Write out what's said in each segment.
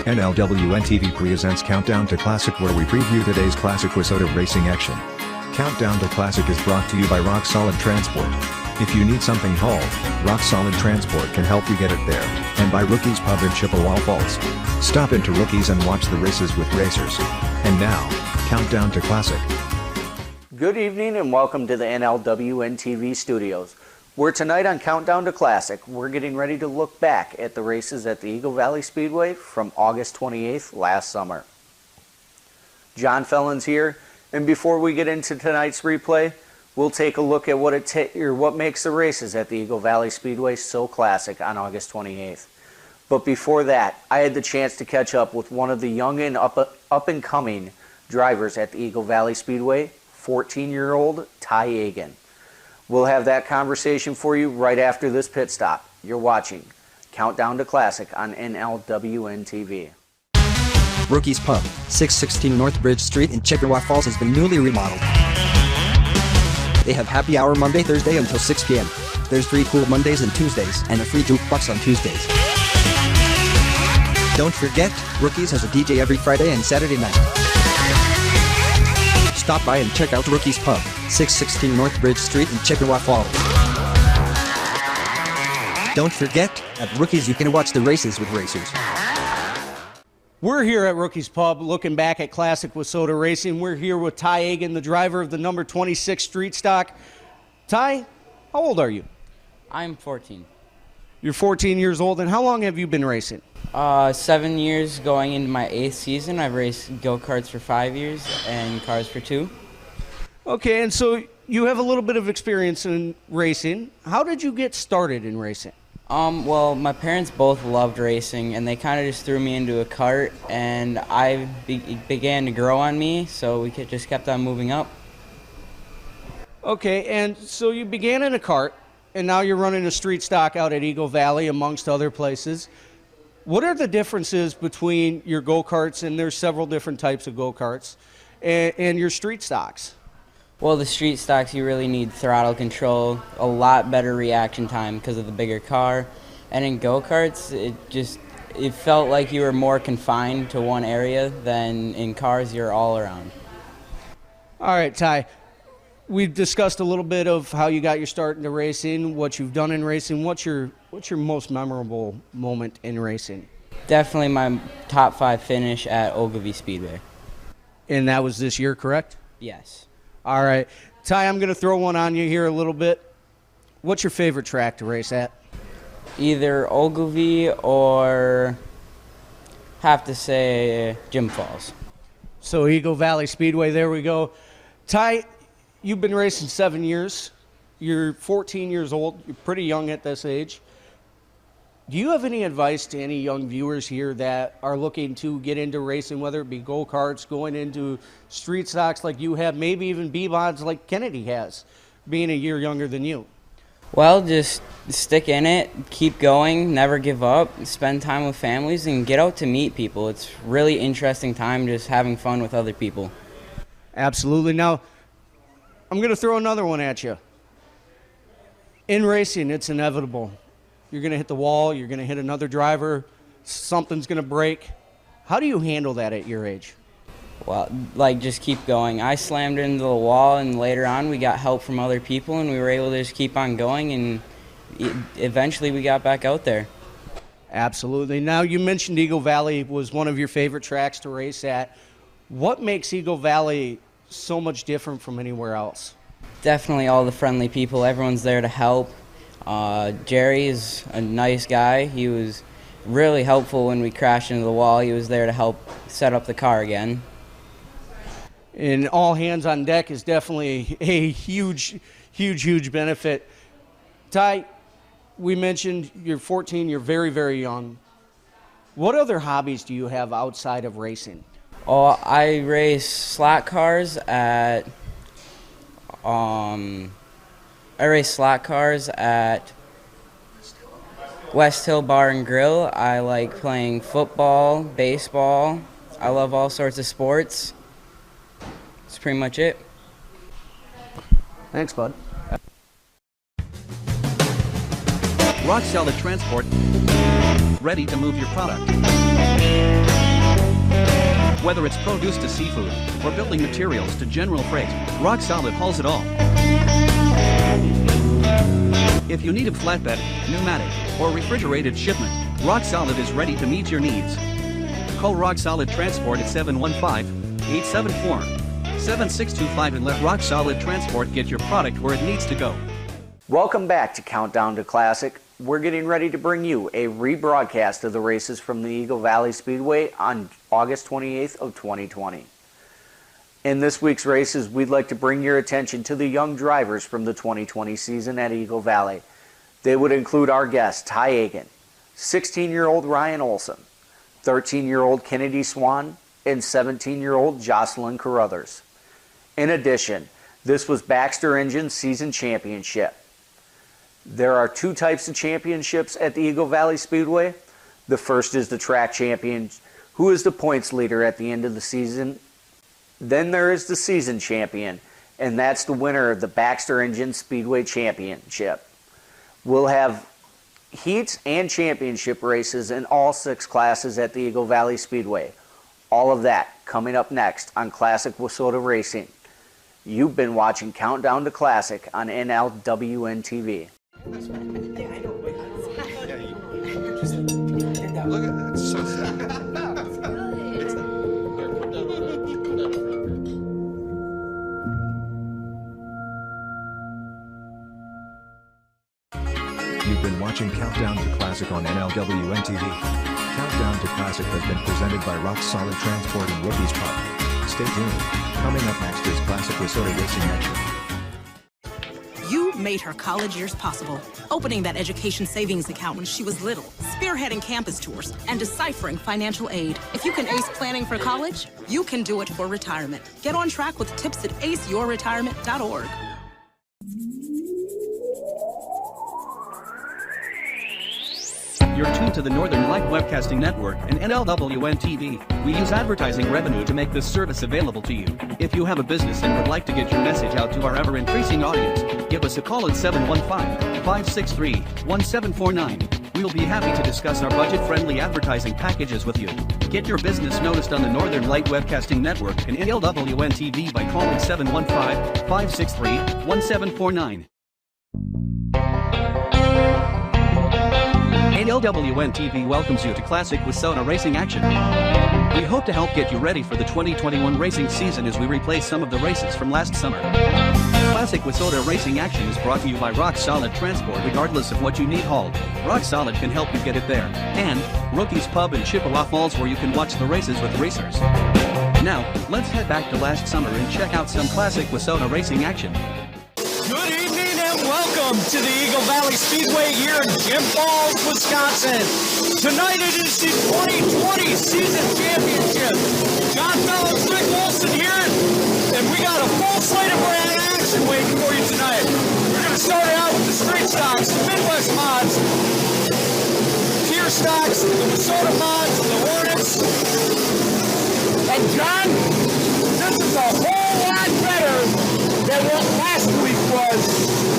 NLWN-TV presents Countdown to Classic, where we preview today's classic Wissota racing action. Countdown to Classic is brought to you by Rock Solid Transport. If you need something hauled, Rock Solid Transport can help you get it there. And by Rookies Pub in Chippewa Falls. Stop into Rookies and watch the races with racers. And now, Countdown to Classic. Good evening and welcome to the NLWN-TV studios. We're tonight on Countdown to Classic. We're getting ready to look back at the races at the Eagle Valley Speedway from August 28th last summer. John Fellin's here, and before we get into tonight's replay, we'll take a look at what makes the races at the Eagle Valley Speedway so classic on August 28th. But before that, I had the chance to catch up with one of the young and up-and-coming drivers at the Eagle Valley Speedway, 14-year-old Ty Agen. We'll have that conversation for you right after this pit stop. You're watching Countdown to Classic on NLWN-TV. Rookies Pub, 616 North Bridge Street in Chippewa Falls has been newly remodeled. They have happy hour Monday, Thursday until 6 p.m. There's free pool Mondays and Tuesdays, and a free jukebox on Tuesdays. Don't forget, Rookies has a DJ every Friday and Saturday night. Stop by and check out Rookies Pub, 616 North Bridge Street in Chippewa Falls. Don't forget, at Rookies you can watch the races with racers. We're here at Rookies Pub looking back at classic Wissota racing. We're here with Ty Agen, the driver of the number 26 Street Stock. Ty, how old are you? I'm 14. You're 14 years old, and how long have you been racing? 7 years going into my 8th season. I've raced go-karts for 5 years and cars for 2. Okay, and so you have a little bit of experience in racing. How did you get started in racing? Well, my parents both loved racing, and they kind of just threw me into a kart, and it began to grow on me, so we just kept on moving up. Okay, and so you began in a kart, and now you're running a street stock out at Eagle Valley, amongst other places. What are the differences between your go-karts, and there's several different types of go-karts, and your street stocks? Well, the street stocks, you really need throttle control, a lot better reaction time because of the bigger car. And in go-karts, it felt like you were more confined to one area than in cars, you're all around. All right, Ty. We've discussed a little bit of how you got your start into racing, what you've done in racing. What's your most memorable moment in racing? Definitely my top 5 finish at Eagle Valley Speedway. And that was this year, correct? Yes. All right. Ty, I'm going to throw one on you here a little bit. What's your favorite track to race at? Either Ogilvy or, have to say, Jim Falls. So Eagle Valley Speedway, there we go. Ty, you've been racing 7 years. You're 14 years old. You're pretty young at this age. Do you have any advice to any young viewers here that are looking to get into racing, whether it be go-karts, going into street stocks like you have, maybe even B-mods like Kennedy has, being a year younger than you? Well, just stick in it, keep going, never give up, spend time with families, and get out to meet people. It's really interesting time just having fun with other people. Absolutely. Now, I'm going to throw another one at you. In racing, it's inevitable. You're going to hit the wall, you're going to hit another driver, something's going to break. How do you handle that at your age? Well, just keep going. I slammed into the wall, and later on we got help from other people, and we were able to just keep on going, and eventually we got back out there. Absolutely. Now, you mentioned Eagle Valley was one of your favorite tracks to race at. What makes Eagle Valley so much different from anywhere else? Definitely all the friendly people. Everyone's there to help. Jerry is a nice guy. He was really helpful when we crashed into the wall. He was there to help set up the car again. And all hands on deck is definitely a huge benefit. Ty, we mentioned you're 14, you're very, very young. What other hobbies do you have outside of racing? Oh, I race slot cars at West Hill Bar and Grill. I like playing football, baseball. I love all sorts of sports. That's pretty much it. Thanks, bud. Rock Solid Transport, ready to move your product. Whether it's produce to seafood, or building materials to general freight, Rock Solid hauls it all. If you need a flatbed, pneumatic, or refrigerated shipment, Rock Solid is ready to meet your needs. Call Rock Solid Transport at 715-874-7625 and let Rock Solid Transport get your product where it needs to go. Welcome back to Countdown to Classic. We're getting ready to bring you a rebroadcast of the races from the Eagle Valley Speedway on August 28th of 2020. In this week's races, we'd like to bring your attention to the young drivers from the 2020 season at Eagle Valley. They would include our guest, Ty Agen, 16-year-old Ryan Olson, 13-year-old Kennedy Swan, and 17-year-old Jocelyn Carruthers. In addition, this was Baxter Engine's season championship. There are two types of championships at the Eagle Valley Speedway. The first is the track champion, who is the points leader at the end of the season. Then there is the season champion, and that's the winner of the Baxter Engine Speedway Championship. We'll have heats and championship races in all 6 classes at the Eagle Valley Speedway. All of that coming up next on Classic Wissota Racing. You've been watching Countdown to Classic on NLWN-TV. Look at that. It's so sad. You've been watching Countdown to Classic on NLWN-TV. Countdown to Classic has been presented by Rock Solid Transport and Rookies Pub. Stay tuned. Coming up next is Classic Wissota Racing Action. You made her college years possible, opening that education savings account when she was little, spearheading campus tours, and deciphering financial aid. If you can ace planning for college, you can do it for retirement. Get on track with tips at aceyourretirement.org. You're tuned to the Northern Light Webcasting Network and NLWN-TV. We use advertising revenue to make this service available to you. If you have a business and would like to get your message out to our ever-increasing audience, give us a call at 715-563-1749. We'll be happy to discuss our budget-friendly advertising packages with you. Get your business noticed on the Northern Light Webcasting Network and NLWN-TV by calling 715-563-1749. NLWN-TV welcomes you to Classic Wissota Racing Action. We hope to help get you ready for the 2021 racing season as we replay some of the races from last summer. Classic Wissota Racing Action is brought to you by Rock Solid Transport. Regardless of what you need hauled, Rock Solid can help you get it there. And Rookies Pub in Chippewa Falls, where you can watch the races with racers. Now, let's head back to last summer and check out some Classic Wissota Racing Action. Good evening and welcome to the Eagle Valley Speedway here in Jim Falls, Wisconsin. Tonight it is the 2020 season championship. John Fellows, Rick Wilson here, and we got a full slate of brand action waiting for you tonight. We're going to start it out with the street stocks, the Midwest mods, tier stocks, the Wissota mods, and the Hornets. And John, this is a whole lot better than what last week was.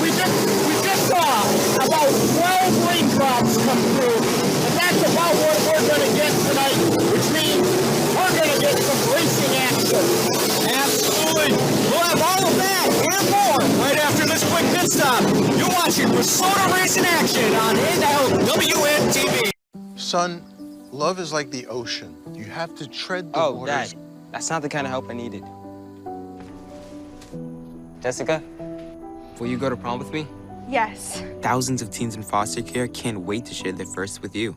We just saw about 12 rain drops come through, and that's about what we're going to get tonight, which means we're going to get some racing action. Absolutely. We'll have all of that and more right after this quick pit stop. You're watching Wissota Racing Action on NLWN-TV. Son, love is like the ocean. You have to tread the waters. Dad, that's not the kind of help I needed. Jessica, will you go to prom with me? Yes. Thousands of teens in foster care can't wait to share their first with you.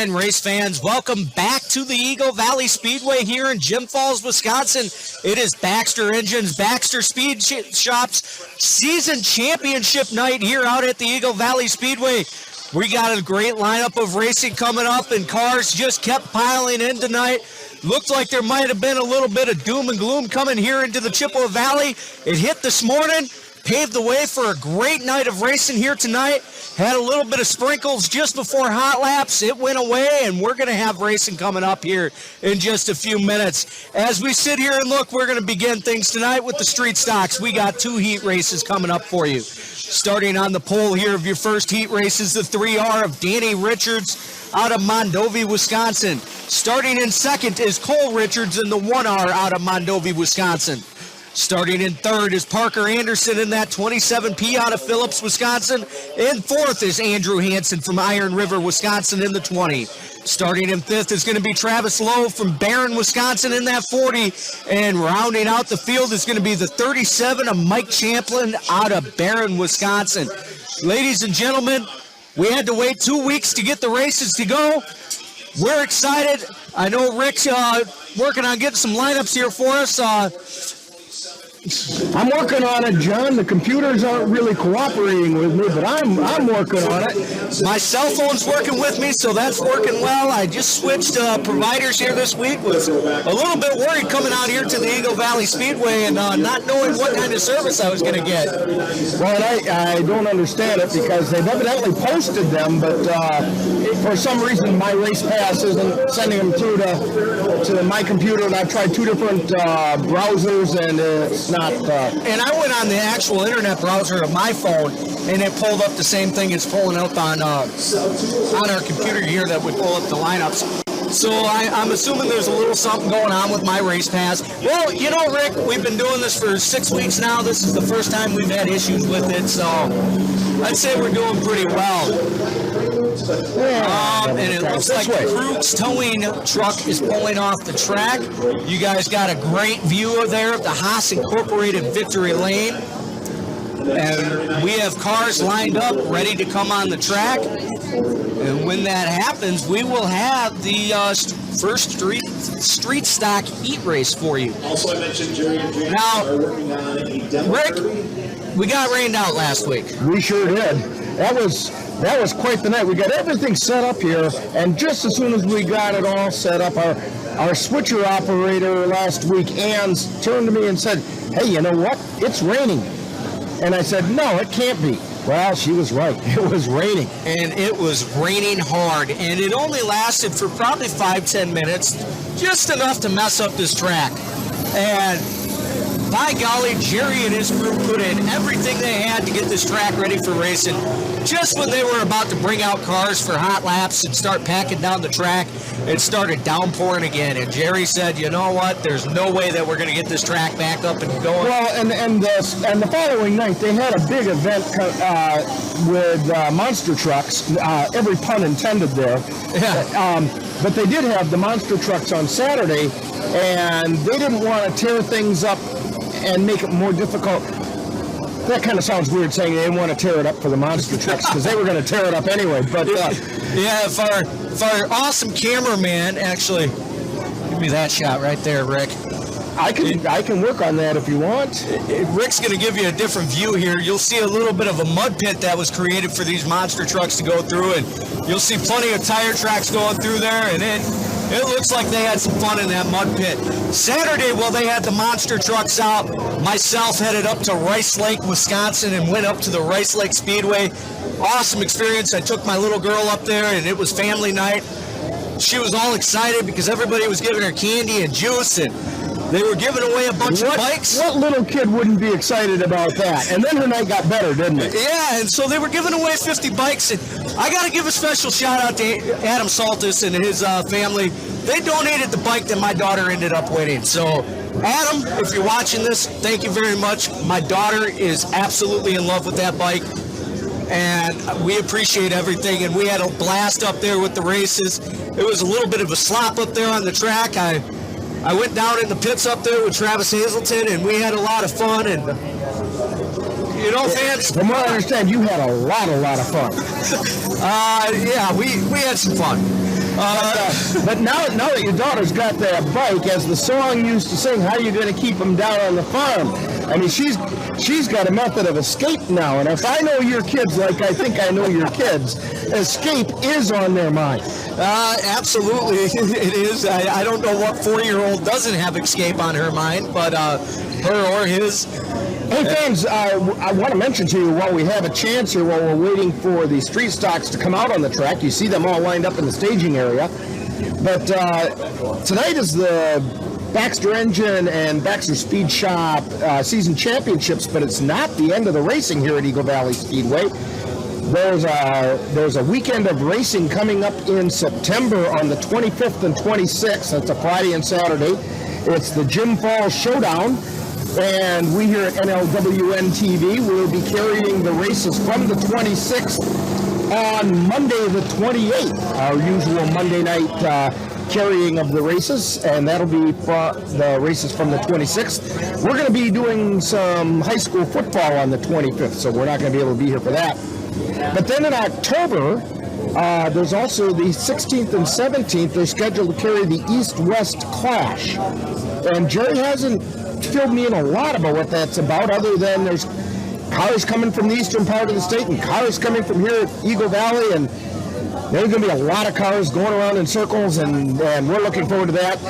again, race fans. Welcome back to the Eagle Valley Speedway here in Jim Falls, Wisconsin. It is Baxter Engines, Baxter Speed Shop's season championship night here out at the Eagle Valley Speedway. We got a great lineup of racing coming up, and cars just kept piling in tonight. Looked like there might have been a little bit of doom and gloom coming here into the Chippewa Valley. It hit this morning, paved the way for a great night of racing here tonight. Had a little bit of sprinkles just before hot laps. It went away, and we're going to have racing coming up here in just a few minutes. As we sit here and look, we're going to begin things tonight with the street stocks. We got 2 heat races coming up for you. Starting on the pole here of your first heat race is the 3R of Danny Richards out of Mondovi, Wisconsin. Starting in second is Cole Richards in the 1R out of Mondovi, Wisconsin. Starting in third is Parker Anderson in that 27P out of Phillips, Wisconsin. In fourth is Andrew Hansen from Iron River, Wisconsin in the 20. Starting in fifth is going to be Travis Lowe from Barron, Wisconsin in that 40. And rounding out the field is going to be the 37 of Mike Champlin out of Barron, Wisconsin. Ladies and gentlemen, we had to wait 2 weeks to get the races to go. We're excited. I know Rick's working on getting some lineups here for us. I'm working on it, John. The computers aren't really cooperating with me, but I'm working on it. My cell phone's working with me, so that's working well. I just switched providers here this week. Was a little bit worried coming out here to the Eagle Valley Speedway and not knowing what kind of service I was going to get. Well, I don't understand it because they've evidently posted them, but for some reason my race pass isn't sending them through to my computer, and I've tried 2 different browsers, and it's not. And I went on the actual internet browser of my phone, and it pulled up the same thing it's pulling up on our computer here that would pull up the lineups. So I'm assuming there's a little something going on with my race pass. Well, you know, Rick, we've been doing this for 6 weeks now. This is the first time we've had issues with it, so I'd say we're doing pretty well. And it looks like Krug's towing truck is pulling off the track. You guys got a great view there of the Haas Incorporated Victory Lane. And we have cars lined up ready to come on the track. And when that happens, we will have the first street stock heat race for you. Also, I mentioned Jerry and James are working on a Rick, we got rained out last week. We sure did. That was quite the night. We got everything set up here, and just as soon as we got it all set up, our switcher operator last week, Anns, turned to me and said, "Hey, you know what? It's raining." And I said, "No, it can't be." Well, she was right. It was raining. And it was raining hard, and it only lasted for probably 5-10 minutes, just enough to mess up this track. And by golly, Jerry and his crew put in everything they had to get this track ready for racing. Just when they were about to bring out cars for hot laps and start packing down the track, it started downpouring again. And Jerry said, "You know what? There's no way that we're going to get this track back up and going." Well, and the following night they had a big event with monster trucks. Every pun intended there. Yeah. But they did have the monster trucks on Saturday, and they didn't want to tear things up and make it more difficult. That kind of sounds weird saying they didn't want to tear it up for the monster trucks because they were going to tear it up anyway. But yeah, if our awesome cameraman actually give me that shot right there, Rick. I can work on that if you want. Rick's going to give you a different view here. You'll see a little bit of a mud pit that was created for these monster trucks to go through, and you'll see plenty of tire tracks going through there, and it looks like they had some fun in that mud pit. Saturday, while they had the monster trucks out, myself headed up to Rice Lake, Wisconsin, and went up to the Rice Lake Speedway. Awesome experience. I took my little girl up there, and it was family night. She was all excited because everybody was giving her candy and juice, and they were giving away a bunch of bikes. What little kid wouldn't be excited about that? And then her night got better, didn't it? Yeah, and so they were giving away 50 bikes, and I got to give a special shout out to Adam Saltis and his family. They donated the bike that my daughter ended up winning. So, Adam, if you're watching this, thank you very much. My daughter is absolutely in love with that bike, and we appreciate everything, and we had a blast up there with the races. It was a little bit of a slop up there on the track. I went down in the pits up there with Travis Hazelton, and we had a lot of fun. And you know, fans. From what I understand, you had a lot of fun. Yeah, we had some fun. But now that your daughter's got that bike, as the song used to sing, how are you going to keep them down on the farm? I mean, she's got a method of escape now, and if I know your kids like I think I know your kids, escape is on their mind. Absolutely, it is. I don't know what 4-year-old doesn't have escape on her mind, but her or his. Hey fans, I want to mention to you while we have a chance here, while we're waiting for the street stocks to come out on the track, you see them all lined up in the staging area. But tonight is the Baxter Engine and Baxter Speed Shop season championships, but it's not the end of the racing here at Eagle Valley Speedway. There's a weekend of racing coming up in September on the 25th and 26th. That's a Friday and Saturday. It's the Jim Falls Showdown. And we here at NLWN-TV will be carrying the races from the 26th on Monday the 28th, our usual Monday night carrying of the races, and that'll be the races from the 26th. We're going to be doing some high school football on the 25th, so we're not going to be able to be here for that. But then in October, there's also the 16th and 17th. They're scheduled to carry the East-West Clash. And Jerry hasn't filled me in a lot about what that's about, other than there's cars coming from the eastern part of the state and cars coming from here at Eagle Valley, and there's going to be a lot of cars going around in circles, and we're looking forward to that.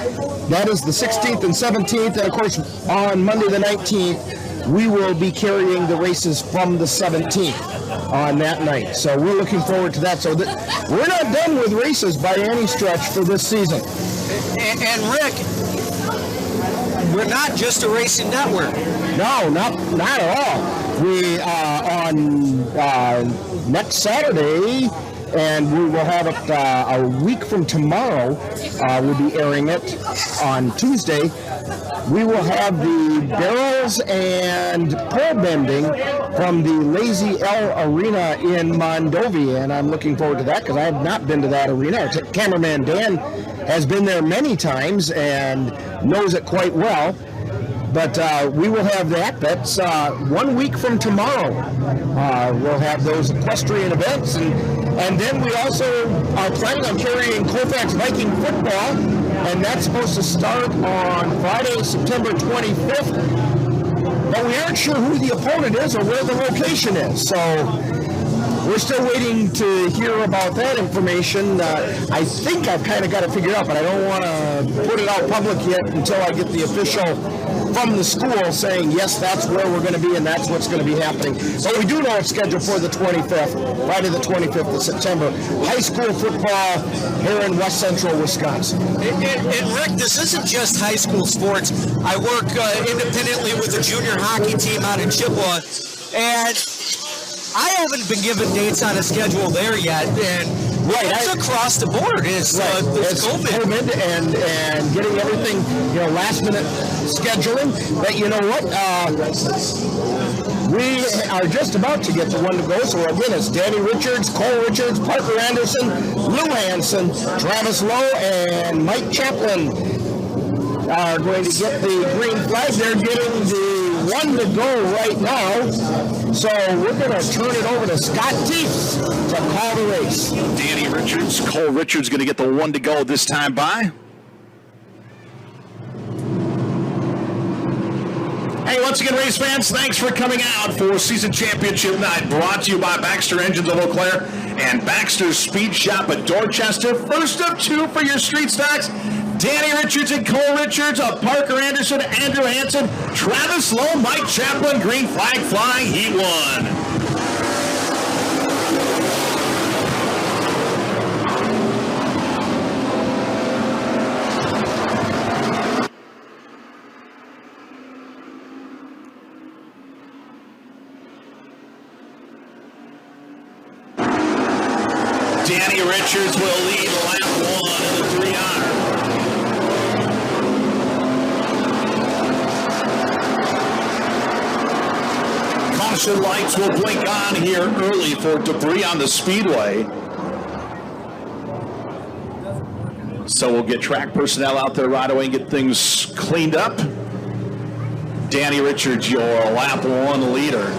That is the 16th and 17th, and of course on Monday the 19th we will be carrying the races from the 17th on that night. So we're looking forward to that. So we're not done with races by any stretch for this season. And Rick, we're not just a racing network. No, not at all. We on next Saturday, and we will have it a week from tomorrow. We'll be airing it on Tuesday. We will have the barrels and pole bending from the Lazy L Arena in Mondovi, and I'm looking forward to that because I have not been to that arena. Our cameraman Dan has been there many times and knows it quite well. But we will have that. That's 1 week from tomorrow. We'll have those equestrian events, and then we also are planning on carrying Colfax Viking football, and that's supposed to start on Friday, September 25th. But we aren't sure who the opponent is or where the location is. So we're still waiting to hear about that information. I think I've kind of got it figured out, but I don't want to put it out public yet until I get the official from the school saying, yes, that's where we're going to be and that's what's going to be happening. But we do know it's scheduled for the 25th, Friday the 25th of September. High school football here in West Central Wisconsin. And Rick, this isn't just high school sports. I work independently with a junior hockey team out in Chippewa, and I haven't been given dates on a schedule there yet, and it's across the board. It's COVID and getting everything, last minute scheduling. But you know what? We are just about to get the one to go. So again, it's Danny Richards, Cole Richards, Parker Anderson, Lou Hansen, Travis Lowe, and Mike Chaplin are going to get the green flag. They're getting the one to go right now. So we're going to turn it over to Scott Teets to call the race. Danny Richards, Cole Richards going to get the one to go this time by. Hey, once again, race fans, thanks for coming out for season championship night, brought to you by Baxter Engines of Eau Claire and Baxter Speed Shop at Dorchester. First of two for your street stocks. Danny Richards and Cole Richards, Parker Anderson, Andrew Hansen, Travis Lowe, Mike Chaplin, green flag flying, heat one. Danny Richards will lead lap one in the 3R. Caution lights will blink on here early for debris on the speedway. So we'll get track personnel out there right away and get things cleaned up. Danny Richards, your lap one leader.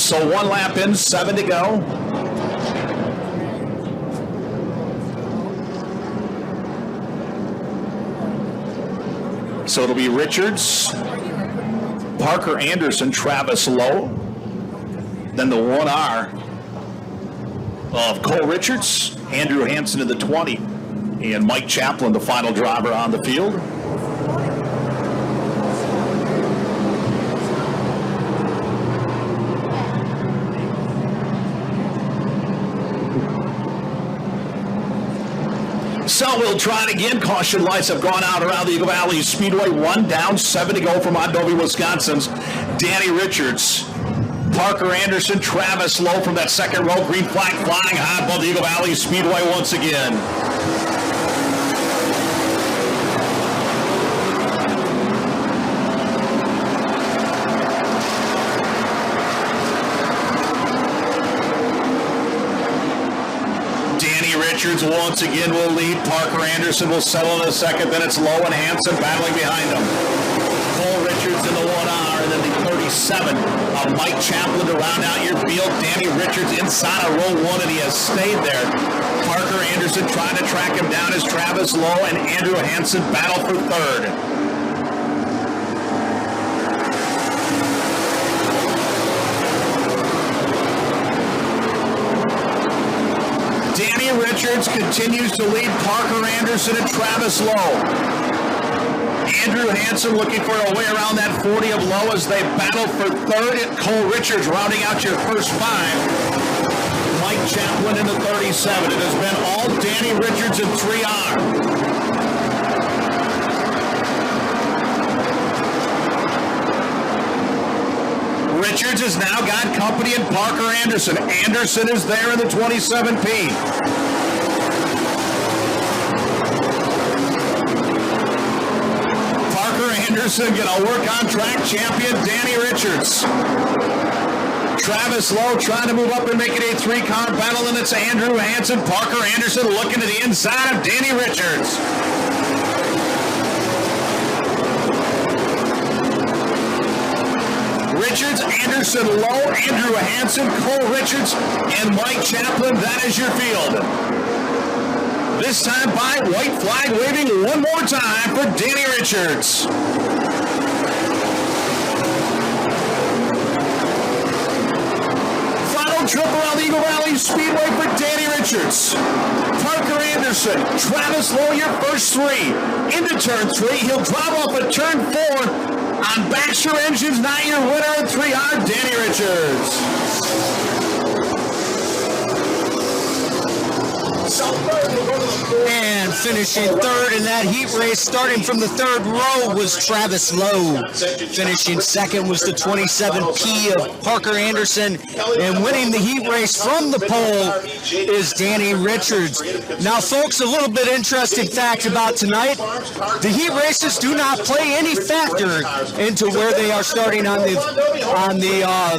So 1 lap in, 7 to go. So it'll be Richards, Parker Anderson, Travis Lowe. Then the 1R of Cole Richards, Andrew Hansen in the 20, and Mike Chaplin, the final driver on the field. So we'll try it again. Caution lights have gone out around the Eagle Valley Speedway. 1 down, 7 to go from Mondovi, Wisconsin's Danny Richards. Parker Anderson, Travis Lowe from that second row. Green flag flying high above the Eagle Valley Speedway once again. Richards once again will lead. Parker Anderson will settle in a second. Then it's Lowe and Hansen battling behind him. Cole Richards in the 1R, and then the 37 of Mike Chaplin to round out your field. Danny Richards inside of row 1, and he has stayed there. Parker Anderson trying to track him down as Travis Lowe and Andrew Hansen battle for third. Danny Richards continues to lead Parker Anderson and Travis Lowe. Andrew Hansen looking for a way around that 40 of Lowe as they battle for third. Cole Richards rounding out your first 5. Mike Chaplin in the 37. It has been all Danny Richards in 3R. Richards has now got company in Parker Anderson. Anderson is there in the 27P. Parker Anderson going to work on track champion Danny Richards. Travis Lowe trying to move up and make it a 3-car battle, and it's Andrew Hansen. Parker Anderson looking to the inside of Danny Richards. Richards, Anderson, Lowe, Andrew Hansen, Cole Richards, and Mike Chaplin. That is your field. This time by white flag waving one more time for Danny Richards. Final trip around the Eagle Valley Speedway for Danny Richards. Parker Anderson, Travis Lowe, your first 3. Into turn 3, he'll drive off at turn 4. On Baxter Engines, now your winner in 3R, Danny Richards. And finishing third in that heat race, starting from the third row, was Travis Lowe. Finishing second was the 27P of Parker Anderson. And winning the heat race from the pole is Danny Richards. Now, folks, a little bit interesting fact about tonight. The heat races do not play any factor into where they are starting on the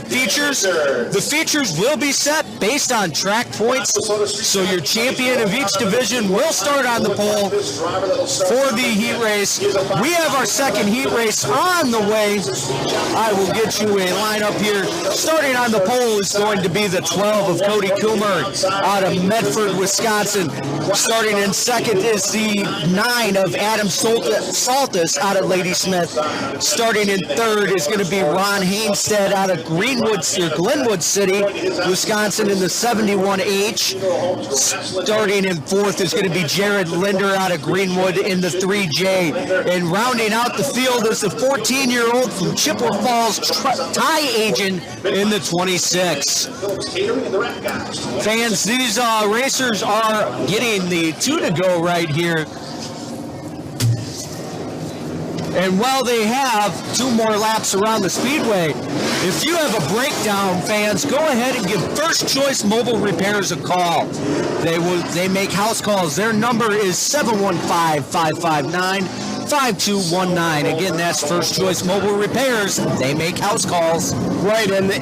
features. The features will be set based on track points. So your champion of each division will start on the pole for the heat race. We have our second heat race on the way. I will get you a lineup here. Starting on the pole is going to be the 12 of Cody Coomer out of Medford, Wisconsin. Starting in second is the 9 of Adam Saltis out of Ladysmith. Starting in third is going to be Ron Hainstead out of Glenwood City, Wisconsin in the 71H. Starting in fourth is going to be Jared Linder out of Greenwood in the 3J. And rounding out the field is the 14-year-old from Chippewa Falls, Ty Agen in the 26. Fans, these racers are getting the 2 to go right here. And while they have 2 more laps around the speedway, if you have a breakdown, fans, go ahead and give First Choice Mobile Repairs a call. They make house calls. Their number is 715-559-5219. Again, that's First Choice Mobile Repairs. They make house calls. Right, and they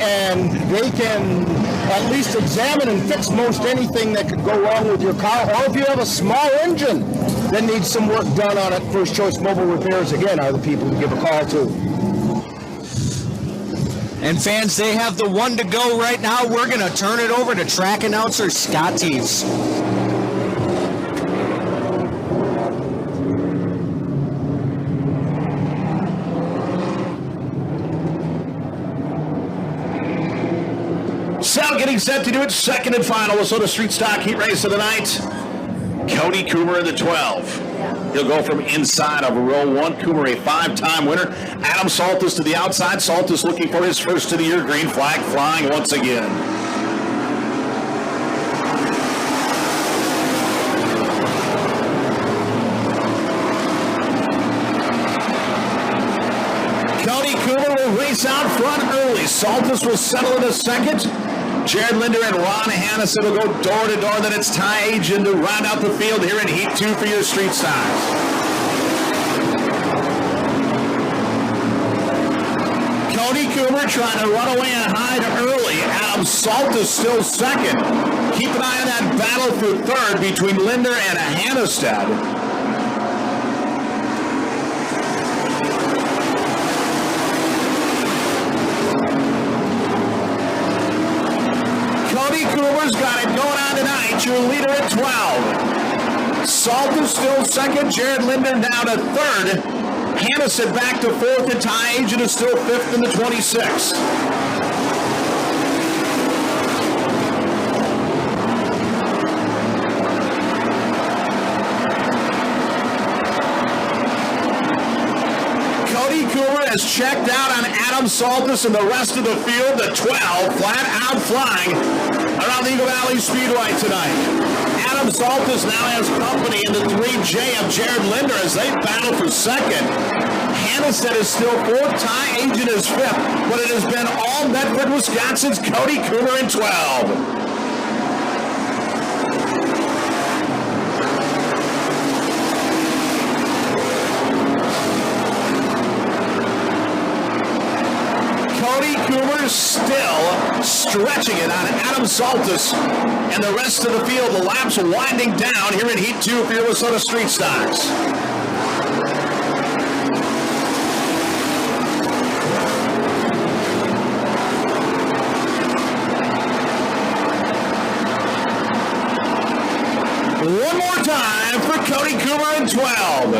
can at least examine and fix most anything that could go wrong with your car. Or if you have a small engine that needs some work done on it, First Choice Mobile Repairs, again, are the people to give a call to. And fans, they have the one to go right now. We're going to turn it over to track announcer Scott Teves. Sal getting set to do its second and final Wissota Street Stock Heat Race of the night. Cody Coomer in the 12. He'll go from inside of row 1. Coomer, a 5-time winner. Adam Saltis to the outside. Saltis looking for his first of the year. Green flag flying once again. Cody Coomer will race out front early. Saltis will settle in a second. Jared Linder and Ron Hannison will go door to door. Then it's Ty Agen to round out the field here in Heat 2 for your Street Stars. Cody Coomer trying to run away and hide early. Adam Saltis still second. Keep an eye on that battle for third between Linder and Hannistad. Cody Coomer's got it going on tonight. Your leader at 12. Saltis still second. Jared Linder down to third. Hannison back to fourth, and Ty Agen is still fifth in the 26. Cody Coomer has checked out on Adam Saltis and the rest of the field. The 12 flat out flying around the Eagle Valley Speedway tonight. Adam Saltis now has company in the 3J of Jared Linder as they battle for second. Hannistad is still fourth. Ty Agen is fifth. But it has been all Medford, Wisconsin's Cody Coomer in 12. Cody Coomer still stretching it on Adam Saltis and the rest of the field. The laps winding down here in Heat 2 for your Wissota Street Stocks. One more time for Cody Coomer in 12.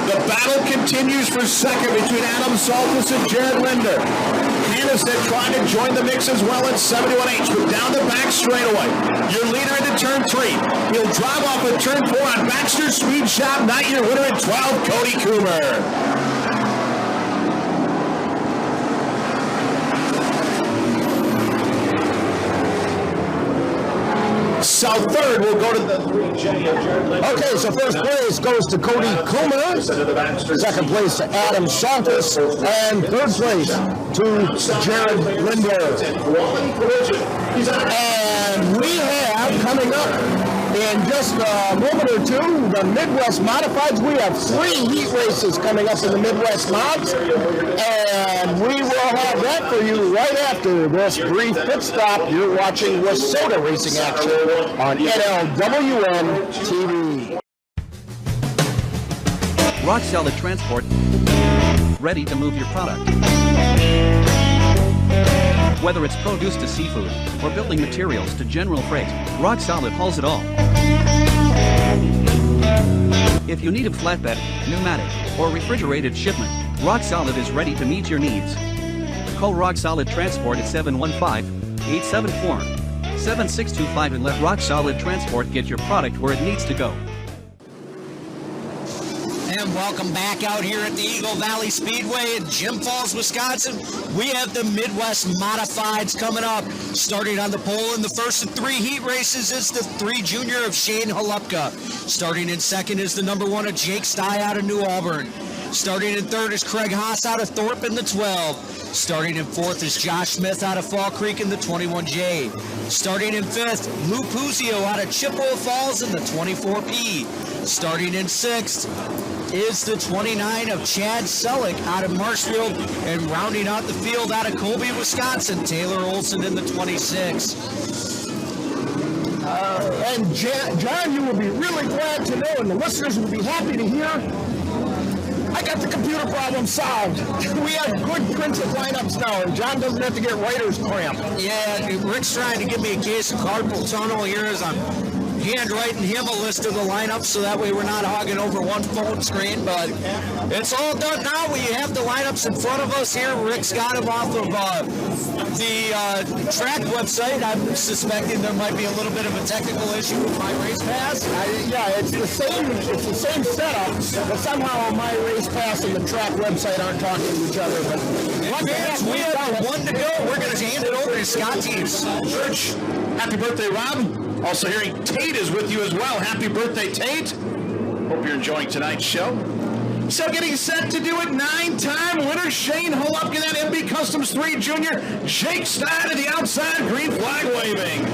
The battle continues for second between Adam Saltis and Jared Linder. Hannistad trying to join the mix as well at 71H, but down the back straightaway. Your leader into turn 3. He'll drive off at turn 4 on Baxter Speed Shop. Not your winner at 12, Cody Coomer. So third will go to the 3J of Jared Linder. Okay, so first place goes to Cody Coomer, second place to Adam Saltis, and third place to Jared Linder. And we have coming up in just a moment or two the Midwest Modifieds. We have 3 heat races coming up in the Midwest Mods, and we will have that for you right after this brief pit stop. You're watching Wissota Racing Action on NLWN-TV. Rock Solid Transport, ready to move your product. Whether it's produce to seafood, or building materials to general freight, Rock Solid hauls it all. If you need a flatbed, pneumatic, or refrigerated shipment, Rock Solid is ready to meet your needs. Call Rock Solid Transport at 715-874-7625 and let Rock Solid Transport get your product where it needs to go. And welcome back out here at the Eagle Valley Speedway in Jim Falls, Wisconsin. We have the Midwest Modifieds coming up. Starting on the pole in the first of 3 heat races is the 3 Junior of Shane Halupka. Starting in second is the number 1 of Jake Stye out of New Auburn. Starting in third is Craig Haas out of Thorpe in the 12. Starting in fourth is Josh Smith out of Fall Creek in the 21J. Starting in fifth, Lou Puzio out of Chippewa Falls in the 24P. Starting in sixth is the 29 of Chad Selleck out of Marshfield, and rounding out the field out of Colby, Wisconsin, Taylor Olson in the 26. And John, you will be really glad to know, and the listeners will be happy to hear, I got got the computer problem solved. We have good printed lineups now, and John doesn't have to get writer's cramp. Yeah, Rick's trying to give me a case of carpal tunnel here as I'm handwriting him a list of the lineups so that way we're not hogging over one phone screen, but it's all done now. We have the lineups in front of us here. Rick's got them off of the track website. I'm suspecting there might be a little bit of a technical issue with My Race Pass. Yeah, it's the same setup, but somehow My Race Pass and the track website aren't talking to each other. But we have one to go. We're going to hand it over to Scott Teves. Church, happy birthday, Rob. Also hearing Tate is with you as well. Happy birthday, Tate. Hope you're enjoying tonight's show. So getting set to do it, 9-time winner Shane Holupka, that MB Customs 3 Junior. Jake Stein to the outside, green flag waving.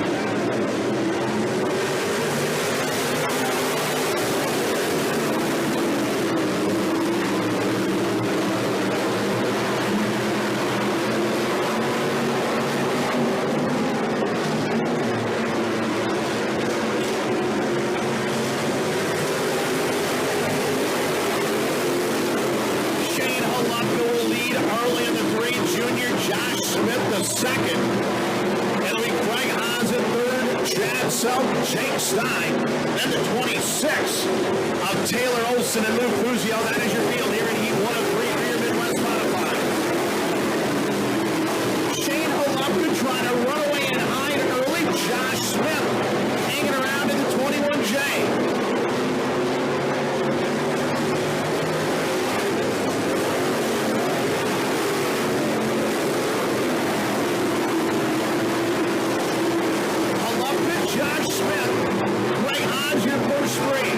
Jake Stein, and the 26 of Taylor Olson and Luke Fuzio. That is your field here in Heat 1 of 3 for your Midwest Modified. Shane Holupka trying to run away and hide early. Josh Smith hanging around in the 21J. Josh Smith, Ray Hodge, your first three.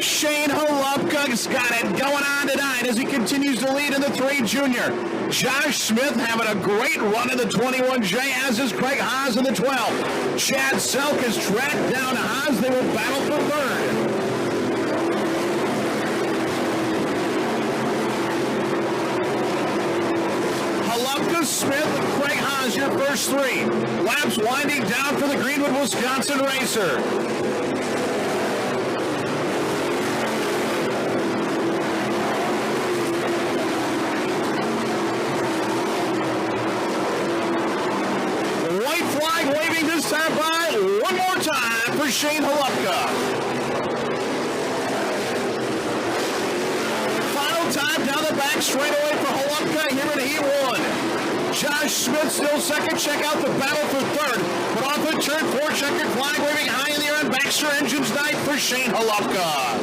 Shane Holupka's got it going on tonight as he continues to lead in the 3 Junior. Josh Smith having a great run in the 21J, as is Craig Haas in the 12. Chad Selk is tracked down to Haas. They will battle for third. Holupka, Smith, and Craig Haas, your first three. Laps winding down for the Greenwood, Wisconsin racer. White flag waving this time by. One more time for Shane Holupka. Time down the back straightaway for Holupka here in Heat 1. Josh Smith still second. Check out the battle for third. But off the turn 4, checkered flag waving high in the air on Baxter Engines night for Shane Holupka.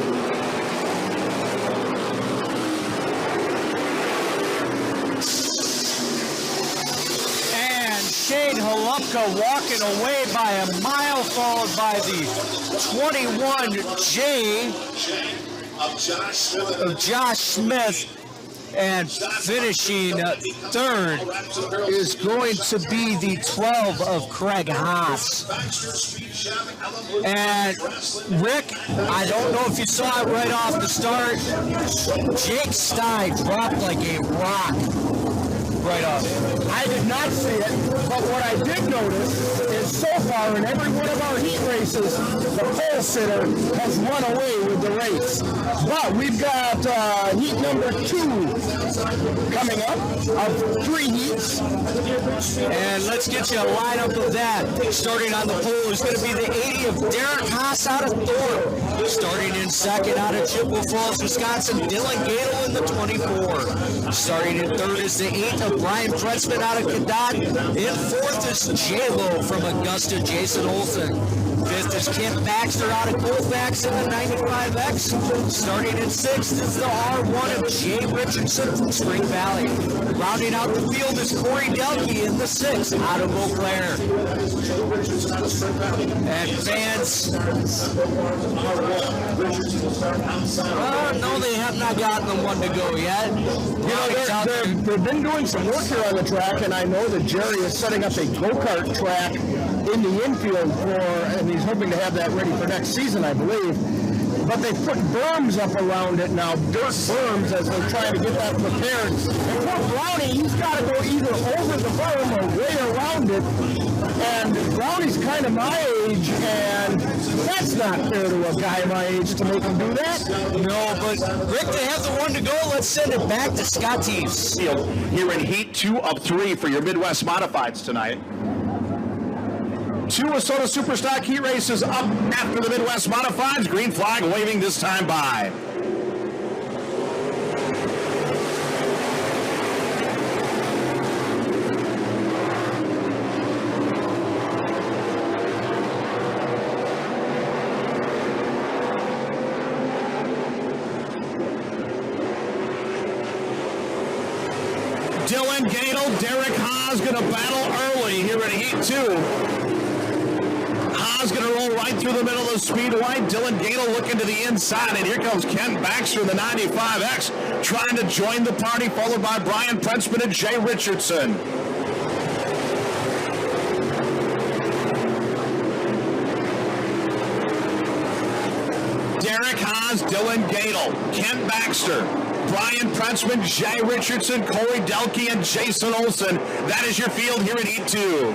And Shane Holupka walking away by a mile, followed by the 21J. Of Josh Smith, and finishing third is going to be the 12 of Craig Haas. And Rick, I don't know if you saw it right off the start, Jake Stein dropped like a rock right off. I did not see it, but what I did notice is so far in every one of our heat races, the pole sitter has run away with the race. But we've got heat number 2 coming up of 3 heats. And let's get you a lineup of that. Starting on the pole is going to be the 80 of Derek Haas out of Thorpe. Starting in second out of Chippewa Falls, Wisconsin, Dylan Gadel in the 24. Starting in third is the 8 of Brian Kretzman out of Cadott. In fourth is J-Lo from Augusta, Jason Olson. Fifth is Kent Baxter out of Colfax in the 95X. Starting in sixth is the R1 of Jay Richardson from Spring Valley. Rounding out the field is Corey Delkey in the 6th out of Eau Claire. And fans, no, they have not gotten the one to go yet. They've been doing some work here on the track, and I know that Jerry is setting up a go-kart track in the infield and he's hoping to have that ready for next season, I believe. but they put berms up around it now, dirt berms, as they're trying to get that prepared. And poor Brownie, he's got to go either over the berm or way around it. And Brownie's kind of my age, and that's not fair to a guy my age to make him do that. No, but Rick, they have the one to go. Let's send it back to Scott Teves. Here in Heat 2 of 3 for your Midwest Modifieds tonight. 2 Wissota Superstock Heat races up after the Midwest Modifieds. Green flag waving this time by. Dylan Gadel, Derek Haas going to battle early here in Heat 2. Haas going to roll right through the middle of the speedway. Dylan Gadel looking to the inside, and here comes Ken Baxter in the 95X trying to join the party, followed by Brian Prentzman and Jay Richardson. Derek Haas, Dylan Gadel, Ken Baxter, Brian Prentzman, Jay Richardson, Corey Delkey, and Jason Olson. That is your field here in Heat 2.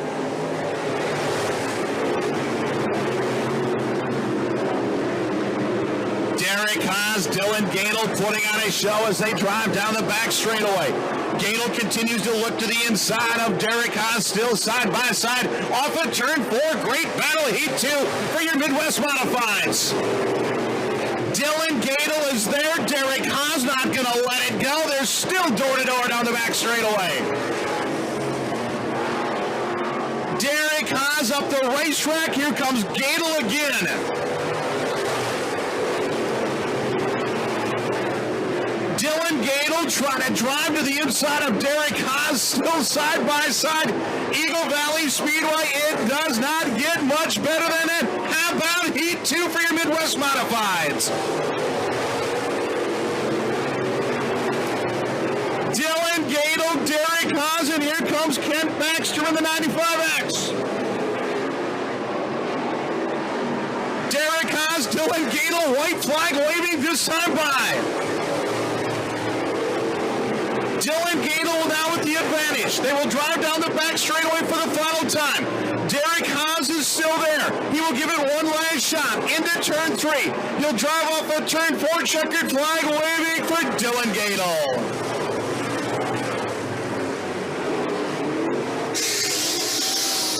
Derek Haas, Dylan Gadel putting on a show as they drive down the back straightaway. Gadel continues to look to the inside of Derek Haas, still side by side. Off of turn 4, great battle, Heat 2 for your Midwest Modifieds. Dylan Gadel is there. Derek Haas not going to let it go. They're still door-to-door down the back straightaway. Derek Haas up the racetrack. Here comes Gadel again. Dylan Gadel trying to drive to the inside of Derek Haas, still side by side. Eagle Valley Speedway, it does not get much better than that. How about Heat 2 for your Midwest Modifieds? Dylan Gadel, Derek Haas, and here comes Kent Baxter in the 95X. Derek Haas, Dylan Gadel, white flag waving this time by. Dylan Gadel now with the advantage. They will drive down the back straightaway for the final time. Derek Haas is still there. He will give it one last shot into turn 3. He'll drive off at turn 4, checkered flag waving for Dylan Gadel.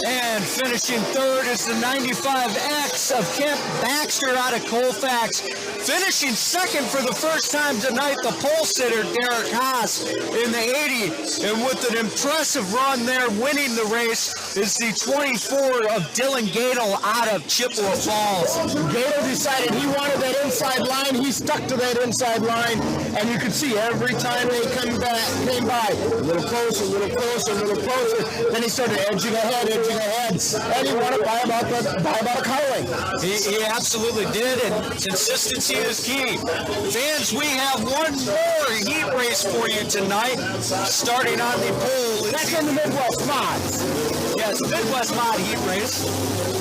And finishing third is the 95X of Kent Baxter out of Colfax. Finishing second for the first time tonight, the pole sitter, Derek Haas, in the 80. And with an impressive run there, winning the race, is the 24 of Dylan Gadel out of Chippewa Falls. Gadel decided he wanted that inside line. He stuck to that inside line. And you could see every time they came by, a little closer, a little closer, a little closer. Then he started edging ahead, and he won it by about a car length. He absolutely did, and consistency is key. Fans, we have one more heat race for you tonight, starting on the pole. That's in the Midwest Mods. Yes, Midwest Mod heat race.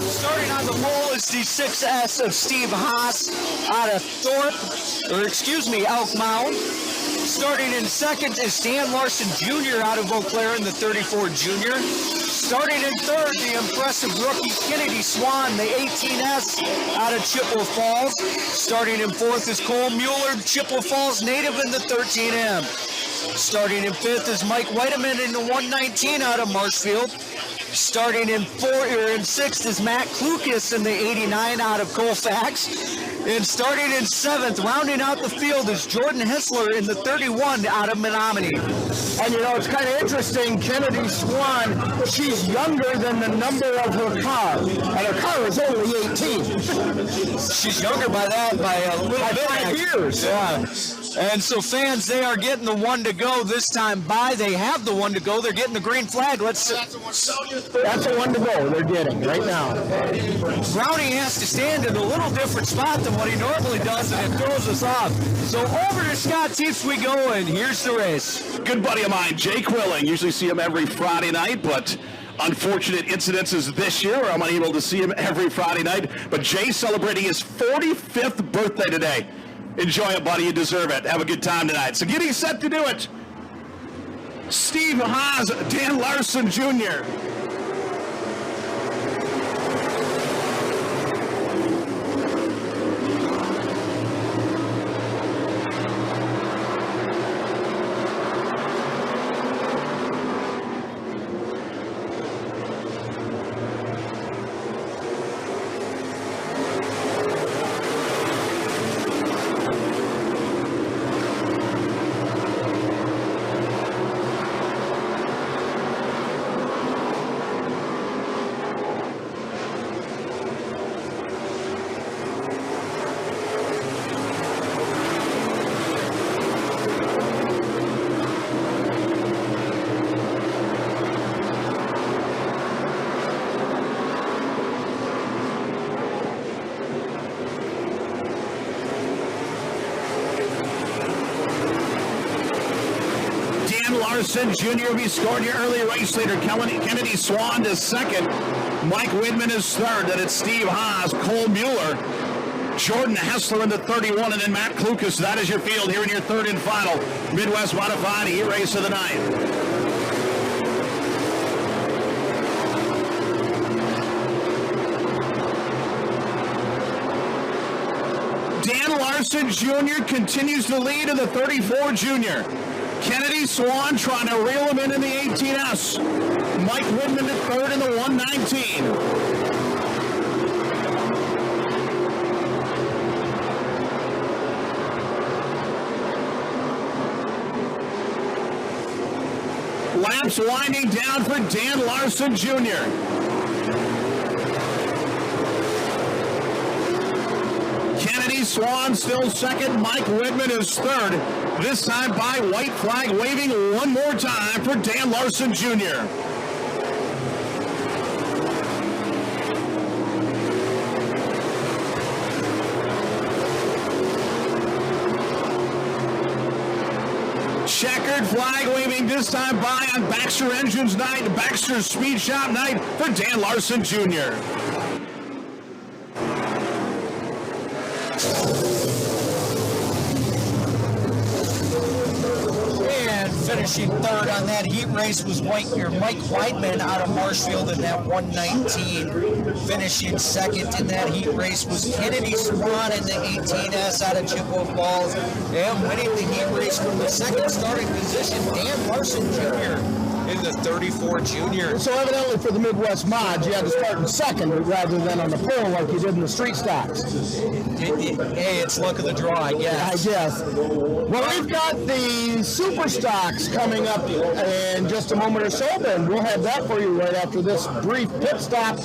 Starting on the pole is the 6S of Steve Haas out of Elk Mound. Starting in second is Dan Larson Jr. out of Eau Claire in the 34 Junior. Starting in third, the impressive rookie Kennedy Swan, the 18S out of Chippewa Falls. Starting in fourth is Cole Mueller, Chippewa Falls native in the 13M. Starting in fifth is Mike Whiteman in the 119 out of Marshfield. Starting in sixth is Matt Klukas in the 89 out of Colfax. And starting in seventh, rounding out the field, is Jordan Hessler in the 31 out of Menominee. And you know, it's kind of interesting, Kennedy Swan, she's younger than the number of her car. And her car is only 18. She's younger by a little bit. 5 years. Yeah. And so fans, they are getting the one to go this time by. They have the one to go. They're getting the green flag. That's the one to go they're getting right now. Brownie has to stand in a little different spot than what he normally does, and it throws us off. So over to Scott Teves we go, and here's the race. Good buddy of mine, Jay Quilling. Usually see him every Friday night, but unfortunate incidences this year where I'm unable to see him every Friday night. But Jay's celebrating his 45th birthday today. Enjoy it, buddy. You deserve it. Have a good time tonight. So getting set to do it, Steve Haas, Dan Larson Jr. Larson Jr. will be scored your early race leader. Kennedy Swan is second. Mike Widman is third. Then it's Steve Haas, Cole Mueller, Jordan Hessler in the 31, and then Matt Klukas. That is your field here in your third and final Midwest Modified Heat Race of the night. Dan Larson Jr. continues to lead in the 34 junior. Kennedy Swan trying to reel him in the 18S. Mike Widman at third in the 119. Laps winding down for Dan Larson Jr. Kennedy Swan still second. Mike Widman is third. This time by white flag waving one more time for Dan Larson Jr. Checkered flag waving this time by on Baxter Engines night, Baxter Speed Shop night for Dan Larson Jr. Finishing third on that heat race was Mike Weidman out of Marshfield in that 119. Finishing second in that heat race was Kennedy Swan in the 18S out of Chippewa Falls. And winning the heat race from the second starting position, Dan Larson Jr. in the 34 junior. So evidently for the Midwest Mods, you had to start in second rather than on the pole like you did in the street stocks. Hey, it's luck of the draw, I guess. I guess. Well, we've got the Super Stocks coming up in just a moment or so, then we'll have that for you right after this brief pit stop.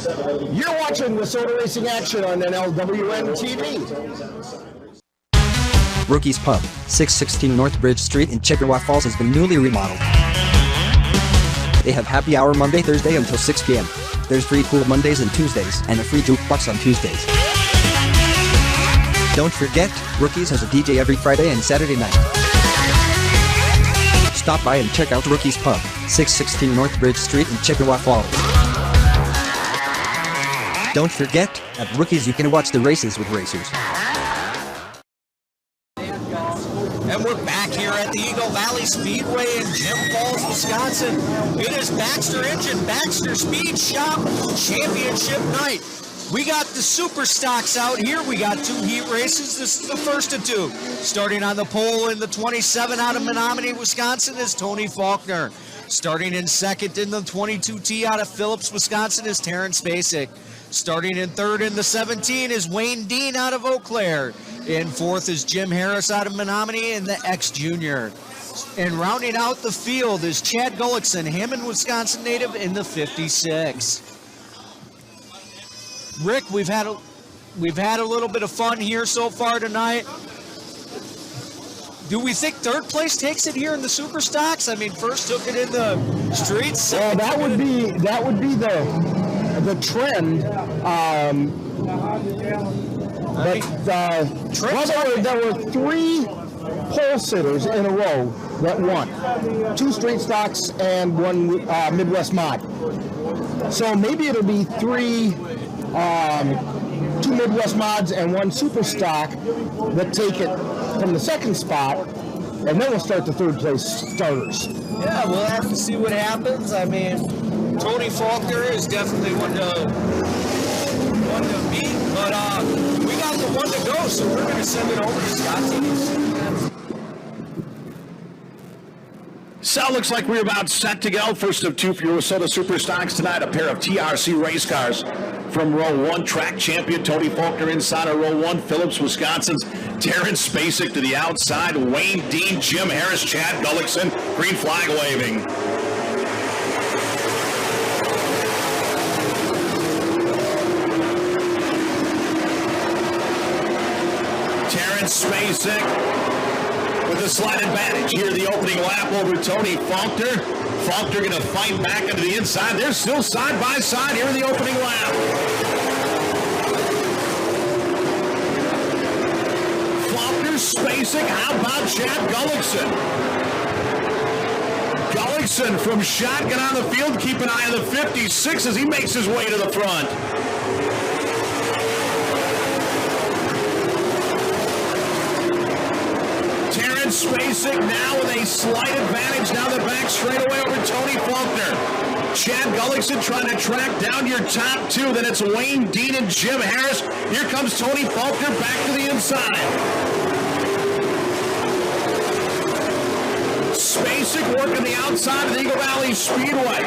You're watching Wissota Racing Action on NLWN-TV. Rookies Pub, 616 North Bridge Street in Chippewa Falls has been newly remodeled. They have happy hour Monday, Thursday until 6 p.m. There's free pool Mondays and Tuesdays, and a free jukebox on Tuesdays. Don't forget, Rookies has a DJ every Friday and Saturday night. Stop by and check out Rookies Pub, 616 North Bridge Street in Chippewa Falls. Don't forget, at Rookies you can watch the races with racers. And we're back here at the Eagle Valley Speedway in Jim Falls, Wisconsin. It is Baxter Engine, Baxter Speed Shop Championship night. We got the Super Stocks out here. We got two heat races. This is the first of two. Starting on the pole in the 27 out of Menominee, Wisconsin is Tony Faulkner. Starting in second in the 22T out of Phillips, Wisconsin is Terrence Basic. Starting in third in the 17 is Wayne Dean out of Eau Claire. In fourth is Jim Harris out of Menominee in the X Junior. And rounding out the field is Chad Gullickson, Hammond, Wisconsin native in the 56. Rick, we've had a little bit of fun here so far tonight. Do we think third place takes it here in the Super Stocks? I mean, first took it in the streets. Well, that would be the trend. There were three pole sitters in a row that won. 2 straight stocks and 1 Midwest mod. So maybe it'll be 3 2 Midwest mods and 1 super stock that take it from the second spot, and then we'll start the 3rd place starters. Yeah, we'll have to see what happens. I mean, Tony Faulkner is definitely one to beat, but we got the 1 to go, so we're going to send it over to Scott. So it looks like we're about set to go. First of 2 for your Wissota Super Stocks tonight. A pair of TRC race cars from row 1. Track champion Tony Faulkner inside of row 1. Phillips, Wisconsin's Terrence Spacek to the outside. Wayne Dean, Jim Harris, Chad Gullickson. Green flag waving. Terrence Spacek with a slight advantage here, the opening lap over Tony Faulkner. Faulkner going to fight back into the inside. They're still side by side here in the opening lap. Faulkner, Spacek, how about Chad Gullickson? Gullickson from shotgun on the field. Keep an eye on the 56 as he makes his way to the front. Spacek now with a slight advantage down the back straightaway over Tony Faulkner. Chad Gullickson trying to track down your top 2. Then it's Wayne Dean and Jim Harris. Here comes Tony Faulkner back to the inside. Spacek working the outside of the Eagle Valley Speedway.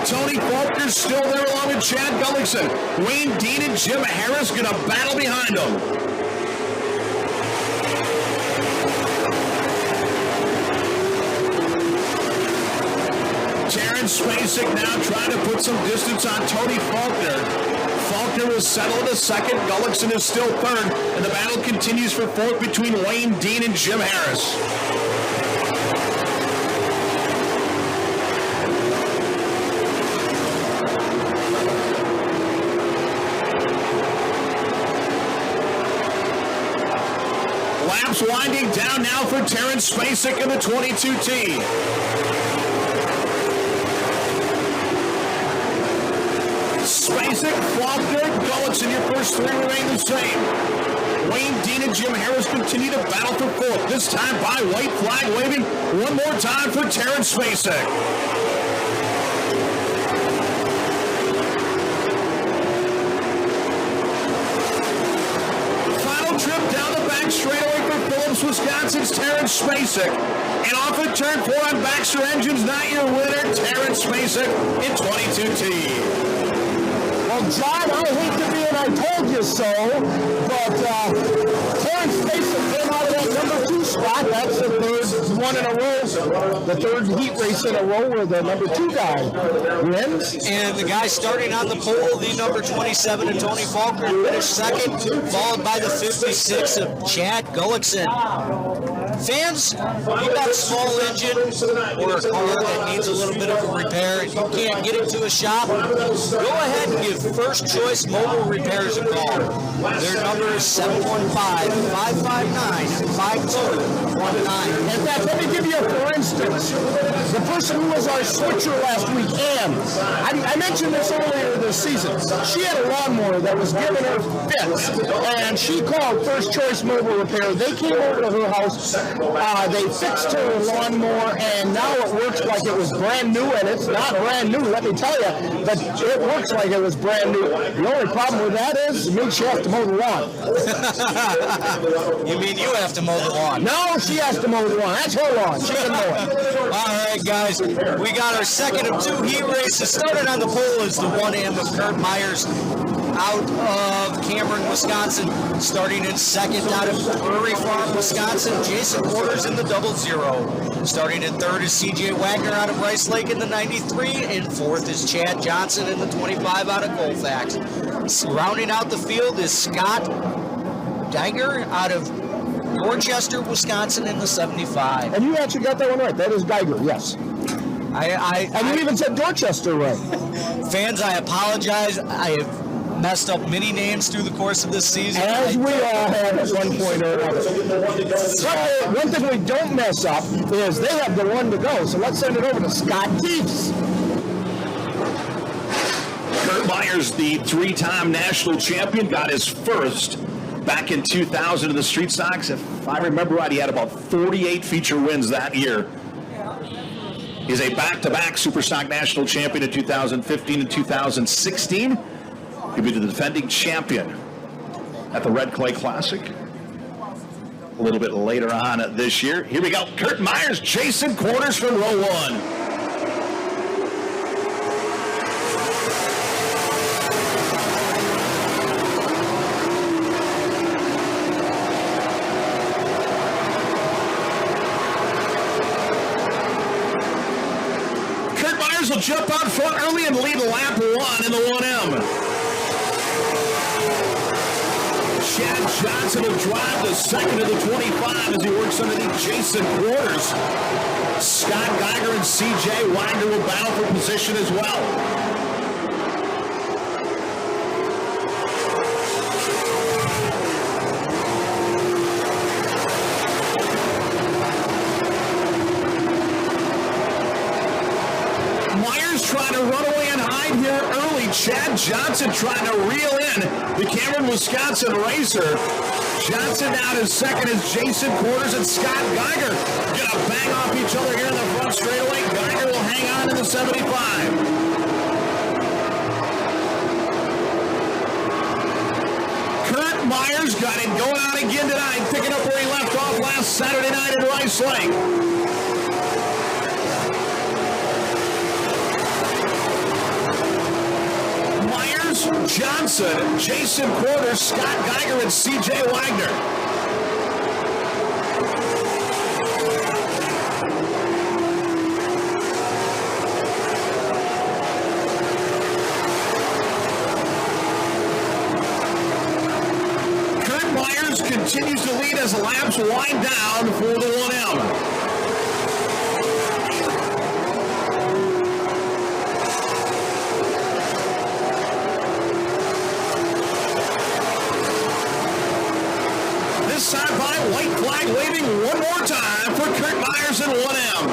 Tony Faulkner still there along with Chad Gullickson. Wayne Dean and Jim Harris going to battle behind him. Terrence Spacek now trying to put some distance on Tony Faulkner. Faulkner will settle in a second. Gullickson is still 3rd. And the battle continues for 4th between Wayne Dean and Jim Harris. Laps winding down now for Terrence Spacek in the 22T. Spacek, Faulkner, Gullickson, your first 3 remain the same. Wayne Dean and Jim Harris continue to battle for 4th, this time by white flag waving. One more time for Terrence Spacek. Final trip down the back straightaway for Phillips, Wisconsin's Terrence Spacek. And off at turn 4 on Baxter Engines, not your winner, Terrence Spacek in 22T. Well, John, I hate to be an I told you so, but Terrence Spacek came out of that number 2 spot. That's the 3rd one in a row, the 3rd heat race in a row where the number 2 guy wins. And the guy starting on the pole, the number 27 of Tony Faulkner, finished 2nd, followed by the 56 of Chad Gullickson. Fans, you got a small engine or a car that needs a little bit of a repair and you can't get it to a shop, go ahead and give First Choice Mobile Repairs a call. Their number is 715-559-5219. In fact, let me give you a for instance. The person who was our switcher last week, Ann, I mentioned this earlier this season. She had a lawnmower that was giving her fits, and she called First Choice Mobile Repair. They came over to her house. They fixed her lawnmower, and now it works like it was brand new, and it's not brand new, let me tell you, but it works like it was brand new. The only problem with that is it means she has to mow the lawn. You mean you have to mow the lawn? No, she has to mow the lawn. That's her lawn. She can mow it. All right, guys, we got our second of 2 heat races. Started on the pole is the 1M of Kurt Myers out of Cameron, Wisconsin. Starting in 2nd out of Prairie Farm, Wisconsin, Jason Porter's in the 00. Starting in 3rd is CJ Wagner out of Rice Lake in the 93. And 4th is Chad Johnson in the 25 out of Colfax. Rounding out the field is Scott Geiger out of Dorchester, Wisconsin in the 75. And you actually got that one right. That is Geiger, yes. And you even said Dorchester right. Fans, I apologize. I have messed up many names through the course of this season. As we all have at one point or another. One thing we don't mess up is they have the one to go. So let's send it over to Scott Teefs. Kurt Myers, the three-time national champion, got his first back in 2000 in the street stocks. If I remember right, he had about 48 feature wins that year. He's a back-to-back Superstock national champion in 2015 and 2016. He'll be the defending champion at the Red Clay Classic a little bit later on this year. Here we go. Kurt Myers, Jason Quarters from row one. Will jump out front early and lead lap one in the 1M. Chad Johnson will drive the second of the 25 as he works underneath Jason Quarters. Scott Geiger and CJ Wagner will battle for position as well. Trying to run away and hide here early. Chad Johnson trying to reel in the Cameron, Wisconsin racer. Johnson down in second as Jason Quarters and Scott Geiger gonna bang off each other here in the front straightaway. Geiger will hang on in the 75. Kurt Myers got him going out again tonight, picking up where he left off last Saturday night at Rice Lake. Johnson, Jason Quarters, Scott Geiger, and CJ Wagner. Kurt Myers continues to lead as laps wind down for the 1M. Side by white flag waving one more time for Kurt Myers in 1M.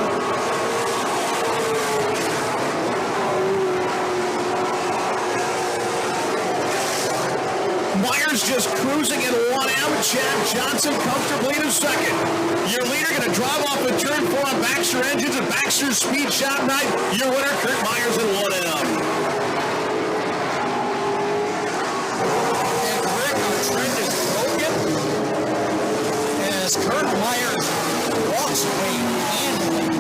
Myers just cruising in 1M. Chad Johnson comfortably in second. Your leader going to drive off in turn 4 on Baxter Engines and Baxter's Speed Shop Night. Your winner, Kurt Myers in 1M. And Rick, our trend is broken. Kurt Myers walks away handily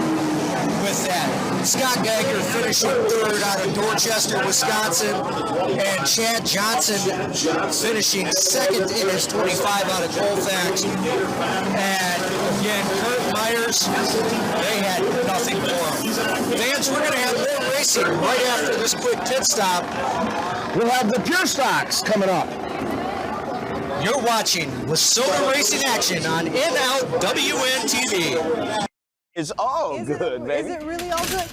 with that. Scott Geiger finishing third out of Dorchester, Wisconsin, and Chad Johnson finishing second in his 25 out of Colfax. And again, Kurt Myers, they had nothing for him. Fans, we're going to have more racing right after this quick pit stop. We'll have the Pure Stocks coming up. You're watching Wissota Racing Action on NLWN-TV. It's all good, baby. Is it really all good?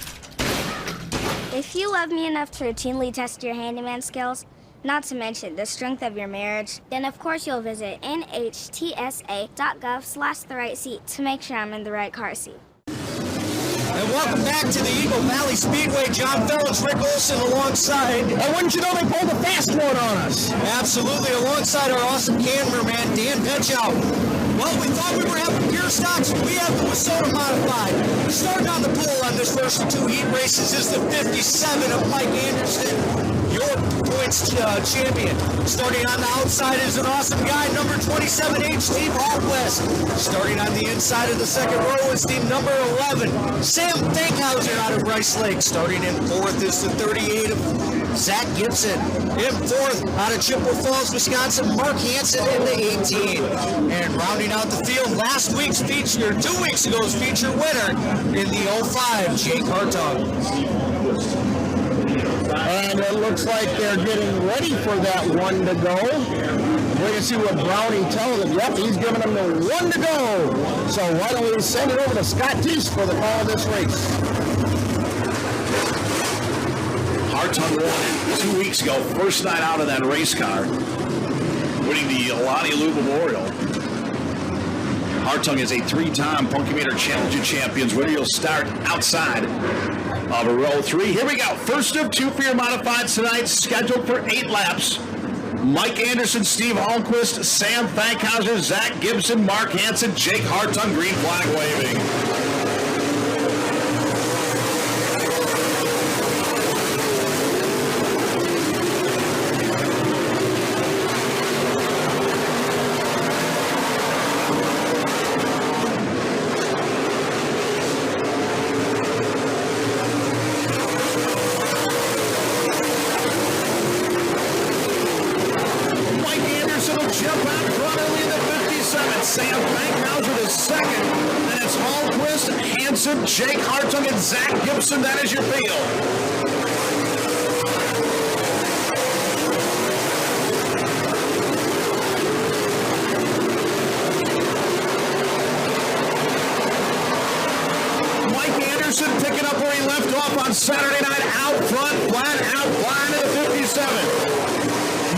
If you love me enough to routinely test your handyman skills, not to mention the strength of your marriage, then of course you'll visit nhtsa.gov/the-right-seat to make sure I'm in the right car seat. And welcome back to the Eagle Valley Speedway. John Fellows, Rick Olson alongside. And wouldn't you know they pulled a fast one on us? Absolutely, alongside our awesome cameraman, Dan Petchow. Well, we thought we were having pure stocks. We have the Wissota modified. Starting on the pole on this first of two heat races is the 57 of Mike Anderson, your points champion. Starting on the outside is an awesome guy, number 27, Steve Hallquist. Starting on the inside of the second row is team number 11, Sam Thankhauser out of Rice Lake. Starting in fourth is the 38 of Zach Gibson. In fourth, out of Chippewa Falls, Wisconsin, Mark Hansen in the 18. And rounding out the field, last week's feature, 2 weeks ago's feature winner in the 05, Jake Hartog. And it looks like they're getting ready for that one to go. We're going to see what Brownie tells them. Yep, he's giving them the one to go. So why don't we send it over to Scott Teese for the call of this race. Hartung won it 2 weeks ago, first night out of that race car, winning the Lonnie Lou Memorial. Hartung is a 3-time Punkometer Challenger Champions winner. He'll start outside of row 3. Here we go. First of 2 for your modifieds tonight, scheduled for 8 laps. Mike Anderson, Steve Hallquist, Sam Fankhauser, Zach Gibson, Mark Hansen, Jake Hartung, green flag waving. Jake Hartung and Zach Gibson, that is your field. Mike Anderson picking up where he left off on Saturday night, out front, flat out blind of the 57.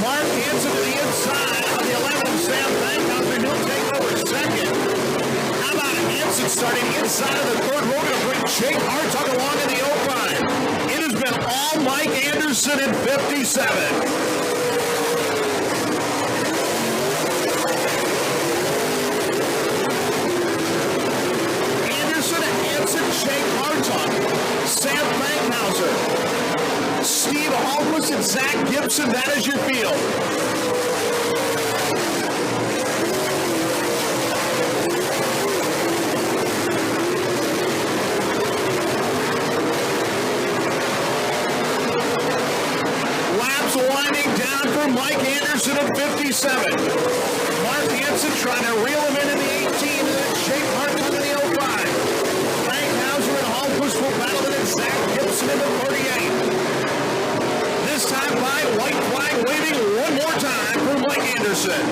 Mark Hansen to the inside on the 11, Sam Fankhauser, he'll take over second. How about Hansen starting inside of the third? We're going to bring Jake Hartung along in the 05. It has been all Mike Anderson in 57. Anderson, Hansen, Jake Hartung, Sam Fankhauser, Steve Hallquist, and Zach Gibson, that is your field. Winding down for Mike Anderson at 57. Mark Hansen trying to reel him in the 18, and then Jake Hartung in the 05. Fankhauser and Hallquist will battle it, and Zach Gibson in the 38. This time by white flag waving one more time for Mike Anderson.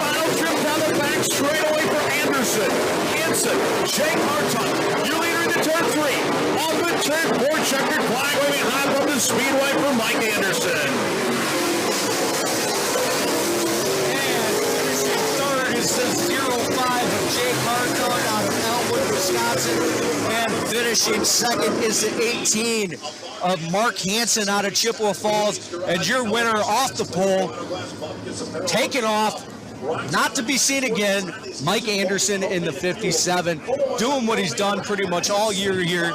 Final trip down the back straightaway for Anderson. Hansen, Jake Hartung, your leader into turn 3. Off the turn 4, checkered flag waving high above the speedway for Mike Anderson. And finishing third is the 05 of Jake Hartung out of Elmwood, Wisconsin. And finishing second is the 18 of Mark Hansen out of Chippewa Falls. And your winner off the pole, taken off, not to be seen again, Mike Anderson in the 57, doing what he's done pretty much all year here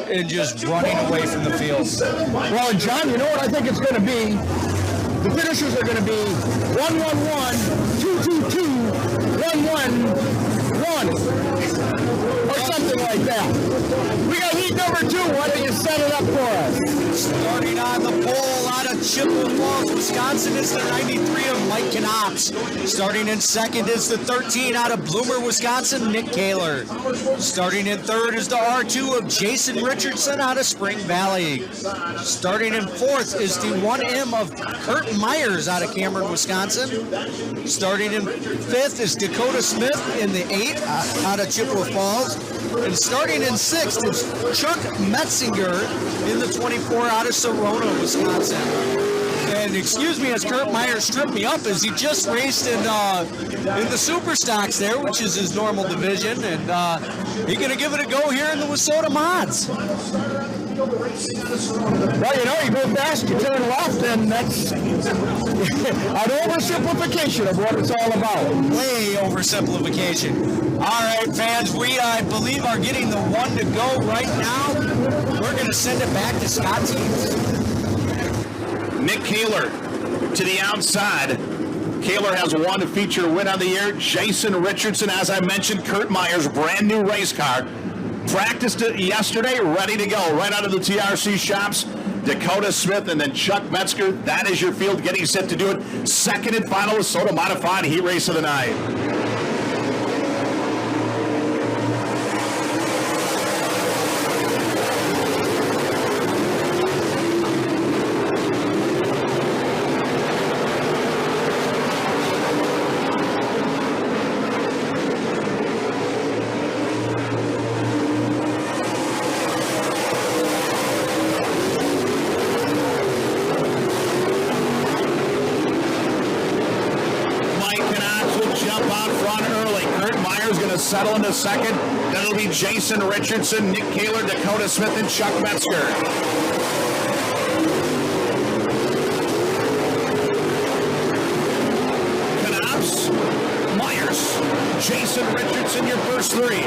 and just running away from the field. Well, and John, you know what I think it's going to be? The finishers are going to be 1-1-1, 2-2-2, 1-1-1, or something like that. We got heat number 2. Why don't you set it up for us? Starting on the pole out of Chippewa Falls, Wisconsin is the 93 of Mike Knops. Starting in second is the 13 out of Bloomer, Wisconsin, Nick Kaler. Starting in third is the R2 of Jason Richardson out of Spring Valley. Starting in fourth is the 1M of Kurt Myers out of Cameron, Wisconsin. Starting in fifth is Dakota Smith in the 8 out of Chippewa Falls. And starting in sixth is Chuck Metzinger in the 24 out of Sorona, Wisconsin. And excuse me as Kurt Myers stripped me up, as he just raced in the Super Stocks there, which is his normal division, and he's going to give it a go here in the Wissota Mods. Well, you know, you go fast, you turn left, and that's an oversimplification of what it's all about. Way oversimplification. All right, fans, we, I believe, are getting the one to go right now. We're going to send it back to Scott Teams. Nick Kaler to the outside. Kaler has one feature win on the year. Jason Richardson, as I mentioned, Kurt Myers, brand new race car. Practiced it yesterday, ready to go, right out of the TRC shops. Dakota Smith and then Chuck Metzger. That is your field getting set to do it. Second and final Wissota Modified Heat Race of the night. Myers going to settle into second. Then it'll be Jason Richardson, Nick Kaler, Dakota Smith, and Chuck Metzger. Knaps, Myers, Jason Richardson, your first three.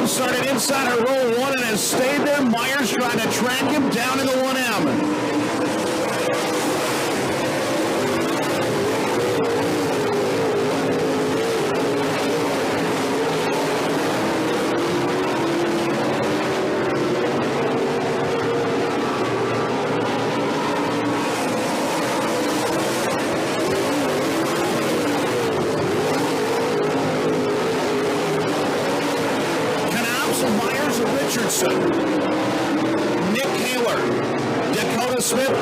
Started inside of row one and has stayed there. Myers trying to track him down in the 1M. Nick Kaler, Dakota Smith,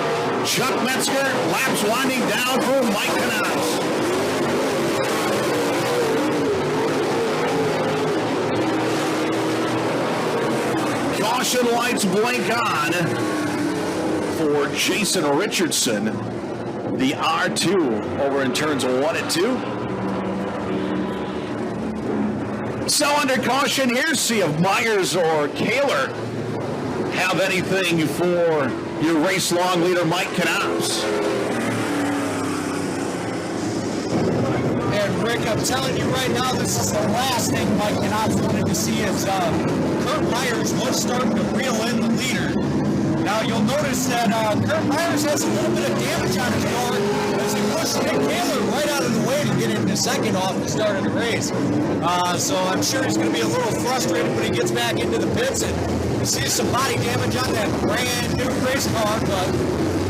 Chuck Metzger, laps winding down for Mike Knaps. Caution lights blink on for Jason Richardson, the R2 over in turns 1 and 2. So under caution here, see if Myers or Kaler have anything for your race long leader, Mike Knaps. And Rick, I'm telling you right now, this is the last thing Mike Knaps wanted to see is Kurt Myers was starting to reel in the leader. Now you'll notice that Kurt Myers has a little bit of damage on his car as he pushed Nick Kaler right out of the way to get into second off the start of the race. So I'm sure he's going to be a little frustrated when he gets back into the pits and see some body damage on that brand new race car. But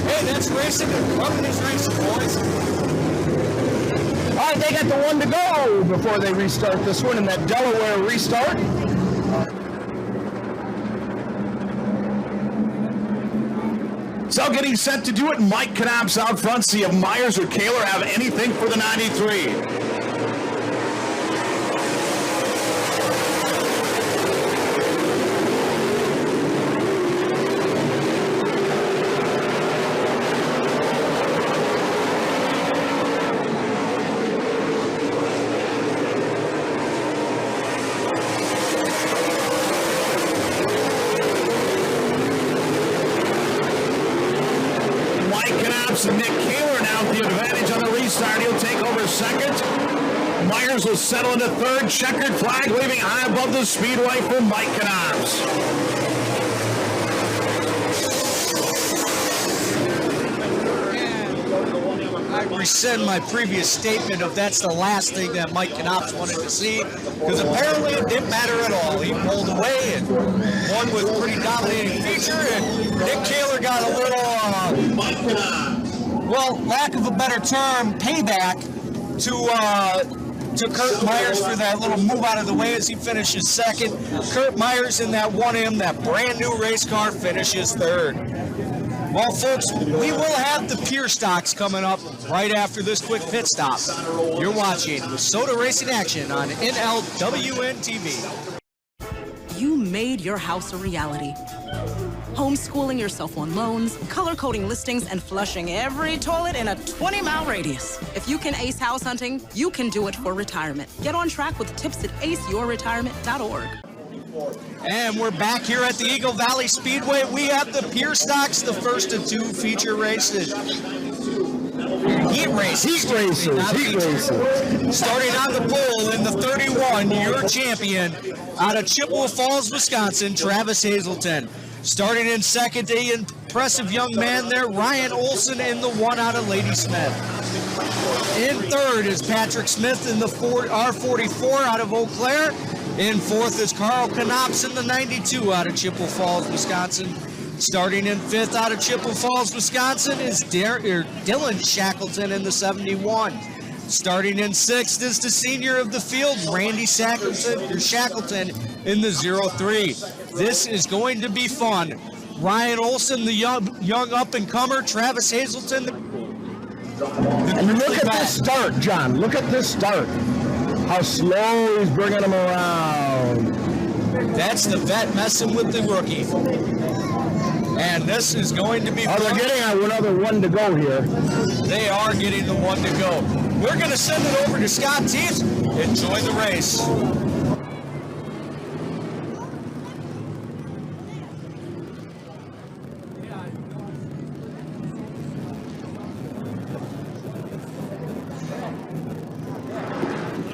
hey, that's racing and running is racing, boys. All right, they got the one to go before they restart this one in that Delaware restart. So getting set to do it, Mike Knaps out front. See if Myers or Kaler have anything for the 93. Nick Kaler now with the advantage on the restart. He'll take over second. Myers will settle into third. Checkered flag leaving high above the speedway for Mike Knaps. I rescind my previous statement of that's the last thing that Mike Knaps wanted to see, because apparently it didn't matter at all. He pulled away and won with pretty dominating feature, and Nick Kaler got a little, well, lack of a better term, payback to Kurt Myers for that little move out of the way as he finishes second. Kurt Myers in that 1M, that brand new race car, finishes third. Well, folks, we will have the Pure Stocks coming up right after this quick pit stop. You're watching Wissota Racing Action on NLWN-TV. You made your house a reality. Homeschooling yourself on loans, color-coding listings, and flushing every toilet in a 20-mile radius. If you can ace house hunting, you can do it for retirement. Get on track with tips at aceyourretirement.org. And we're back here at the Eagle Valley Speedway. We have the Pure Stocks, the first of two feature races. Heat races. Starting on the pole in the 31, your champion out of Chippewa Falls, Wisconsin, Travis Hazelton. Starting in second, the impressive young man there, Ryan Olson in the one out of Ladysmith. In third is Patrick Smith in the R44 out of Eau Claire. In fourth is Carl Knaps in the 92 out of Chippewa Falls, Wisconsin. Starting in fifth out of Chippewa Falls, Wisconsin is Dylan Shackleton in the 71. Starting in sixth is the senior of the field, Randy Shackleton in the 03. This is going to be fun. Ryan Olson, the young up-and-comer, Travis Hazelton. And look at this start, John. Look at this start. how slow he's bringing him around. That's the vet messing with the rookie. And this is going to be fun. They're getting another one to go here. They are getting the one to go. We're going to send it over to Scott Teets. Enjoy the race.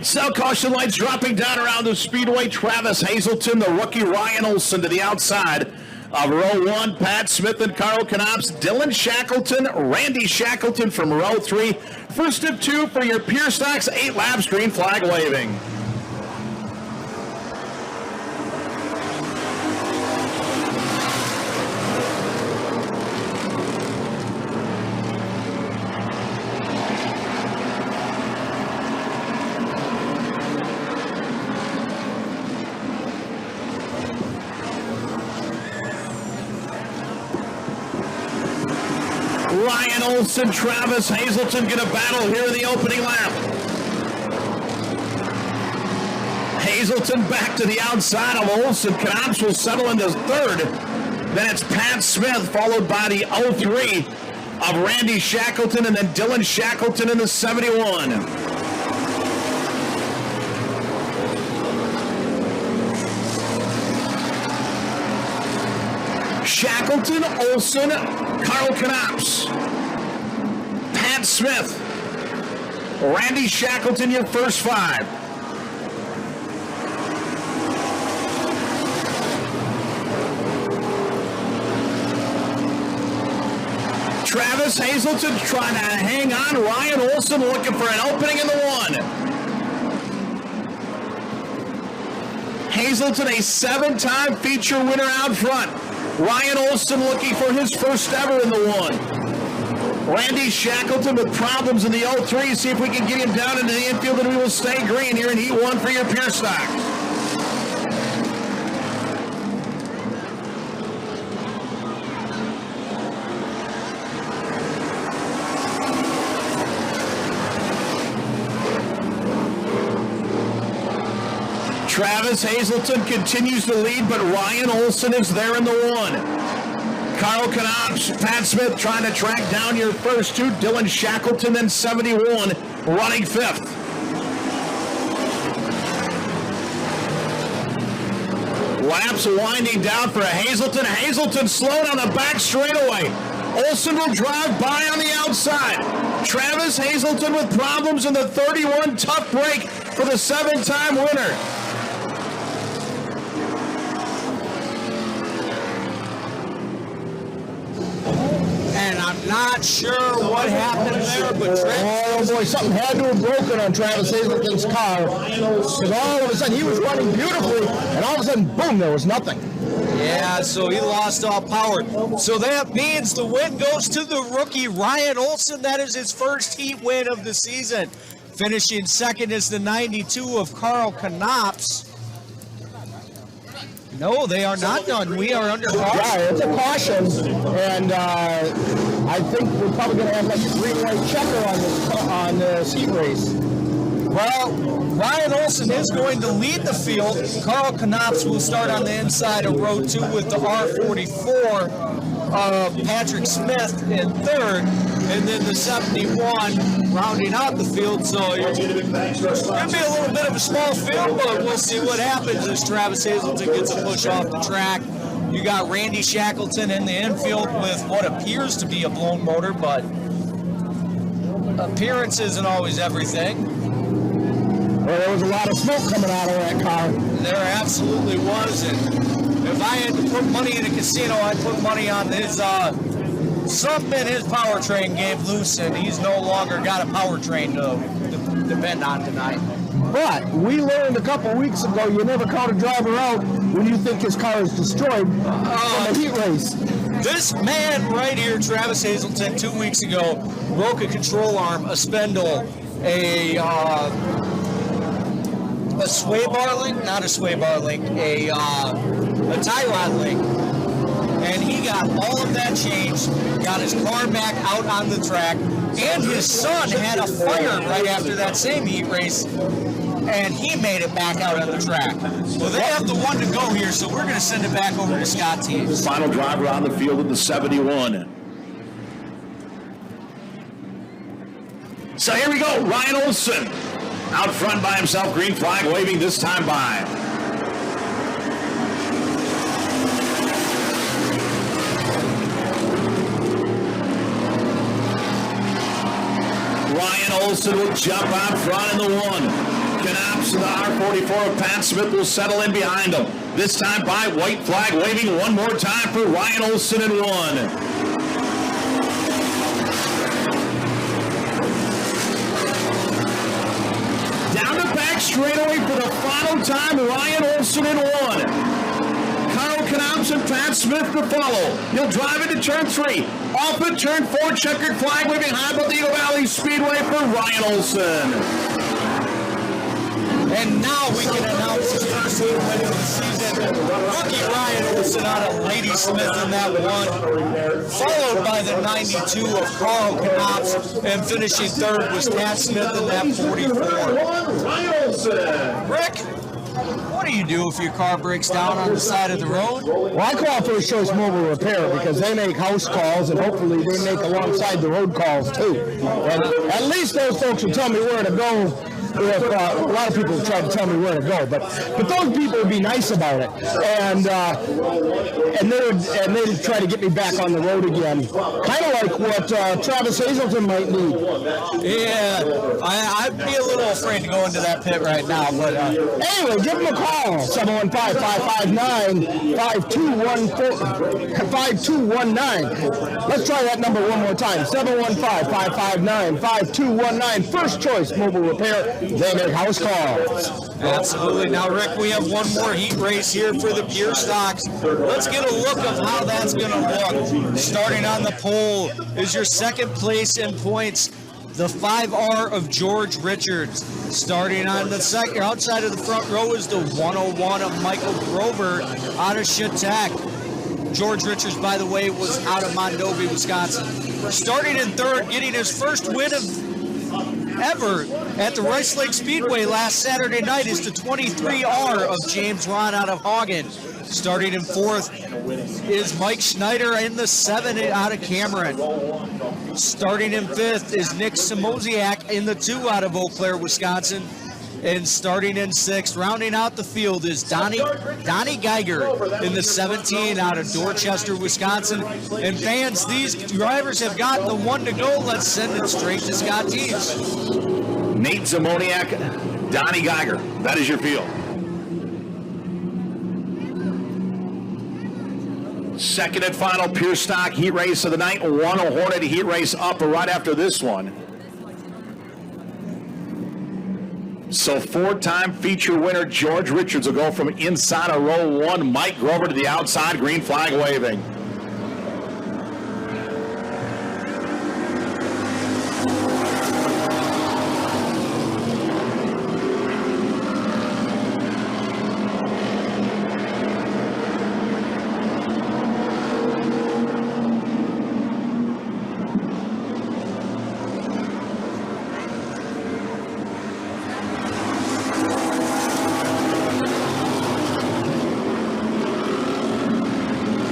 So caution lights dropping down around the speedway. Travis Hazelton, the rookie Ryan Olson to the outside of row 1. Pat Smith and Carl Knops. Dylan Shackleton, Randy Shackleton from row 3. First of 2 for your Pure Stocks 8 laps, green flag waving. Ryan Olson, Travis Hazelton going to battle here in the opening lap. Hazelton back to the outside of Olson. Knops will settle into third. Then it's Pat Smith, followed by the 03 of Randy Shackleton, and then Dylan Shackleton in the 71. Shackleton, Olson, Carl Knops, Pat Smith, Randy Shackleton, your first 5. Travis Hazelton trying to hang on. Ryan Olson looking for an opening in the 1. Hazelton, a 7-time feature winner out front. Ryan Olson looking for his first ever in the 1. Randy Shackleton with problems in the 03. See if we can get him down into the infield, and we will stay green here in Heat 1 for your Pure Stock. Travis Hazelton continues to lead, but Ryan Olson is there in the 1. Carl Knops, Pat Smith trying to track down your first 2. Dylan Shackleton, then 71, running 5th. Laps winding down for Hazelton. Hazelton slowed on the back straightaway. Olson will drive by on the outside. Travis Hazelton with problems in the 31, tough break for the 7-time winner. And I'm not sure what happened there, but oh boy, something had to have broken on Travis Hazelton's car. Because all of a sudden he was running beautifully, and all of a sudden, boom, there was nothing. Yeah, so he lost all power. So that means the win goes to the rookie Ryan Olson. That is his first heat win of the season. Finishing second is the 92 of Carl Knops. No, they are not done. We are under caution. Yeah, it's a caution, and I think we're probably going to have like a green-white checker on this heat race. Well, Ryan Olson is going to lead the field. Carl Knops will start on the inside of row 2 with the R44 of Patrick Smith in third, and then the 71 rounding out the field. So it's going to be a little bit of a small field, but we'll see what happens as Travis Hazelton gets a push off the track. You got Randy Shackleton in the infield with what appears to be a blown motor, but appearance isn't always everything. Well, there was a lot of smoke coming out of that car. There absolutely was, and if I had to put money in a casino, I'd put money on his something in his powertrain gave loose, and he's no longer got a powertrain to depend on tonight. But we learned a couple weeks ago you never count a driver out when you think his car is destroyed from a heat race. This man right here, Travis Hazelton, 2 weeks ago, broke a control arm, a spindle, a sway bar link, not a sway bar link, a tie rod link. And he got all of that changed, got his car back out on the track, and his son had a fire right after that same heat race. and he made it back out on the track. Well, they have the one to go here, so we're going to send it back over to Scott Teams. Final driver on the field in the 71. So here we go, Ryan Olson out front by himself, green flag waving this time by. Ryan Olson will jump out front in the 1. Knops in the R44 of Pat Smith will settle in behind him. This time by, white flag waving one more time for Ryan Olson in 1. Straightaway for the final time, Ryan Olson in 1. Carl Knops and Pat Smith to follow. He'll drive into turn 3. Off at turn 4, checkered flag waving high above the Eagle Valley Speedway for Ryan Olson. And now we can announce his first win of the season. Rookie Ryan Olson out of Lady Smith in that 1. Followed by the 92 of Carl Knops. And finishing third was Pat Smith in that 44. Rick, what do you do if your car breaks down on the side of the road? Well, I call First Choice Mobile Repair because they make house calls and hopefully they make alongside the road calls too. And at least those folks will tell me where to go. If, a lot of people try to tell me where to go, but those people would be nice about it, and they would try to get me back on the road again, kind of like what Travis Hazelton might need. Yeah, I'd be a little afraid to go into that pit right now, but anyway, give them a call, 715-559-5219. Let's try that number one more time, 715-559-5219. First Choice Mobile Repair. They make house calls. Absolutely. Now, Rick, we have one more heat race here for the Pure Stocks. Let's get a look of how that's going to look. Starting on the pole is your second place in points, the 5R of George Richards. Starting on the second, outside of the front row is the 101 of Michael Grover out of Chautauqua. George Richards, by the way, was out of Mondovi, Wisconsin. Starting in third, getting his first win of ever at the Rice Lake Speedway last Saturday night is the 23R of James Ron out of Hagen. Starting in fourth is Mike Schneider in the 7 out of Cameron. Starting in fifth is Nick Simosiak in the 2 out of Eau Claire, Wisconsin. And starting in sixth, rounding out the field, is Donnie Geiger in the 17 out of Dorchester, Wisconsin. And fans, these drivers have gotten the 1 to go. Let's send it straight to Scott Teams. Nate Zamoniak, Donnie Geiger. That is your field. Second and final Pure Stock heat race of the night. One Hornet heat race up right after this one. So 4-time feature winner George Richards will go from inside of row 1. Mike Grover to the outside, green flag waving.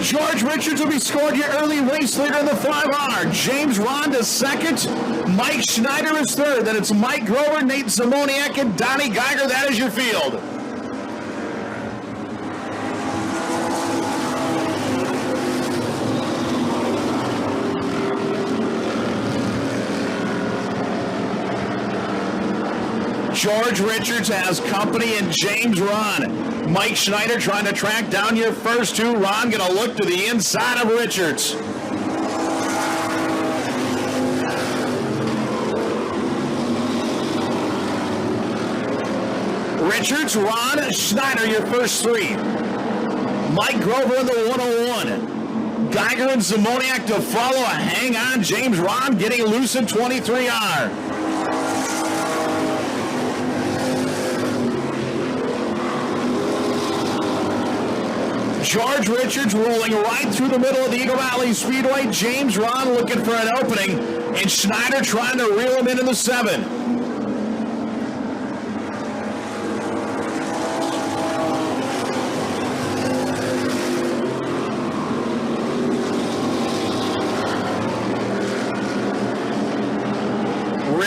George Richards will be scored your early race leader in the 5R. James Ronda second. Mike Schneider is third. Then it's Mike Grover, Nate Zamoniak, and Donnie Geiger. That is your field. George Richards has company in James Ron. Mike Schneider trying to track down your first 2. Ron going to look to the inside of Richards. Richards, Ron, Schneider, your first 3. Mike Grover in the 101. Geiger and Zamoniak to follow. Hang on, James Ron getting loose in 23R. George Richards rolling right through the middle of the Eagle Valley Speedway. James Ron looking for an opening, and Schneider trying to reel him into the 7.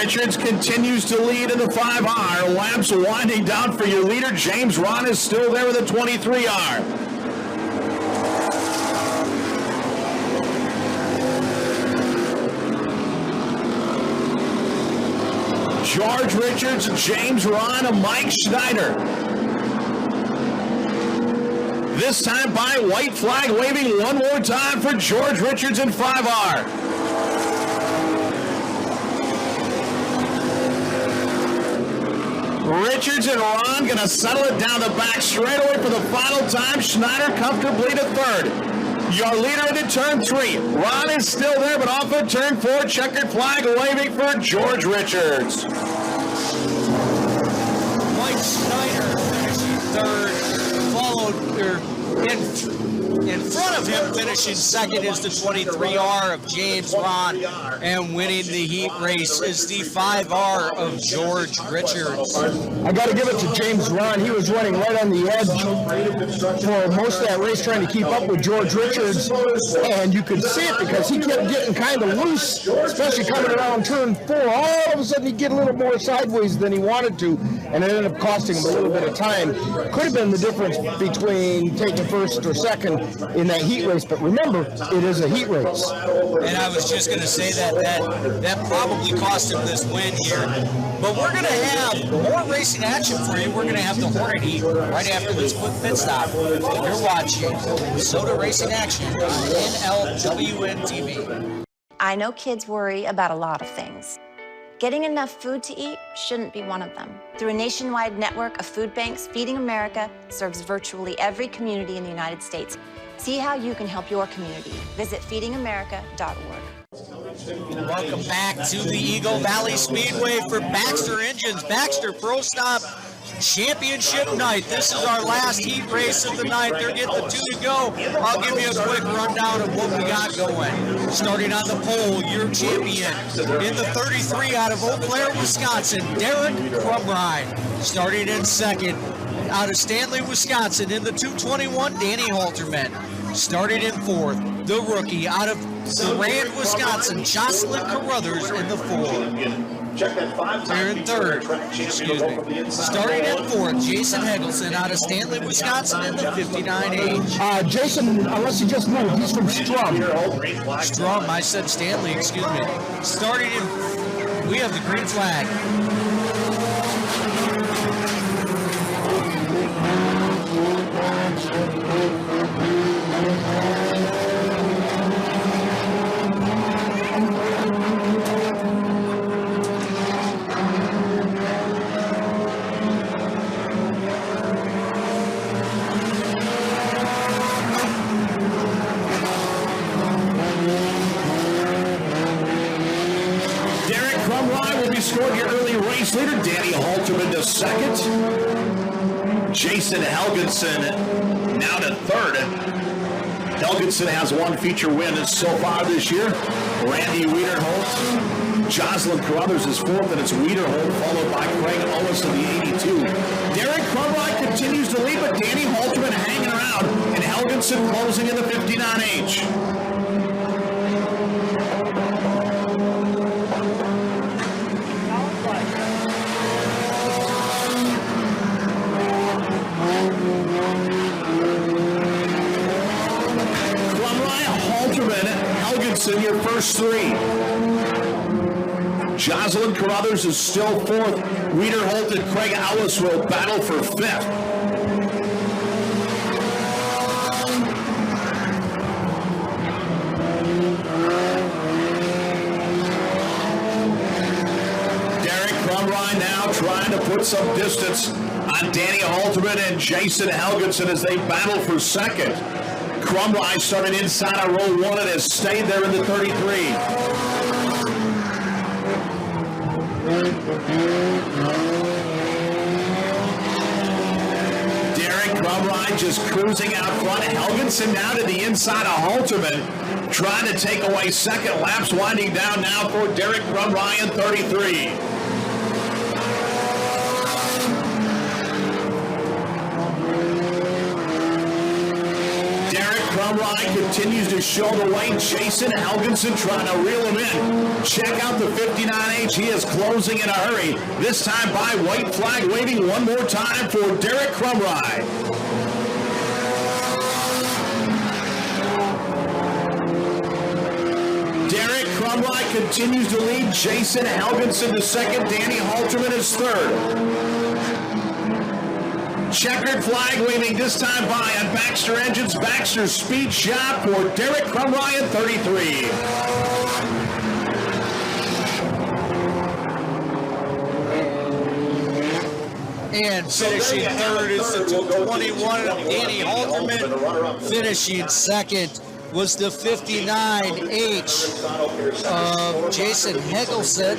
Richards continues to lead in the 5R. Laps winding down for your leader. James Ron is still there with a 23R. George Richards, James Ron, and Mike Schneider. This time by white flag waving one more time for George Richards in 5R. Richards and Ron going to settle it down the back straightaway for the final time. Schneider comfortably to third. Your leader into turn 3. Ron is still there, but off at turn 4. Checkered flag waving for George Richards. Mike Schneider finishing third, followed in front of him finishing second is the 23R of James Ron, and winning the heat race is the 5R of George Richards. I got to give it to James Ron. He was running right on the edge for most of that race, trying to keep up with George Richards, and you could see it because he kept getting kind of loose, especially coming around turn 4. All of a sudden he'd get a little more sideways than he wanted to, and it ended up costing him a little bit of time. Could have been the difference between taking first or second in that heat race, but remember, it is a heat race. And I was just going to say that probably cost him this win here. But we're going to have more racing action for you. We're going to have the Hornet Heat right after this quick pit stop. You're watching Wissota Racing Action on NLWN-TV. I know kids worry about a lot of things. Getting enough food to eat shouldn't be one of them. Through a nationwide network of food banks, Feeding America serves virtually every community in the United States. See how you can help your community. Visit feedingamerica.org. Welcome back to the Eagle Valley Speedway for Baxter Engines. Baxter Pro Stop Championship night. This is our last heat race of the night. They're getting the 2 to go. I'll give you a quick rundown of what we got going. Starting on the pole, your champion in the 33 out of Eau Claire, Wisconsin, Derek Crumrine. Starting in second out of Stanley, Wisconsin, in the 221, Danny Halterman. Starting in fourth, the rookie out of Durand, Wisconsin, Jocelyn Carruthers in the 4. Here in third, starting in fourth, Jason Hegelson out of Stanley, Wisconsin in the 59H. Jason, unless he just moved, he's from Strum. Strum, I said Stanley, excuse me. Starting in, we have the green flag. Scored your early race leader, Danny Halterman to second. Jason Helgenson now to third. Helgenson has one feature win so far this year. Randy Wiederholt. Jocelyn Carruthers is fourth, and it's Wiederholt, followed by Craig Ellis of the 82. Derek Crumrine continues to lead, but Danny Halterman hanging around, and Helgenson closing in the 59H. In your first 3. Jocelyn Carruthers is still fourth. Wiederholt and Craig Ellis will battle for fifth. Derek Crumrine now trying to put some distance on Danny Halterman and Jason Helgenson as they battle for second. Crumrine started inside of row 1 and has stayed there in the 33. Derek Crumrine just cruising out front. Helgenson now to the inside of Halterman, trying to take away second. Laps winding down now for Derek Crumrine, 33. Crumrye continues to show the way. Jason Helgenson trying to reel him in. Check out the 59H. He is closing in a hurry. This time by white flag waving one more time for Derek Crumrye. Derek Crumrye continues to lead. Jason Helgenson to second. Danny Halterman is third. Checkered flag waving this time by on Baxter Engines. Baxter Speed Shop for Derek Crumrye in 33. And finishing third is the 221 of Danny Halterman. Finishing second was the 59H of Jason Helgenson.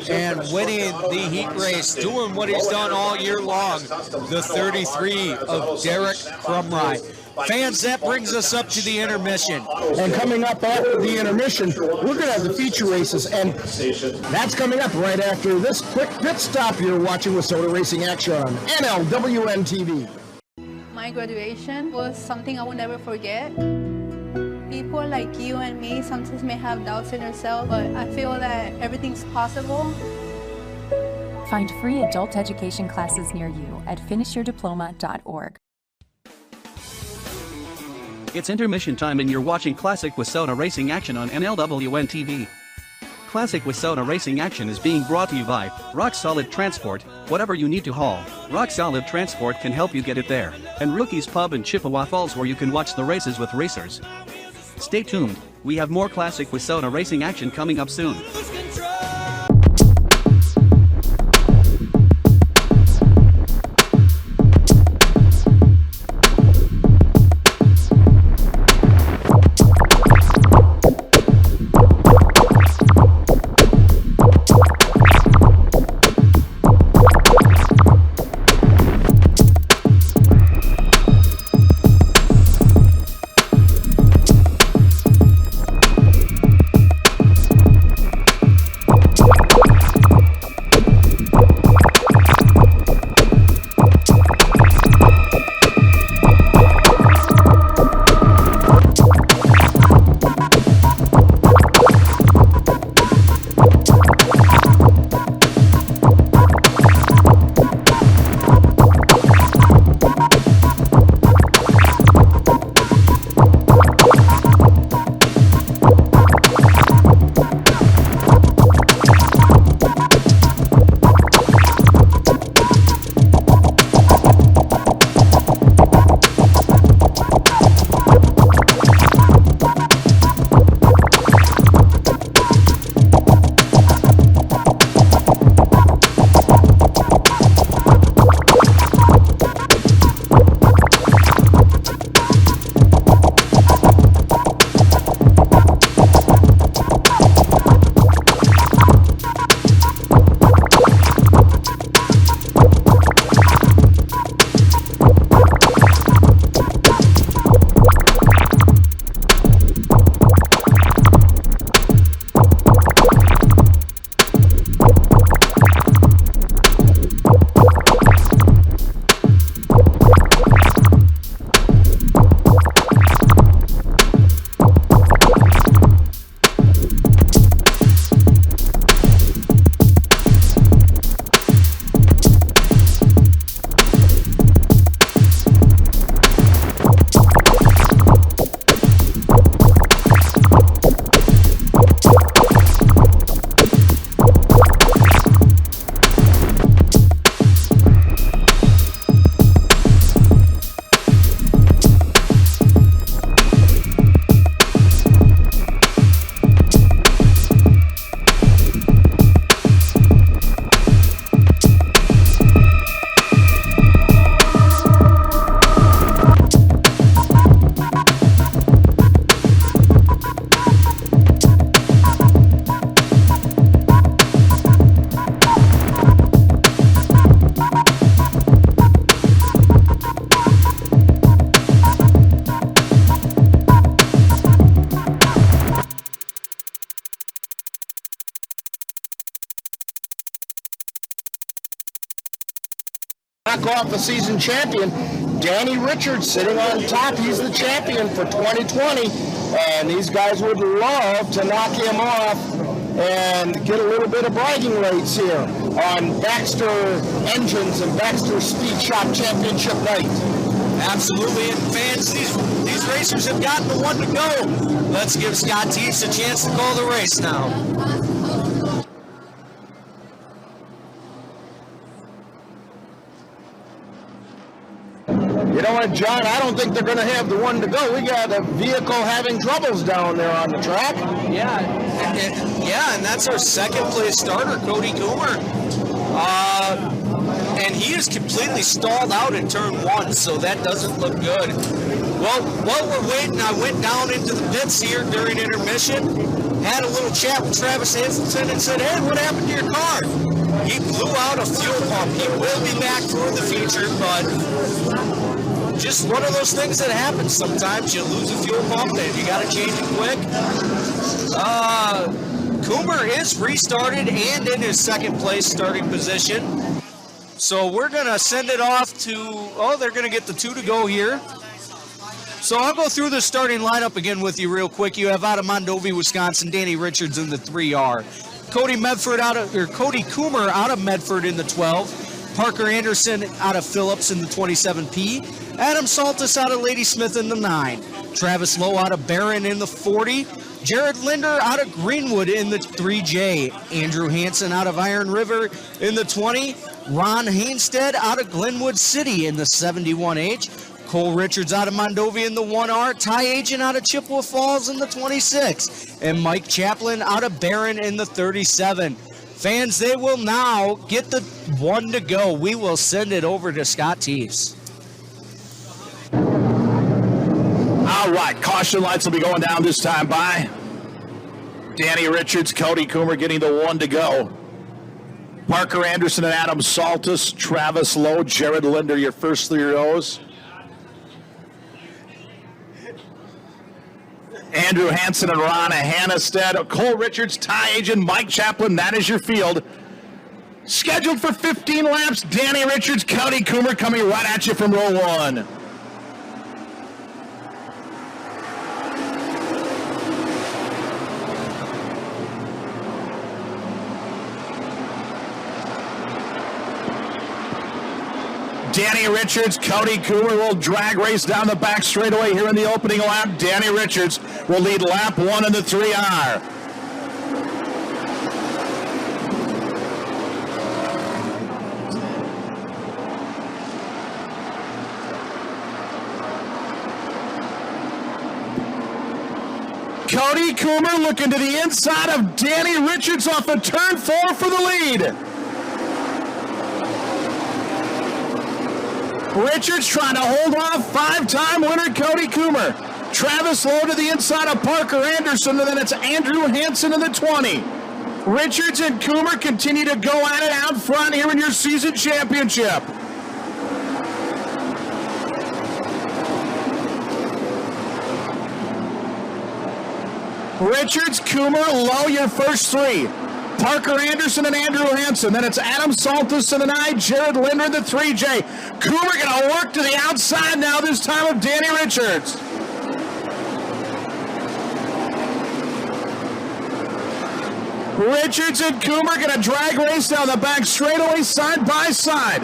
And winning the heat race, doing what he's done all year long, the 33 of Derek Crumrye. Fans, that brings us up to the intermission. And coming up after the intermission, we're going to have the feature races, and that's coming up right after this quick pit stop. You're watching Wissota Racing Action on NLWN-TV. My graduation was something I will never forget. People like you and me sometimes may have doubts in ourselves, but I feel that everything's possible. Find free adult education classes near you at finishyourdiploma.org. It's intermission time and you're watching Classic Wissota Racing Action on NLWN-TV. Classic Wissota Racing Action is being brought to you by Rock Solid Transport. Whatever you need to haul, Rock Solid Transport can help you get it there. And Rookie's Pub in Chippewa Falls, where you can watch the races with racers. Stay tuned, we have more Classic Wissota Racing Action coming up soon. knock off a season champion. Danny Richards sitting on top. He's the champion for 2020, and these guys would love to knock him off and get a little bit of bragging rights here on Baxter Engines and Baxter Speed Shop Championship night. Absolutely, and fans, these racers have gotten the one to go. Let's give Scott Teets a chance to call the race now. You know what, John? I don't think they're going to have the one to go. We got a vehicle having troubles down there on the track. Yeah, and that's our second place starter, Cody Coomer. And he is completely stalled out in turn 1, so that doesn't look good. Well, while we're waiting, I went down into the pits here during intermission, had a little chat with Travis Hazelton and said, hey, what happened to your car? He blew out a fuel pump. He will be back for the feature, but just one of those things that happens sometimes. You lose a fuel pump and you got to change it quick. Coomer is restarted and in his second place starting position. So we're going to send it off to, they're going to get the 2 to go here. So I'll go through the starting lineup again with you real quick. You have out of Mondovi, Wisconsin, Danny Richards in the 3R. Cody Coomer out of Medford in the 12. Parker Anderson out of Phillips in the 27P. Adam Saltis out of Ladysmith in the 9. Travis Lowe out of Barron in the 40. Jared Linder out of Greenwood in the 3J. Andrew Hansen out of Iron River in the 20. Ron Hainstead out of Glenwood City in the 71H. Cole Richards out of Mondovi in the 1R. Ty Agen out of Chippewa Falls in the 26. And Mike Chaplin out of Barron in the 37. Fans, they will now get the 1 to go. We will send it over to Scott Teves. All right, caution lights will be going down this time by Danny Richards, Cody Coomer getting the 1 to go. Parker Anderson and Adam Saltis, Travis Lowe, Jared Linder, your first 3 rows. Andrew Hansen and Ron Hannestead, Cole Richards, Ty Agen, Mike Chaplin, that is your field. Scheduled for 15 laps, Danny Richards, Cody Coomer coming right at you from row 1. Danny Richards, Cody Coomer will drag race down the back straightaway here in the opening lap. Danny Richards will lead lap 1 in the 3R. Cody Coomer looking to the inside of Danny Richards off of turn 4 for the lead. Richards trying to hold off 5-time winner Cody Coomer. Travis Lowe to the inside of Parker Anderson, and then it's Andrew Hansen in the 20. Richards and Coomer continue to go at it out front here in your season championship. Richards, Coomer, Lowe, your first 3. Parker Anderson and Andrew Hansen. Then it's Adam Saltis in the 9, Jared Linder in the 3J. Coomer going to work to the outside now, this time of Danny Richards. Richards and Coomer going to drag race down the back straightaway side by side.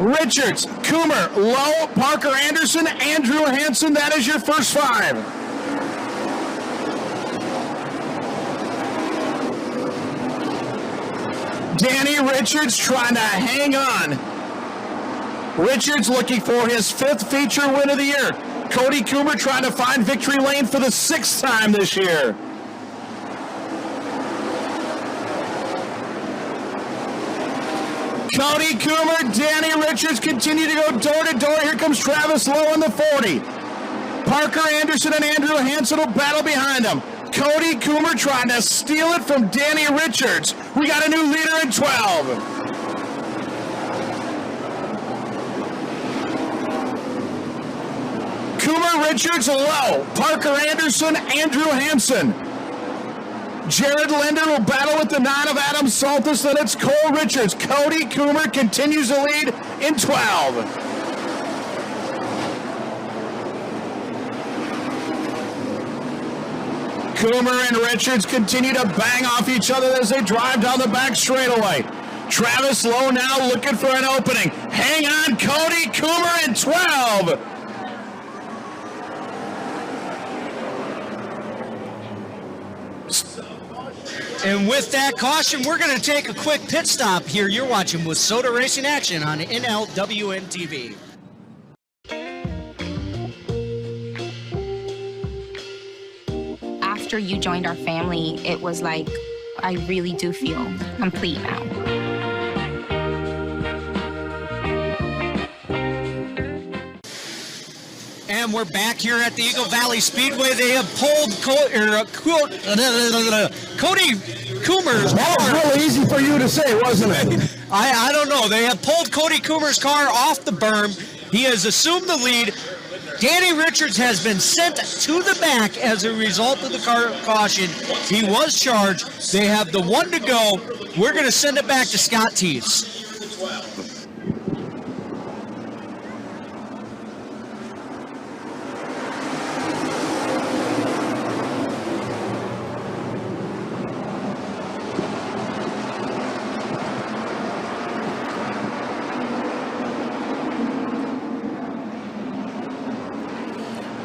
Richards, Coomer, Lowe, Parker Anderson, Andrew Hansen. That is your first 5. Danny Richards trying to hang on. Richards looking for his 5th feature win of the year. Cody Coomer trying to find victory lane for the 6th time this year. Cody Coomer, Danny Richards continue to go door to door. Here comes Travis Lowe in the 40. Parker Anderson and Andrew Hansen will battle behind him. Cody Coomer trying to steal it from Danny Richards. We got a new leader in 12. Coomer, Richards, Lowe, Parker Anderson, Andrew Hansen. Jared Linder will battle with the 9 of Adam Saltis. Then it's Cole Richards. Cody Coomer continues to lead in 12. Coomer and Richards continue to bang off each other as they drive down the back straightaway. Travis Lowe now looking for an opening. Hang on, Cody Coomer in 12. And with that caution, we're going to take a quick pit stop here. You're watching Wissota Racing Action on NLWN-TV. After you joined our family, it was like, I really do feel complete now. And we're back here at the Eagle Valley Speedway. They have pulled Cody Coomer's That was really easy for you to say, wasn't it? I don't know. They have pulled Cody Coomer's car off the berm. He has assumed the lead. Danny Richards has been sent to the back as a result of the car caution. He was charged. They have the 1 to go. We're going to send it back to Scott Teves.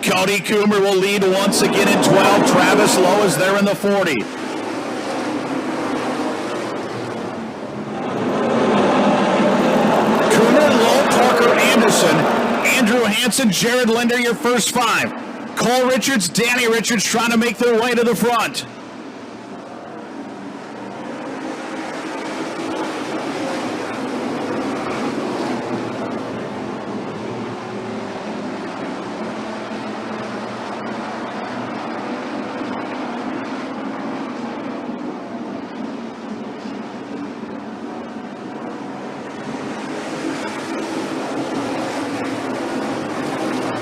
Cody Coomer will lead once again in 12. Travis Lowe is there in the 40. Coomer, Lowe, Parker, Anderson, Andrew Hansen, Jared Linder, your first 5. Cole Richards, Danny Richards trying to make their way to the front.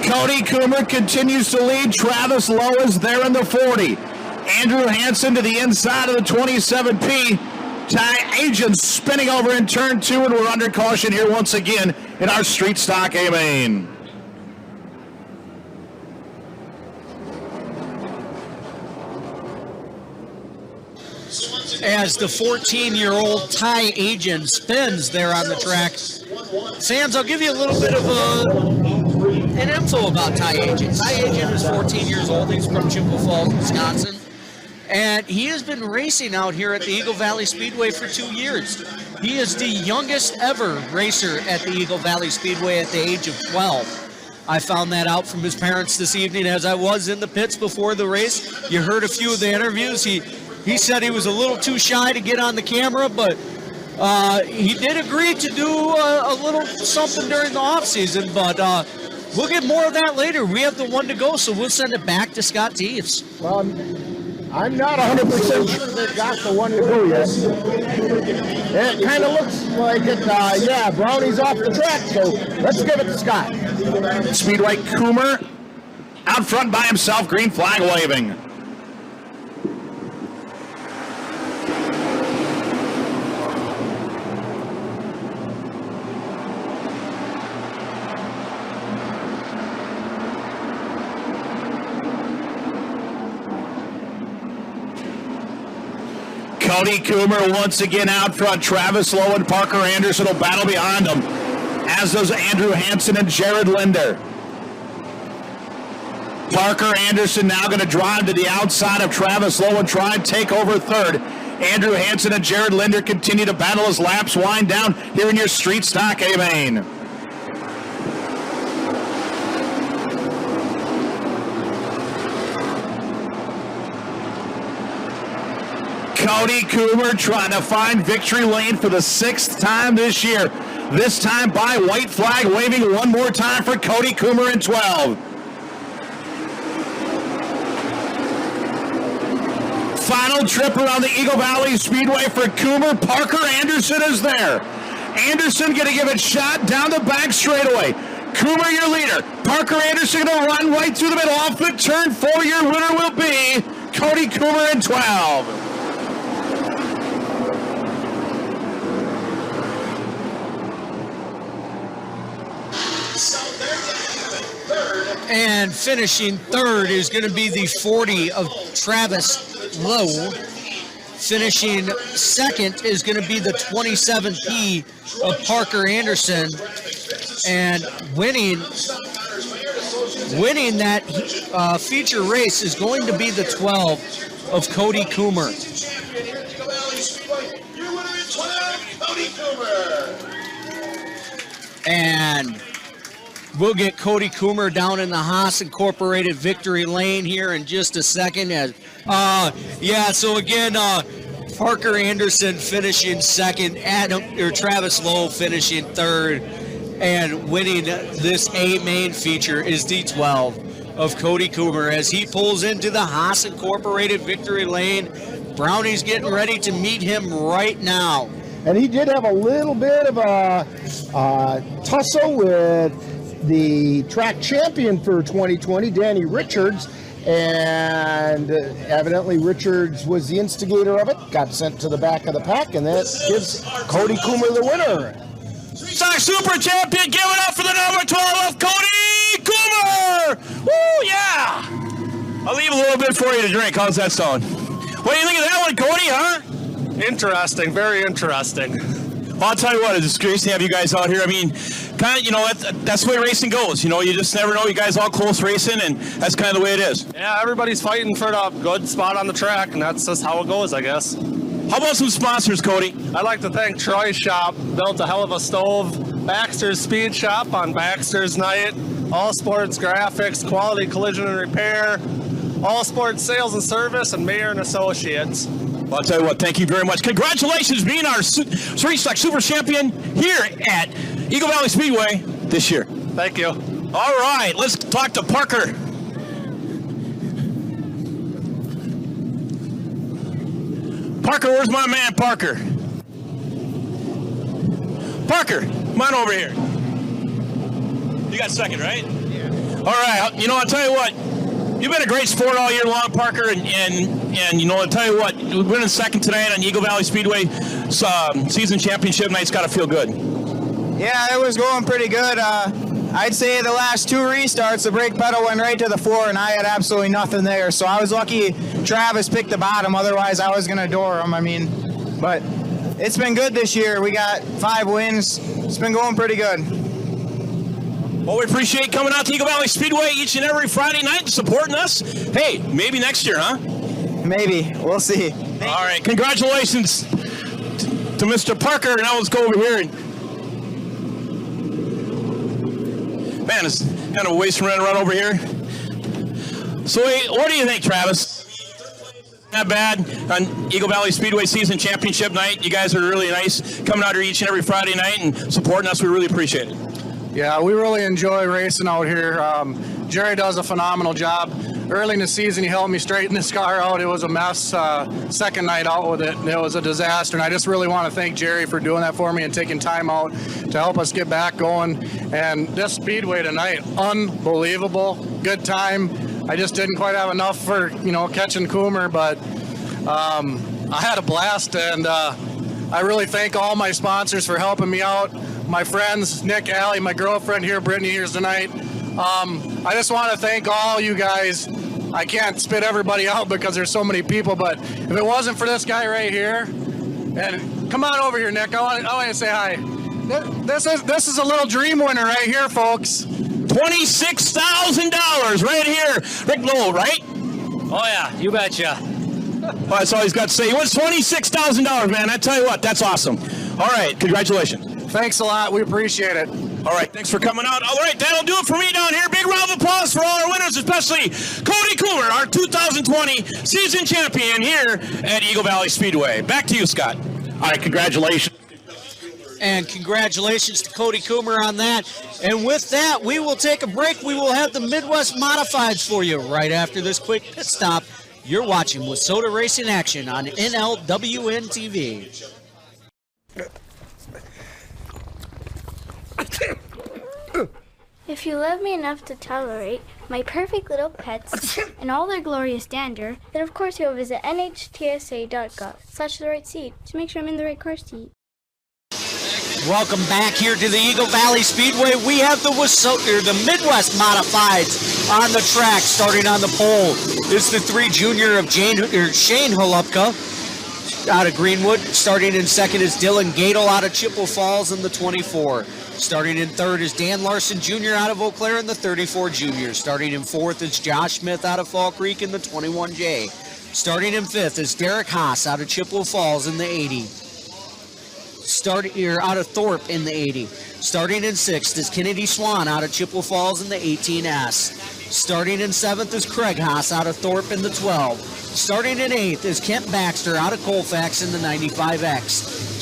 Cody Coomer continues to lead. Travis Lowe is there in the 40. Andrew Hansen to the inside of the 27P. Ty Agen spinning over in turn 2, and we're under caution here once again in our street stock A main. As the 14-year-old Ty Agen spins there on the track. Sands, I'll give you a little bit of an info about Ty Agen. Ty Agen is 14 years old. He's from Chippewa Falls, Wisconsin. And he has been racing out here at the Eagle Valley Speedway for 2 years. He is the youngest ever racer at the Eagle Valley Speedway at the age of 12. I found that out from his parents this evening as I was in the pits before the race. You heard a few of the interviews. He said he was a little too shy to get on the camera, but he did agree to do a little something during the offseason, but we'll get more of that later. We have the 1 to go, so we'll send it back to Scott Teves. Well, I'm not 100% sure they got the 1 to go yet. It kind of looks like it, yeah, Brownie's off the track, so let's give it to Scott. Speedway Coomer out front by himself, green flag waving. Cody Coomer once again out front. Travis Lowe and Parker Anderson will battle behind him, as does Andrew Hansen and Jared Linder. Parker Anderson now going to drive to the outside of Travis Lowe and try and take over third. Andrew Hansen and Jared Linder continue to battle as laps wind down here in your street stock A main. Cody Coomer trying to find victory lane for the 6th time this year. This time by white flag waving one more time for Cody Coomer in 12. Final trip around the Eagle Valley Speedway for Coomer. Parker Anderson is there. Anderson going to give it shot down the back straightaway. Coomer, your leader. Parker Anderson going to run right through the middle. Off the turn 4. Your winner will be Cody Coomer in 12. And finishing third is going to be the 40 of Travis Lowe. Finishing second is going to be the 27P of Parker Anderson. And winning that feature race is going to be the 12 of Cody Coomer. And we'll get Cody Coomer down in the Haas Incorporated victory lane here in just a second. So again, Parker Anderson finishing second, Travis Lowe finishing third, and winning this A main feature is D12 of Cody Coomer as he pulls into the Haas Incorporated victory lane. Brownie's getting ready to meet him right now. And he did have a little bit of a tussle with the track champion for 2020, Danny Richards, and evidently Richards was the instigator of it, got sent to the back of the pack, and that gives Cody Coomer the winner. Stock Super Champion, give it up for the number 12 of Cody Coomer! Woo, yeah! I'll leave a little bit for you to drink. How's that sound? What do you think of that one, Cody, huh? Interesting, very interesting. Well, I'll tell you what, it's great to have you guys out here. I mean, kind of, that's the way racing goes. You just never know. You guys all close racing, and that's kind of the way it is. Yeah, everybody's fighting for the good spot on the track, and that's just how it goes, I guess. How about some sponsors, Cody? I'd like to thank Troy's Shop, built a hell of a stove, Baxter's Speed Shop on Baxter's Night, All Sports Graphics, Quality Collision and Repair, All Sports Sales and Service, and Mayer and Associates. Well, I'll tell you what, thank you very much. Congratulations being our Street Stock Super Champion here at Eagle Valley Speedway this year. Thank you. All right, let's talk to Parker. Parker, where's my man Parker? Parker, come on over here. You got second, right? Yeah. All right, I'll tell you what. You've been a great sport all year long, Parker, and I'll tell you what, winning second tonight on Eagle Valley Speedway season championship night's got to feel good. Yeah, it was going pretty good. I'd say the last two restarts, the brake pedal went right to the floor, and I had absolutely nothing there. So I was lucky Travis picked the bottom. Otherwise, I was going to door him. But it's been good this year. We got 5 wins. It's been going pretty good. Well, we appreciate coming out to Eagle Valley Speedway each and every Friday night and supporting us. Hey, maybe next year, huh? Maybe. We'll see. All right. Congratulations to Mr. Parker. Now let's go over here. Man, it's kind of a waste to run over here. So, what do you think, Travis? Not bad on Eagle Valley Speedway season championship night. You guys are really nice coming out here each and every Friday night and supporting us. We really appreciate it. Yeah, we really enjoy racing out here. Jerry does a phenomenal job. Early in the season, he helped me straighten this car out. It was a mess. Second night out with it, it was a disaster. And I just really want to thank Jerry for doing that for me and taking time out to help us get back going. And this speedway tonight, unbelievable. Good time. I just didn't quite have enough for, catching Coomer, but I had a blast. And I really thank all my sponsors for helping me out. My friends, Nick, Allie, my girlfriend here, Brittany, here's tonight. I just want to thank all you guys. I can't spit everybody out because there's so many people, but if it wasn't for this guy right here, and come on over here, Nick. I want to say hi. This is a little dream winner right here, folks. $26,000 right here. Rick Lowell, right? Oh, yeah, you betcha. Well, that's all he's got to say. He wins $26,000, man. I tell you what, that's awesome. All right, congratulations. Thanks a lot. We appreciate it. All right, thanks for coming out. All right, that'll do it for me down here. Big round of applause for all our winners, especially Cody Coomer, our 2020 season champion here at Eagle Valley Speedway. Back to you, Scott. All right, congratulations. And congratulations to Cody Coomer on that. And with that, we will take a break. We will have the Midwest Modifieds for you right after this quick pit stop. You're watching Wissota Racing Action on NLWN-TV. If you love me enough to tolerate my perfect little pets and all their glorious dander, then of course you'll visit nhtsa.gov/the right seat to make sure I'm in the right car seat. Welcome back here to the Eagle Valley Speedway. We have the Midwest Modifieds on the track. Starting on the pole is the 3 junior of Shane Holupka out of Greenwood. Starting in second is Dylan Gadel out of Chippewa Falls in the 24. Starting in third is Dan Larson Jr. out of Eau Claire in the 34 junior. Starting in fourth is Josh Smith out of Fall Creek in the 21J. Starting in fifth is Derek Haas out of Chippewa Falls in the 80. Out of Thorpe in the 80. Starting in sixth is Kennedy Swan out of Chippewa Falls in the 18S. Starting in seventh is Craig Haas out of Thorpe in the 12. Starting in eighth is Kent Baxter out of Colfax in the 95X.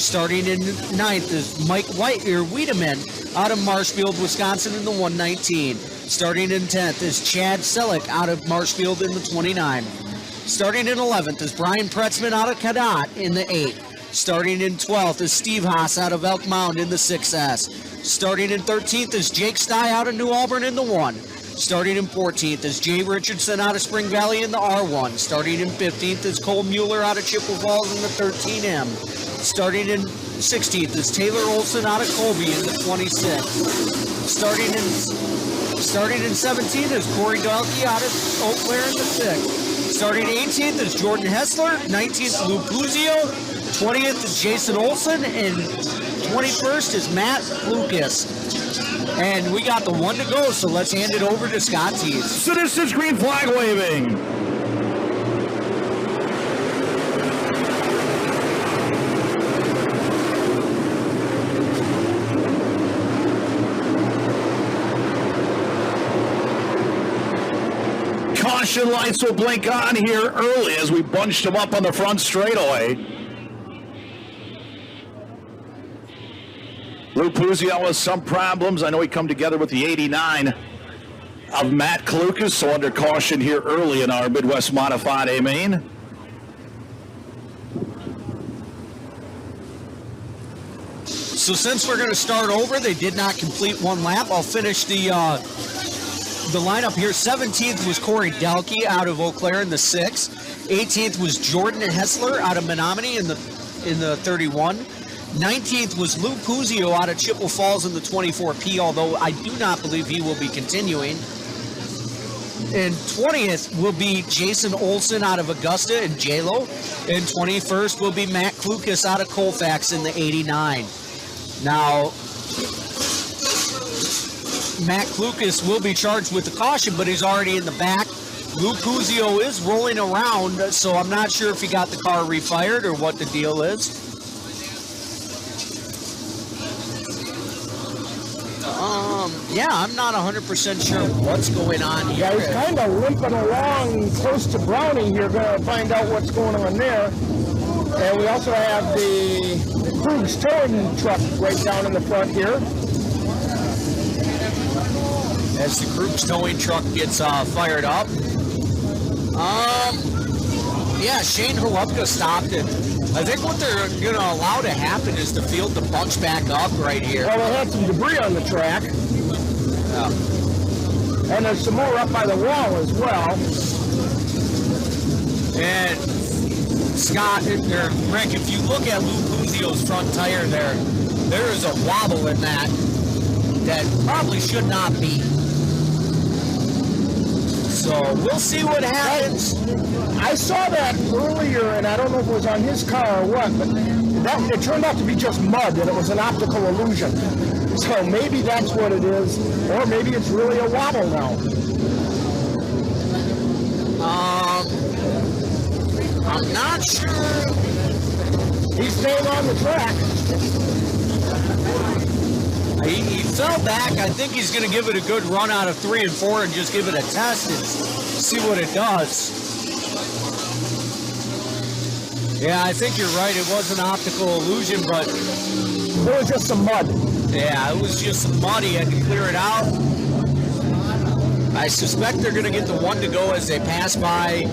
Starting in ninth is Mike Wiedemann out of Marshfield, Wisconsin in the 119. Starting in 10th is Chad Selleck out of Marshfield in the 29. Starting in 11th is Brian Pretzman out of Cadott in the 8. Starting in 12th is Steve Haas out of Elk Mound in the 6S. Starting in 13th is Jake Stye out of New Auburn in the 1. Starting in 14th is Jay Richardson out of Spring Valley in the R1. Starting in 15th is Cole Mueller out of Chippewa Falls in the 13M. Starting in 16th is Taylor Olson out of Colby in the 26. Starting in 17th is Corey Dalkey out of Eau Claire in the 6th. Starting 18th is Jordan Hessler. 19th, Lou Puzio. 20th is Jason Olson, and 21st is Matt Lucas. And we got the 1 to go, so let's hand it over to Scott Tees. Citizens green flag waving. Caution lights will blink on here early as we bunched them up on the front straightaway. Lou Puzio has some problems. I know he come together with the 89 of Matt Klukas, so under caution here early in our Midwest Modified A main. So since we're going to start over, they did not complete one lap. I'll finish the lineup here. 17th was Corey Dalkey out of Eau Claire in the 6. 18th was Jordan Hessler out of Menominee in the 31. 19th was Lou Puzio out of Chippewa Falls in the 24P, although I do not believe he will be continuing. And 20th will be Jason Olson out of Augusta in JLO. And 21st will be Matt Klukas out of Colfax in the 89. Now, Matt Klukas will be charged with the caution, but he's already in the back. Lou Puzio is rolling around, so I'm not sure if he got the car refired or what the deal is. Yeah, I'm not 100% sure what's going on here. Yeah, he's kind of limping along close to Brownie here. Going to find out what's going on there. And we also have the Krug's towing truck right down in the front here. As the Krug's towing truck gets fired up. Yeah, Shane Holupka stopped it. I think what they're going to allow to happen is the field to bunch back up right here. Well, they had some debris on the track. Yeah. And there's some more up by the wall as well. And Scott, or Rick, if you look at Lou Puzio's front tire there is a wobble in that probably should not be. So we'll see what happens. I saw that earlier, and I don't know if it was on his car or what, but it turned out to be just mud, and it was an optical illusion. So maybe that's what it is, or maybe it's really a wobble now. I'm not sure. He's staying on the track. He fell back. I think he's going to give it a good run out of 3 and 4 and just give it a test and see what it does. Yeah, I think you're right. It was an optical illusion, but it was just some mud. Yeah, it was just some mud. He had to clear it out. I suspect they're going to get the 1 to go as they pass by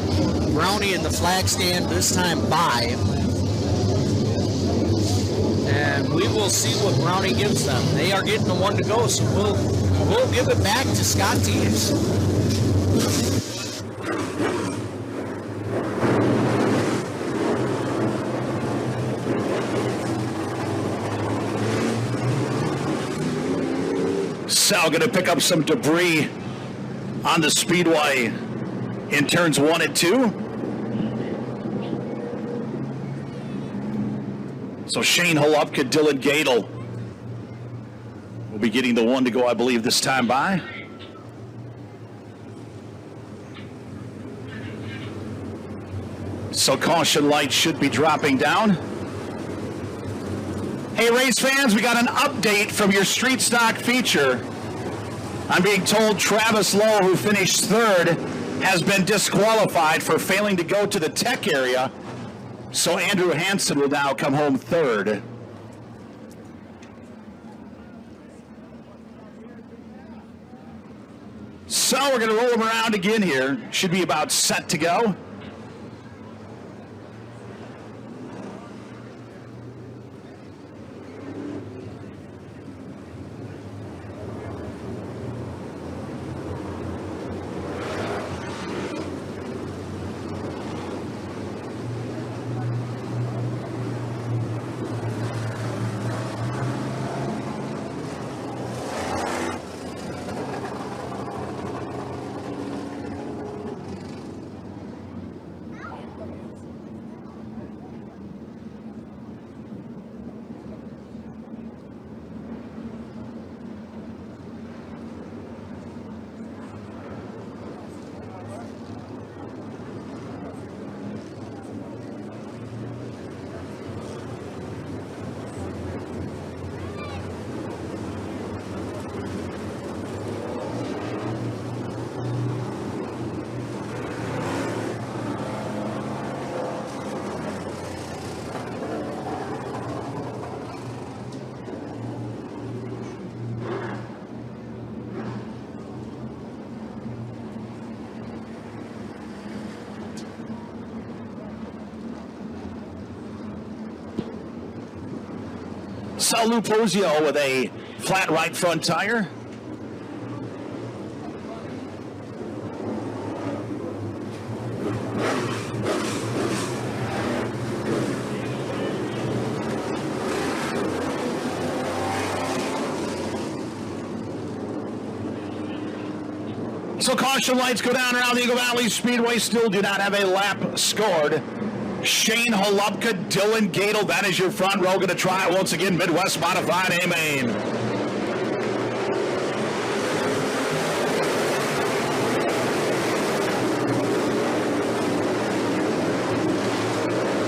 Brownie in the flag stand, this time by. And we will see what Brownie gives them. They are getting the 1 to go, so we'll give it back to Scott Tees. Sal going to pick up some debris on the speedway in turns 1 and 2. So Shane Holupka, Dylan Gadel will be getting the one to go, I believe, this time by. So caution lights should be dropping down. Hey, race fans, we got an update from your street stock feature. I'm being told Travis Lowe, who finished 3rd, has been disqualified for failing to go to the tech area. So Andrew Hansen will now come home 3rd. So we're going to roll him around again here. Should be about set to go. Sal Lupozio with a flat right front tire. So caution lights go down around the Eagle Valley Speedway. Still do not have a lap scored. Shane Holupka, Dylan Gadel, that is your front row. Going to try it once again. Midwest Modified A-Main.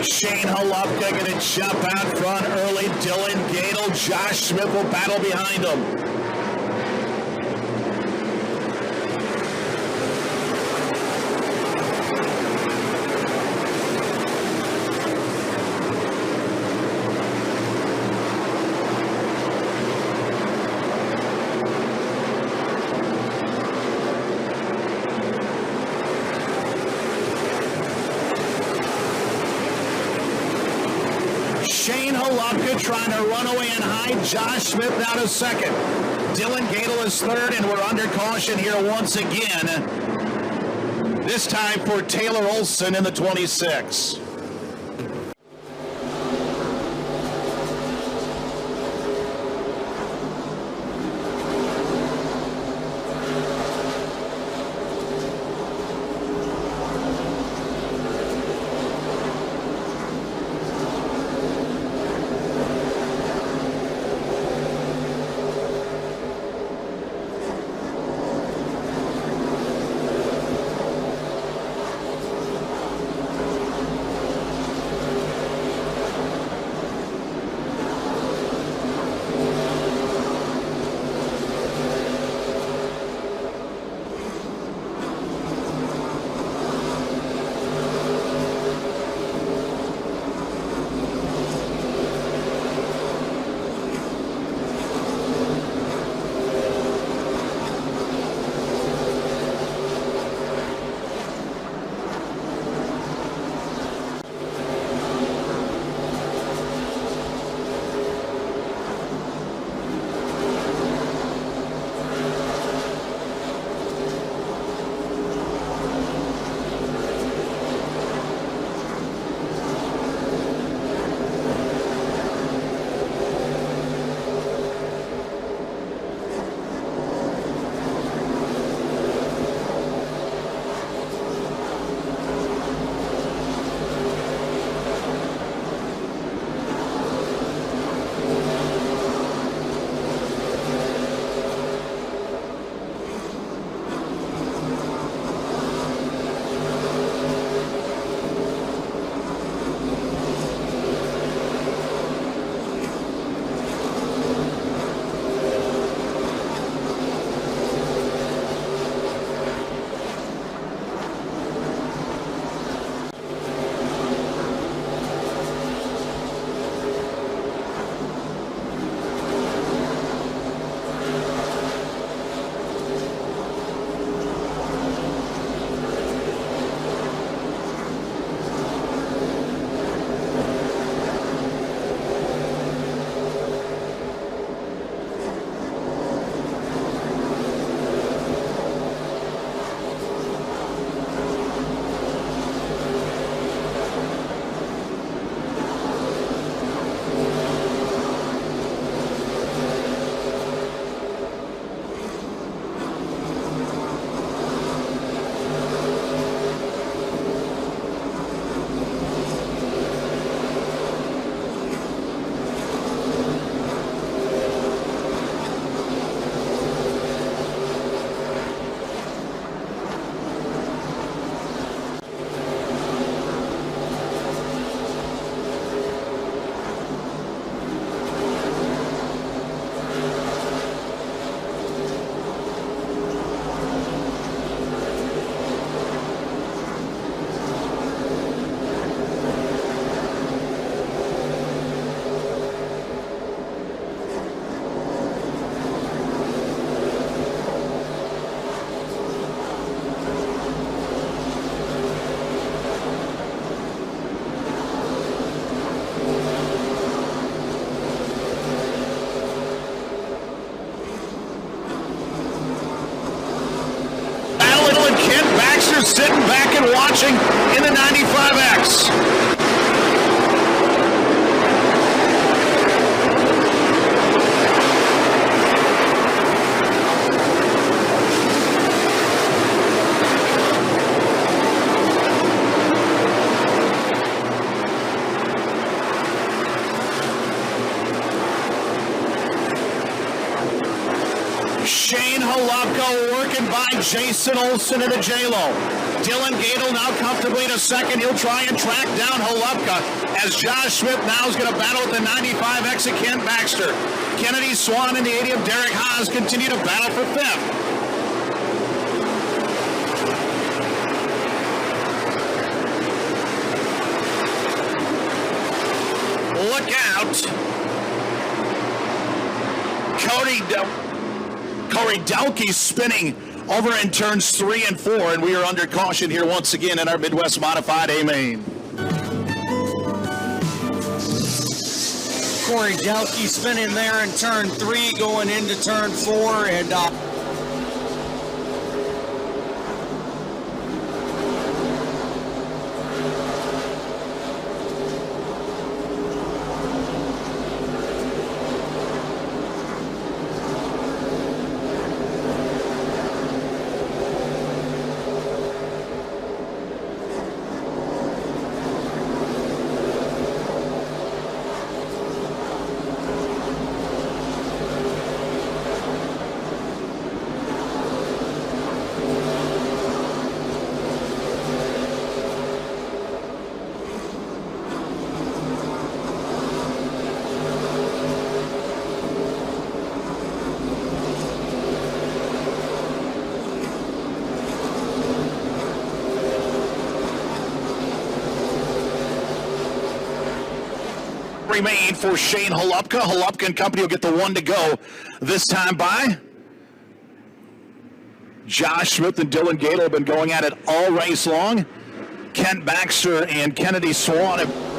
Shane Holupka going to jump out front early. Dylan Gadel, Josh Smith will battle behind him. Shane Holupka trying to run away and hide. Josh Smith now to 2nd. Dylan Gadel is 3rd, and we're under caution here once again. This time for Taylor Olson in the 26. are sitting back and watching in the 95X. Shane Holubka working by Jason Olson into J-Lo. Dylan Gadel now comfortably in a second. He'll try and track down Holubka as Josh Smith now is going to battle with the 95X of Kent Baxter. Kennedy Swan and the 80 of Derek Haas continue to battle for fifth. Look out. Corey Dalkey spinning over in turns 3 and 4, and we are under caution here once again in our Midwest Modified A-Main. Corey Dalkey spinning there in turn 3, going into turn 4, and remain for Shane Holubka. Holubka and company will get the 1 to go this time by. Josh Smith and Dylan Gadel have been going at it all race long. Kent Baxter and Kennedy Swan have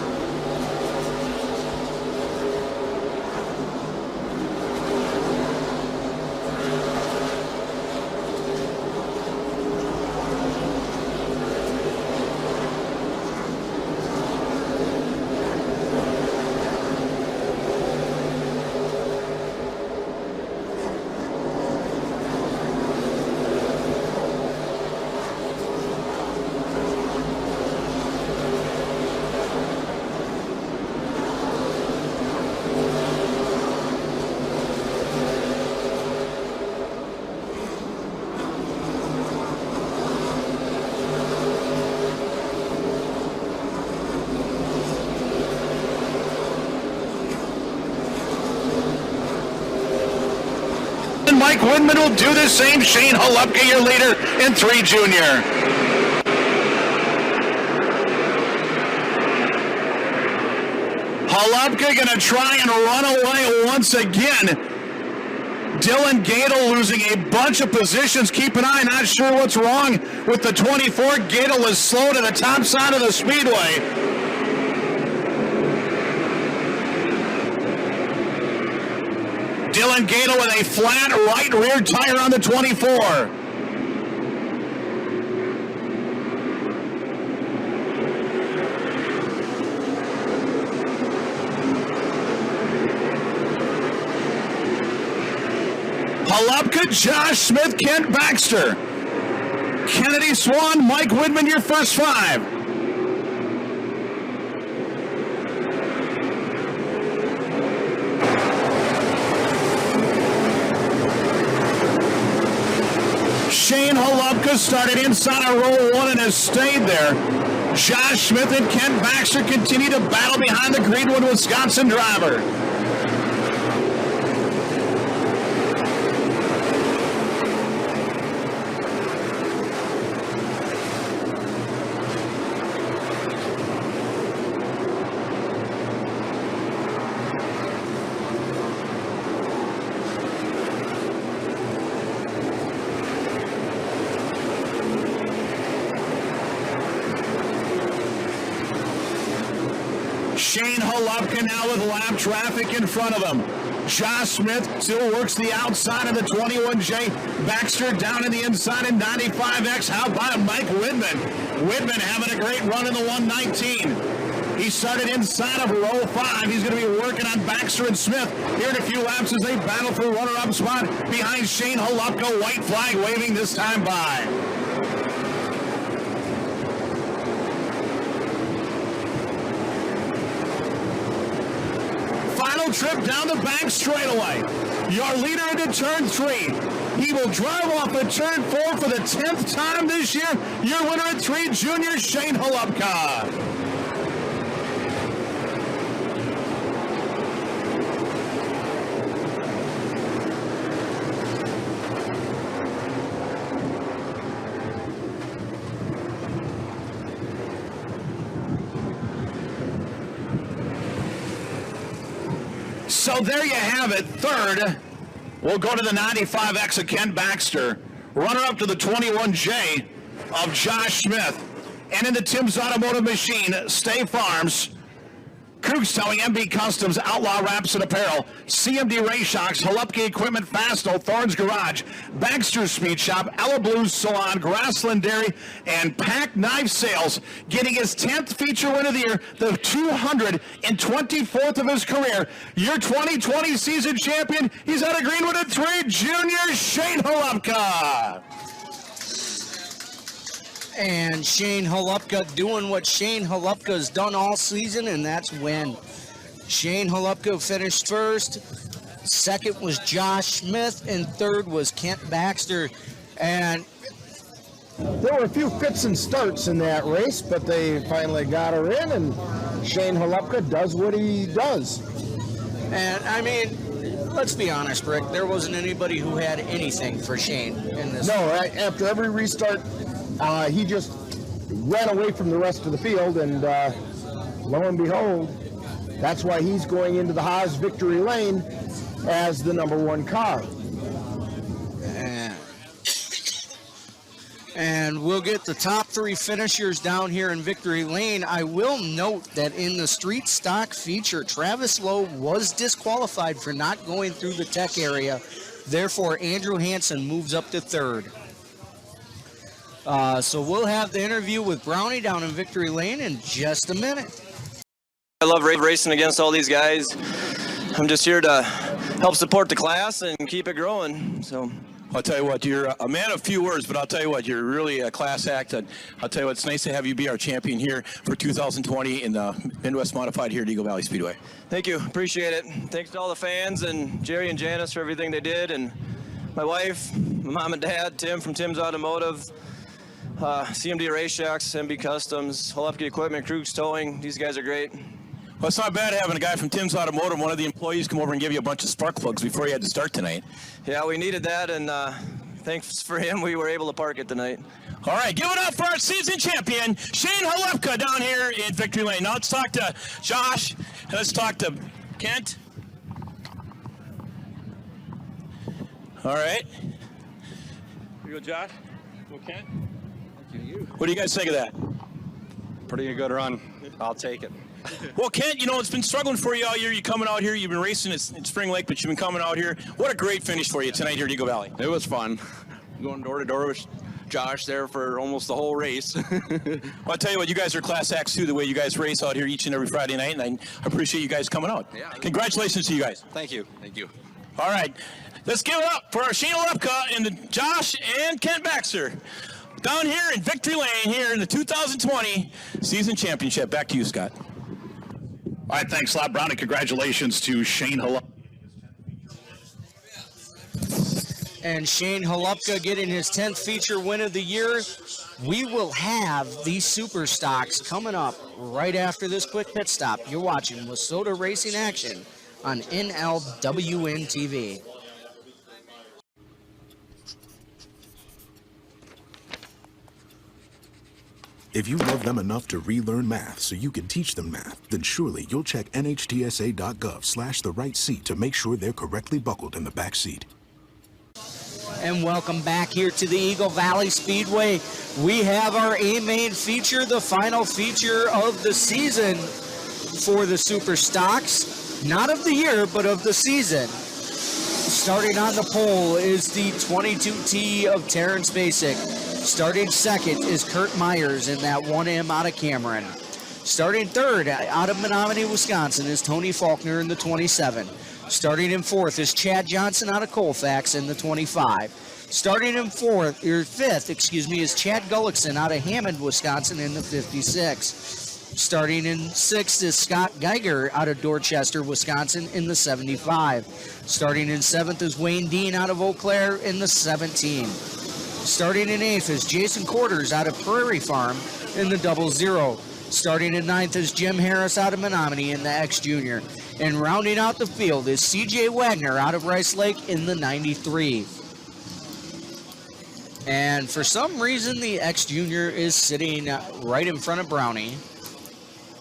Mike Woodman will do the same. Shane Holubka, your leader in 3 junior. Holubka going to try and run away once again. Dylan Gadel losing a bunch of positions. Keep an eye, not sure what's wrong with the 24. Gadel is slow to the top side of the speedway. Dylan Gadel with a flat right rear tire on the 24. Holubka, Josh Smith, Kent Baxter. Kennedy Swan, Mike Woodman, your first 5. Shane Holubka started inside of row 1 and has stayed there. Josh Smith and Kent Baxter continue to battle behind the Greenwood, Wisconsin driver. Shane Holubka now with lap traffic in front of him. Josh Smith still works the outside of the 21J. Baxter down in the inside in 95X. How about Mike Whitman? Whitman having a great run in the 119. He started inside of row 5. He's going to be working on Baxter and Smith here in a few laps as they battle for runner-up spot behind Shane Holupka. White flag waving this time by. Final trip down the bank straightaway. Your leader into turn 3. He will drive off at turn 4 for the 10th time this year. Your winner at 3, junior Shane Holupka. So there you have it. Third, we'll go to the 95X of Ken Baxter. Runner up to the 21J of Josh Smith. And in the Tim's Automotive Machine, Stay Farms, Krug's Towing, MB Customs, Outlaw Wraps and Apparel, CMD Ray Shocks, Holupka Equipment, Fasto, Thorn's Garage, Baxter Speed Shop, Ella Blues Salon, Grassland Dairy, and Pack Knife Sales, getting his 10th feature win of the year, the 224th of his career. Your 2020 season champion, he's out of Greenwood at 3, junior Shane Holupka. And Shane Holupka doing what Shane Holupka's done all season, and that's win. Shane Holupka finished first. Second was Josh Smith, and third was Kent Baxter. And there were a few fits and starts in that race, but they finally got her in, and Shane Holupka does what he does. And I mean, let's be honest, Rick, there wasn't anybody who had anything for Shane in this. No, after every restart, he just ran away from the rest of the field, and lo and behold, that's why he's going into the Haas victory lane as the number 1 car. And we'll get the top 3 finishers down here in victory lane. I will note that in the street stock feature, Travis Lowe was disqualified for not going through the tech area. Therefore, Andrew Hansen moves up to 3rd. So we'll have the interview with Brownie down in victory lane in just a minute. I love racing against all these guys. I'm just here to help support the class and keep it growing. So I'll tell you what, you're a man of few words, but I'll tell you what, you're really a class act. And I'll tell you what, it's nice to have you be our champion here for 2020 in the Midwest Modified here at Eagle Valley Speedway. Thank you, appreciate it. Thanks to all the fans and Jerry and Janice for everything they did, and my wife, my mom and dad, Tim from Tim's Automotive, CMD Ray Shocks, MB Customs, Holupka Equipment, Krug's Towing. These guys are great. Well, it's not bad having a guy from Tim's Automotive, one of the employees, come over and give you a bunch of spark plugs before you had to start tonight. Yeah, we needed that, and thanks for him, we were able to park it tonight. All right, give it up for our season champion, Shane Holupka, down here in victory lane. Now let's talk to Josh, and let's talk to Kent. All right. Here you go, Josh. Go, Kent. What do you guys think of that? Pretty good run. I'll take it. Well, Kent, you know, it's been struggling for you all year. You're coming out here. You've been racing at Spring Lake, but you've been coming out here. What a great finish for you tonight here at Eagle Valley. It was fun. Going door to door with Josh there for almost the whole race. Well, I'll tell you what, you guys are class acts, too, the way you guys race out here each and every Friday night, and I appreciate you guys coming out. Yeah. Congratulations to you guys. Thank you. Thank you. All right. Let's give it up for Shane Holupka and Josh and Kent Baxter down here in victory lane here in the 2020 season championship. Back to you, Scott. All right, thanks a lot, Brown, and congratulations to Shane Holupka. And Shane Holupka getting his 10th feature win of the year. We will have these super stocks coming up right after this quick pit stop. You're watching Wissota Racing Action on NLWN-TV. If you love them enough to relearn math so you can teach them math, then surely you'll check nhtsa.gov/the right seat to make sure they're correctly buckled in the back seat. And welcome back here to the Eagle Valley Speedway. We have our A-Main feature, the final feature of the season for the Super Stocks. not of the year, but of the season. Starting on the pole is the 22T of Terrence Basic. Starting second is Kurt Myers in that 1M out of Cameron. Starting third out of Menominee, Wisconsin is Tony Faulkner in the 27. Starting in fourth is Chad Johnson out of Colfax in the 25. Starting in fifth, is Chad Gullickson out of Hammond, Wisconsin in the 56. Starting in sixth is Scott Geiger out of Dorchester, Wisconsin in the 75. Starting in seventh is Wayne Dean out of Eau Claire in the 17. Starting in eighth is Jason Quarters out of Prairie Farm in the 00. Starting in ninth is Jim Harris out of Menominee in the X Junior. And rounding out the field is CJ Wagner out of Rice Lake in the 93. And for some reason, the X Junior is sitting right in front of Brownie.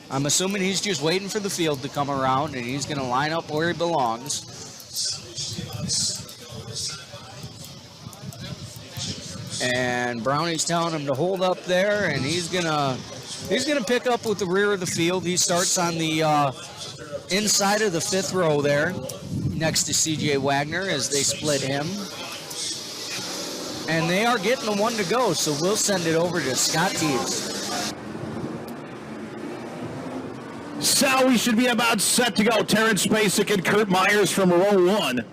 I'm assuming he's just waiting for the field to come around, and he's going to line up where he belongs. And Brownie's telling him to hold up there, and he's gonna pick up with the rear of the field. He starts on the inside of the fifth row there, next to CJ Wagner as they split him. And they are getting the one to go, so we'll send it over to Scott Teves. So we should be about set to go. Terrence Basic and Kurt Myers from row one.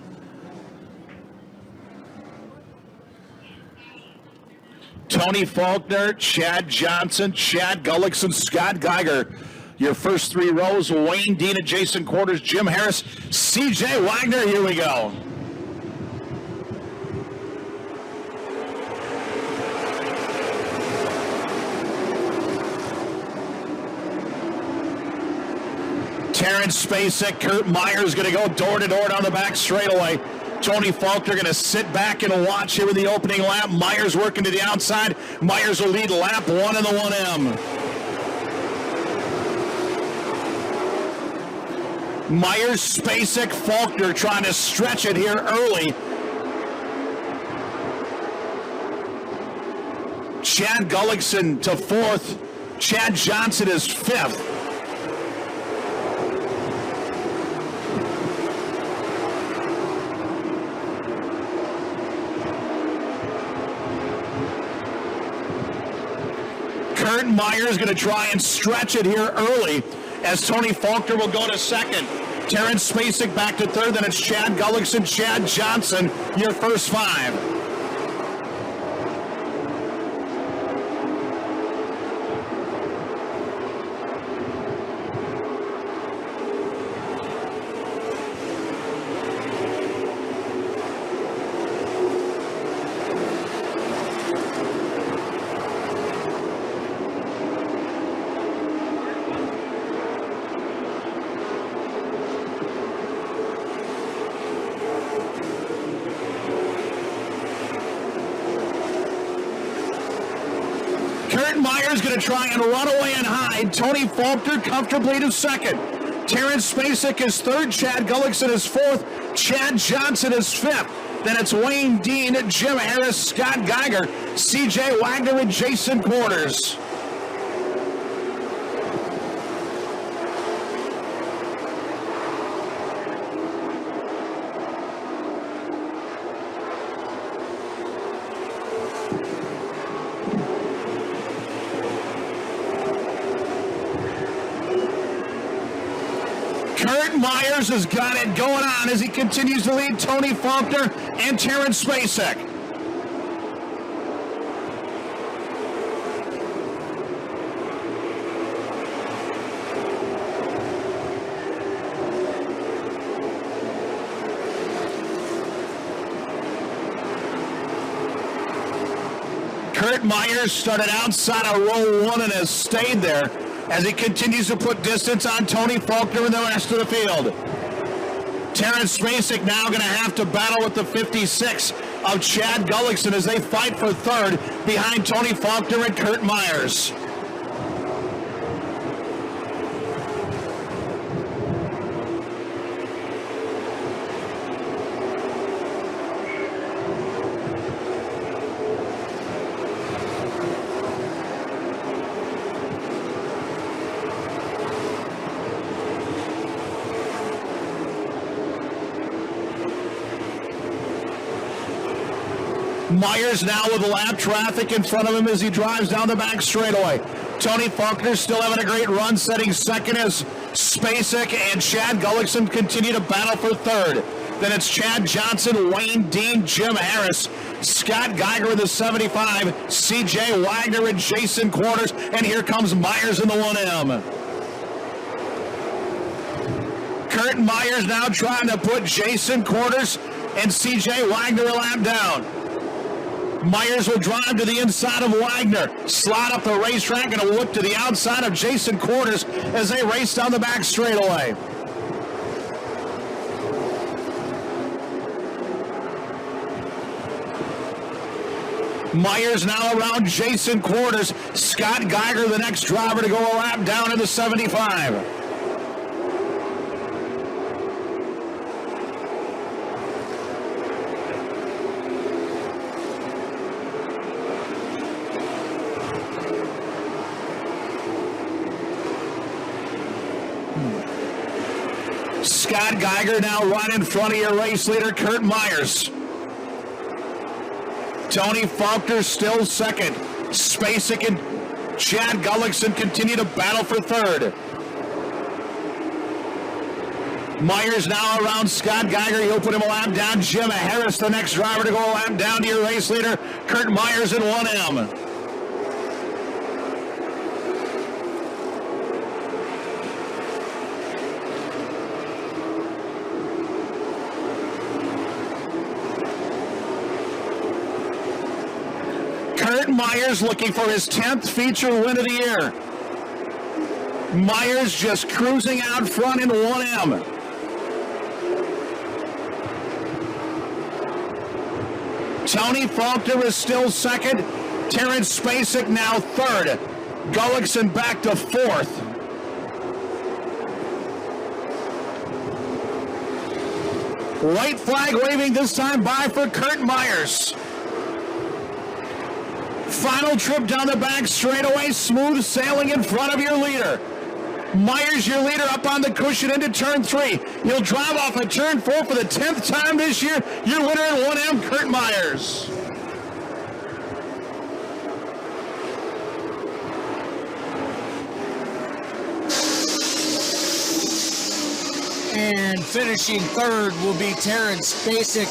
Tony Faulkner, Chad Johnson, Chad Gullickson, Scott Geiger. Your first three rows, Wayne Dean and Jason Quarters, Jim Harris, CJ Wagner. Here we go. Terrence Basic, Kurt Myers going to go door to door down the back straightaway. Tony Faulkner going to sit back and watch here in the opening lap. Myers working to the outside. Myers will lead lap one in the 1M. Myers, Basic, Faulkner trying to stretch it here early. Chad Gullickson to fourth. Chad Johnson is fifth. Kurt Myers going to try and stretch it here early as Tony Faulkner will go to second. Terrence Basic back to third, then it's Chad Gullickson, Chad Johnson, your first five. Myers going to try and run away and hide. Tony Faulkner comfortably to second. Terrence Basic is third. Chad Gullickson is fourth. Chad Johnson is fifth. Then it's Wayne Dean, Jim Harris, Scott Geiger, CJ Wagner, and Jason Quarters. Myers has got it going on as he continues to lead Tony Faulkner and Terrence Basic. Kurt Myers started outside of row one and has stayed there as he continues to put distance on Tony Faulkner and the rest of the field. Terrence Basic now going to have to battle with the 56 of Chad Gullickson as they fight for third behind Tony Faulkner and Kurt Myers. Myers now with lap traffic in front of him as he drives down the back straightaway. Tony Faulkner still having a great run, setting second as Spacek and Chad Gullickson continue to battle for third. Then it's Chad Johnson, Wayne Dean, Jim Harris, Scott Geiger in the 75, C.J. Wagner and Jason Quarters, and here comes Myers in the 1M. Kurt Myers now trying to put Jason Quarters and C.J. Wagner a lap down. Myers will drive to the inside of Wagner, slide up the racetrack, and a look to the outside of Jason Quarters as they race down the back straightaway. Myers now around Jason Quarters. Scott Geiger, the next driver to go a lap down in the 75. Scott Geiger now right in front of your race leader, Kurt Myers. Tony Faulkner still second. Spacek and Chad Gullickson continue to battle for third. Myers now around Scott Geiger. He'll put him a lap down. Jim Harris, the next driver to go a lap down to your race leader, Kurt Myers in 1M. Kurt Myers looking for his 10th feature win of the year. Myers just cruising out front in 1M. Tony Faulkner is still second. Terrence Spacek now third. Gullickson back to fourth. White flag waving this time by for Kurt Myers. Final trip down the back straightaway, smooth sailing in front of your leader. Myers, your leader, up on the cushion into turn 3. He'll drive off at turn 4 for the 10th time this year. Your winner in 1M, Kurt Myers. And finishing third will be Terrence Spacek.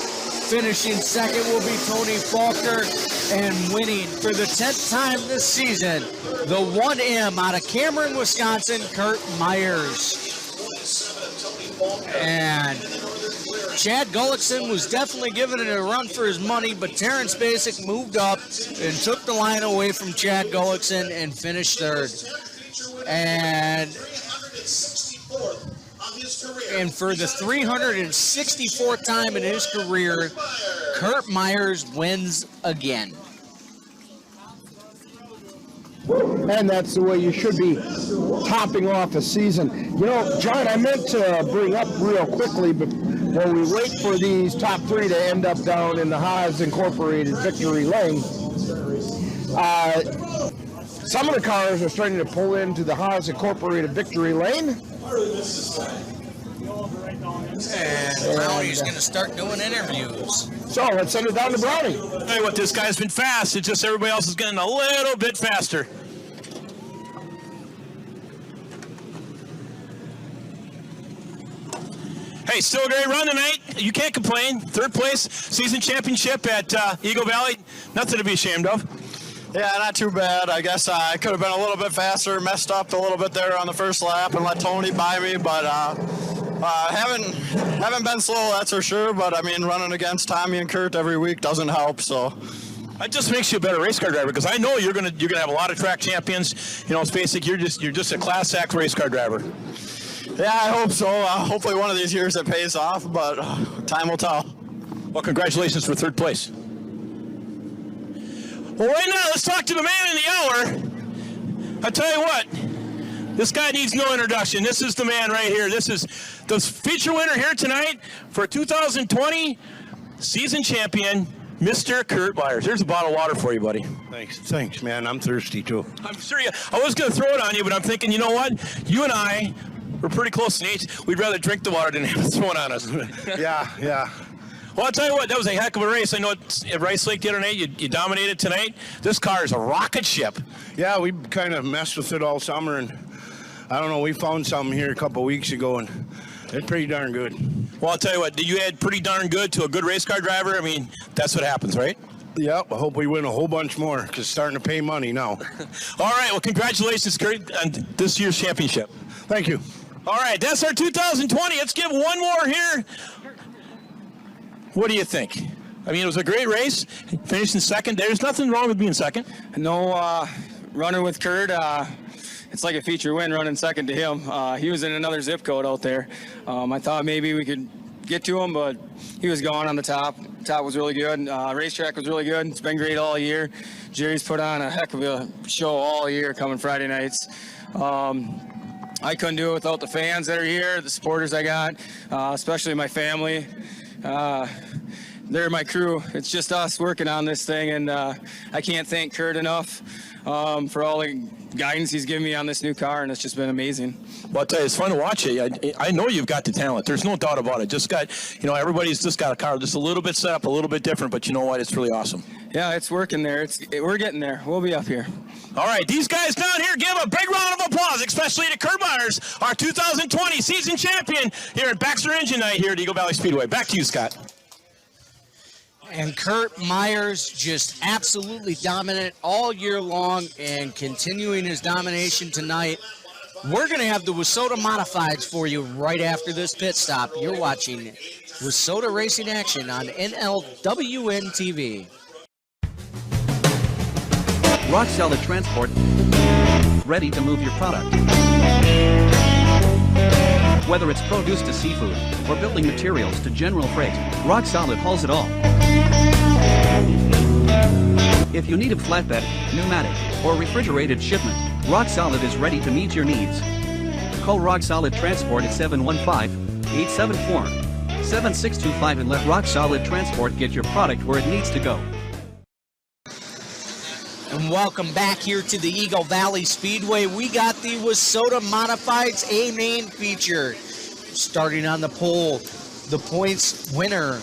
Finishing second will be Tony Faulkner. And winning for the 10th time this season, the 1M out of Cameron, Wisconsin, Kurt Myers. And Chad Gullickson was definitely giving it a run for his money, but Terrence Spacek moved up and took the line away from Chad Gullickson and finished third. And for the 364th time in his career, Kurt Myers wins again. And that's the way you should be topping off a season. You know, John, I meant to bring up real quickly, but when we wait for these top 3 to end up down in the Haas Incorporated Victory Lane, some of the cars are starting to pull into the Haas Incorporated Victory Lane. And Brownie's going to start doing interviews. So let's send it down to Brownie. Hey, what, this guy's been fast. It's just everybody else is getting a little bit faster. Hey, still a great run tonight. You can't complain. Third place, season championship at Eagle Valley. Nothing to be ashamed of. Yeah, not too bad. I guess I could have been a little bit faster, messed up a little bit there on the first lap and let Tony by me, but haven't been slow, that's for sure. But I mean, running against Tommy and Kurt every week doesn't help. So that just makes you a better race car driver, because I know you're gonna have a lot of track champions. You know, it's basic. You're just a class act race car driver. Yeah, I hope so. Hopefully one of these years it pays off, but time will tell. Well, congratulations for third place. Well, right now, let's talk to the man in the hour. I tell you what, this guy needs no introduction. This is the man right here. This is the feature winner here tonight for 2020 season champion, Mr. Kurt Myers. Here's a bottle of water for you, buddy. Thanks, man. I'm thirsty, too. I'm sure I was going to throw it on you, but I'm thinking, you know what? You and I, we're pretty close in age. We'd rather drink the water than have it thrown on us. Yeah. Well, I'll tell you what, that was a heck of a race. I know at Rice Lake the other night, you dominated tonight. This car is a rocket ship. Yeah, we kind of messed with it all summer, and I don't know, we found something here a couple weeks ago, and it's pretty darn good. Well, I'll tell you what, you add pretty darn good to a good race car driver. I mean, that's what happens, right? Yep, I hope we win a whole bunch more, because it's starting to pay money now. All right, well, congratulations, Kurt, on this year's championship. Thank you. All right, that's our 2020. Let's give one more here. What do you think? I mean, it was a great race. Finished in second. There's nothing wrong with being second. No, running with Kurt, it's like a feature win running second to him. He was in another zip code out there. I thought maybe we could get to him, but he was gone on the top. Top was really good. Racetrack was really good. It's been great all year. Jerry's put on a heck of a show all year coming Friday nights. I couldn't do it without the fans that are here, the supporters I got, especially my family. They're my crew. It's just us working on this thing, and I can't thank Kurt enough for all the guidance he's given me on this new car, and it's just been amazing. Well, I'll tell you, it's fun to watch it. I know you've got the talent. There's no doubt about it. Just got, everybody's just got a car just a little bit set up, a little bit different, but you know what? It's really awesome. Yeah, it's working there. We're getting there. We'll be up here. All right, these guys down here, give a big round of applause, especially to Kurt Myers, our 2020 season champion here at Baxter Engine Night here at Eagle Valley Speedway. Back to you, Scott. And Kurt Myers just absolutely dominant all year long and continuing his domination tonight. We're going to have the Wissota Modifieds for you right after this pit stop. You're watching Wissota Racing Action on NLWN-TV. Rock Solid Transport, ready to move your product. Whether it's produce to seafood or building materials to general freight, Rock Solid hauls it all. If you need a flatbed, pneumatic, or refrigerated shipment, Rock Solid is ready to meet your needs. Call Rock Solid Transport at 715-874-7625 and let Rock Solid Transport get your product where it needs to go. And welcome back here to the Eagle Valley Speedway. We got the Wissota Modifieds A-Main feature. Starting on the pole, the points winner,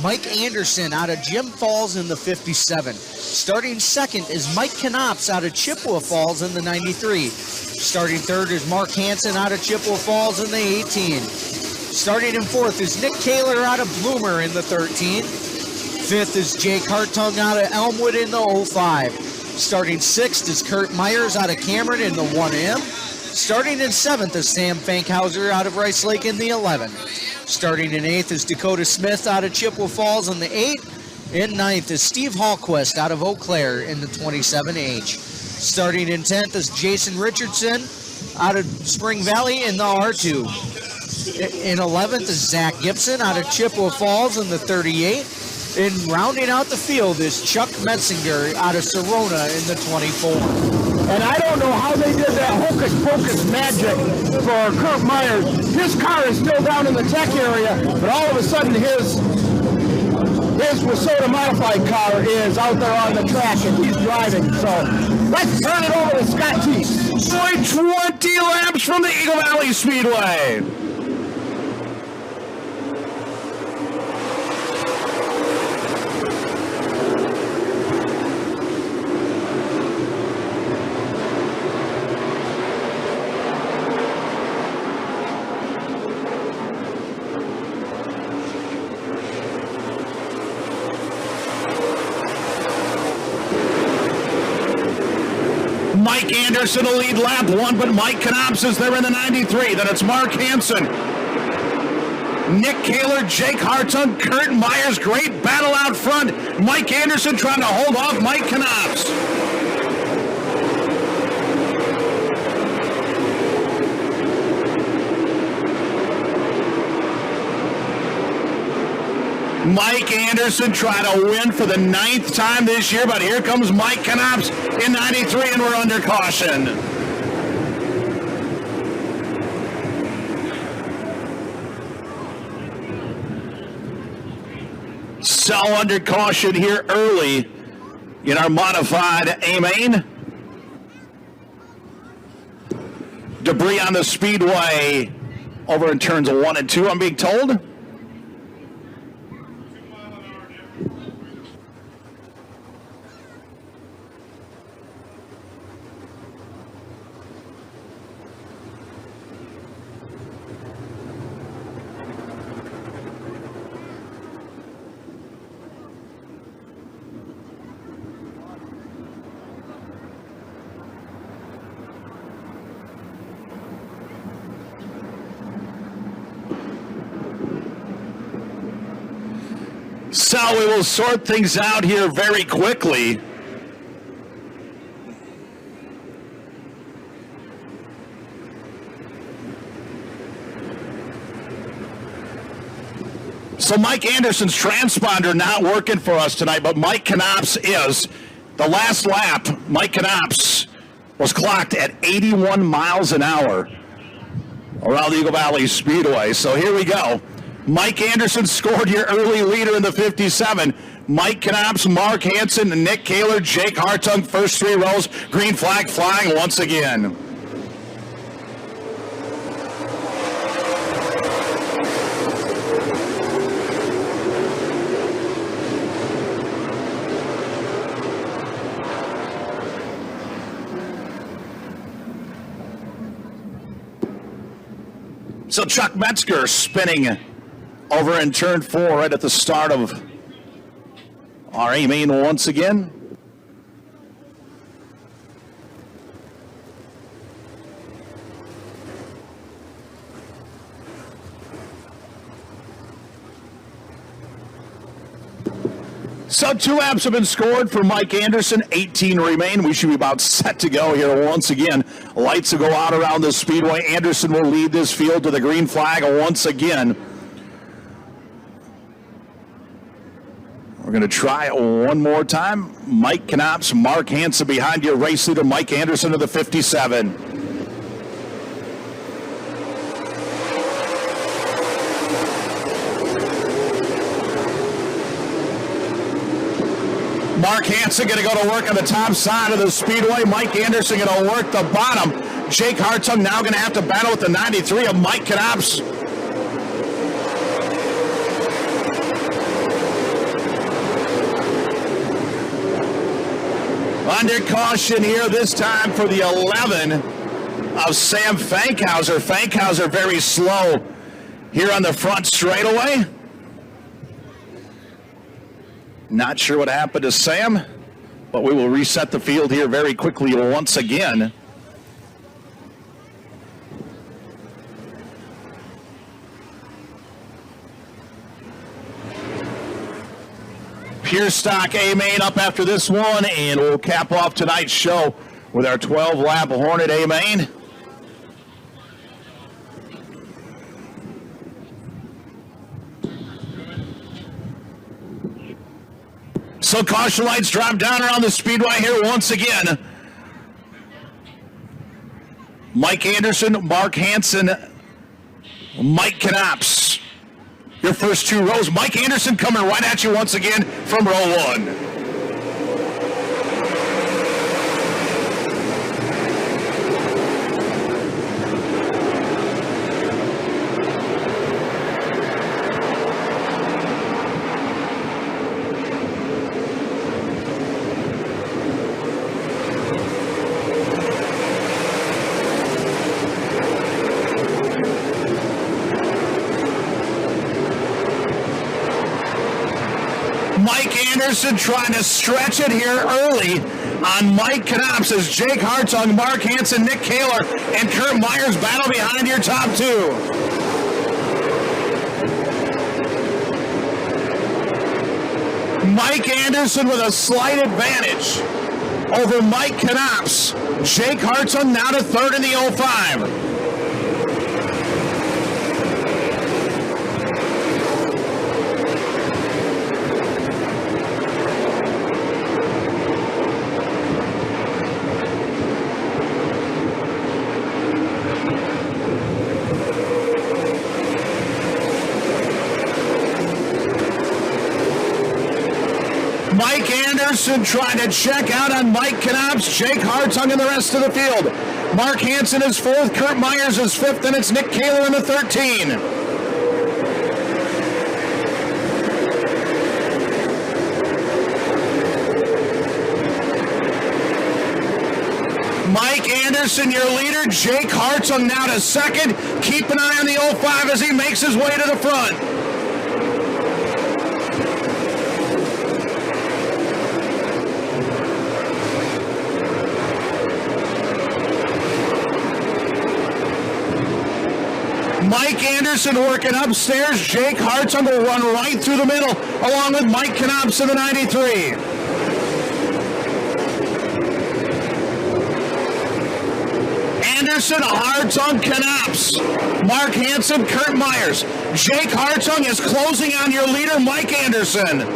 Mike Anderson out of Jim Falls in the 57. Starting second is Mike Knops out of Chippewa Falls in the 93. Starting third is Mark Hansen out of Chippewa Falls in the 18. Starting in fourth is Nick Kaler out of Bloomer in the 13. Fifth is Jake Hartung out of Elmwood in the 05. Starting sixth is Kurt Myers out of Cameron in the 1M. Starting in seventh is Sam Fankhauser out of Rice Lake in the 11. Starting in eighth is Dakota Smith out of Chippewa Falls in the 8. In ninth is Steve Hallquist out of Eau Claire in the 27H. Starting in 10th is Jason Richardson out of Spring Valley in the R2. In 11th is Zach Gibson out of Chippewa Falls in the 38. And rounding out the field is Chuck Metzinger out of Serona in the 24. And I don't know how they did that hocus pocus magic for Kurt Myers. His car is still down in the tech area, but all of a sudden his Wissota modified car is out there on the track and he's driving. So let's turn it over to Scott Teese. 20 laps from the Eagle Valley Speedway. Mike Anderson will lead lap one, but Mike Knops is there in the 93. Then it's Mark Hansen, Nick Kaler, Jake Hartung, Kurt Myers. Great battle out front. Mike Anderson trying to hold off Mike Knops. Mike Anderson trying to win for the 9th time this year, but here comes Mike Knops in 93, and we're under caution. So under caution here early in our modified A-Main. Debris on the speedway over in turns 1 and 2, I'm being told. So we will sort things out here very quickly. So Mike Anderson's transponder not working for us tonight, but Mike Knops is. The last lap, Mike Knops was clocked at 81 miles an hour around the Eagle Valley Speedway. So here we go. Mike Anderson scored your early leader in the 57. Mike Knops, Mark Hansen, Nick Kaler, Jake Hartung, first 3 rows. Green flag flying once again. So Chuck Metzger spinning over in turn 4 right at the start of our A main once again. So 2 laps have been scored for Mike Anderson, 18 remain. We should be about set to go here once again. Lights will go out around the speedway. Anderson will lead this field to the green flag once again. We're going to try one more time. Mike Knops, Mark Hansen behind you. Race leader Mike Anderson to the 57. Mark Hansen going to go to work on the top side of the speedway. Mike Anderson going to work the bottom. Jake Hartung now going to have to battle with the 93 of Mike Knops. Under caution here this time for the 11 of Sam Fankhauser. Fankhauser very slow here on the front straightaway. Not sure what happened to Sam, but we will reset the field here very quickly once again. Pure stock A main up after this one, and we'll cap off tonight's show with our 12-lap Hornet A main. So caution lights drop down around the speedway here once again. Mike Anderson, Mark Hansen, Mike Knops. Your first 2 rows. Mike Anderson coming right at you once again from row 1. Anderson trying to stretch it here early on Mike Knops as Jake Hartung, Mark Hansen, Nick Kaler, and Kurt Myers battle behind your top 2. Mike Anderson with a slight advantage over Mike Knops. Jake Hartung now to 3rd in the 05. Mike Anderson trying to check out on Mike Knops, Jake Hartung in the rest of the field. Mark Hansen is 4th, Kurt Myers is 5th, and it's Nick Kaler in the 13. Mike Anderson, your leader. Jake Hartung now to 2nd. Keep an eye on the 05 as he makes his way to the front. Mike Anderson working upstairs. Jake Hartung will run right through the middle, along with Mike Knops in the 93. Anderson, Hartung, Knops, Mark Hansen, Kurt Myers. Jake Hartung is closing on your leader, Mike Anderson.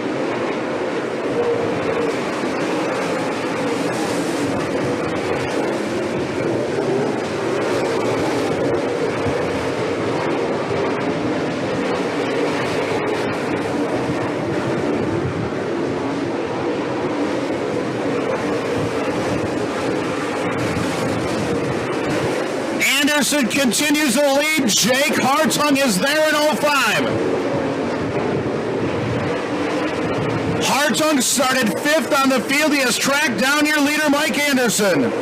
Anderson continues to lead. Jake Hartung is there in 05. Hartung started 5th on the field. He has tracked down your leader, Mike Anderson.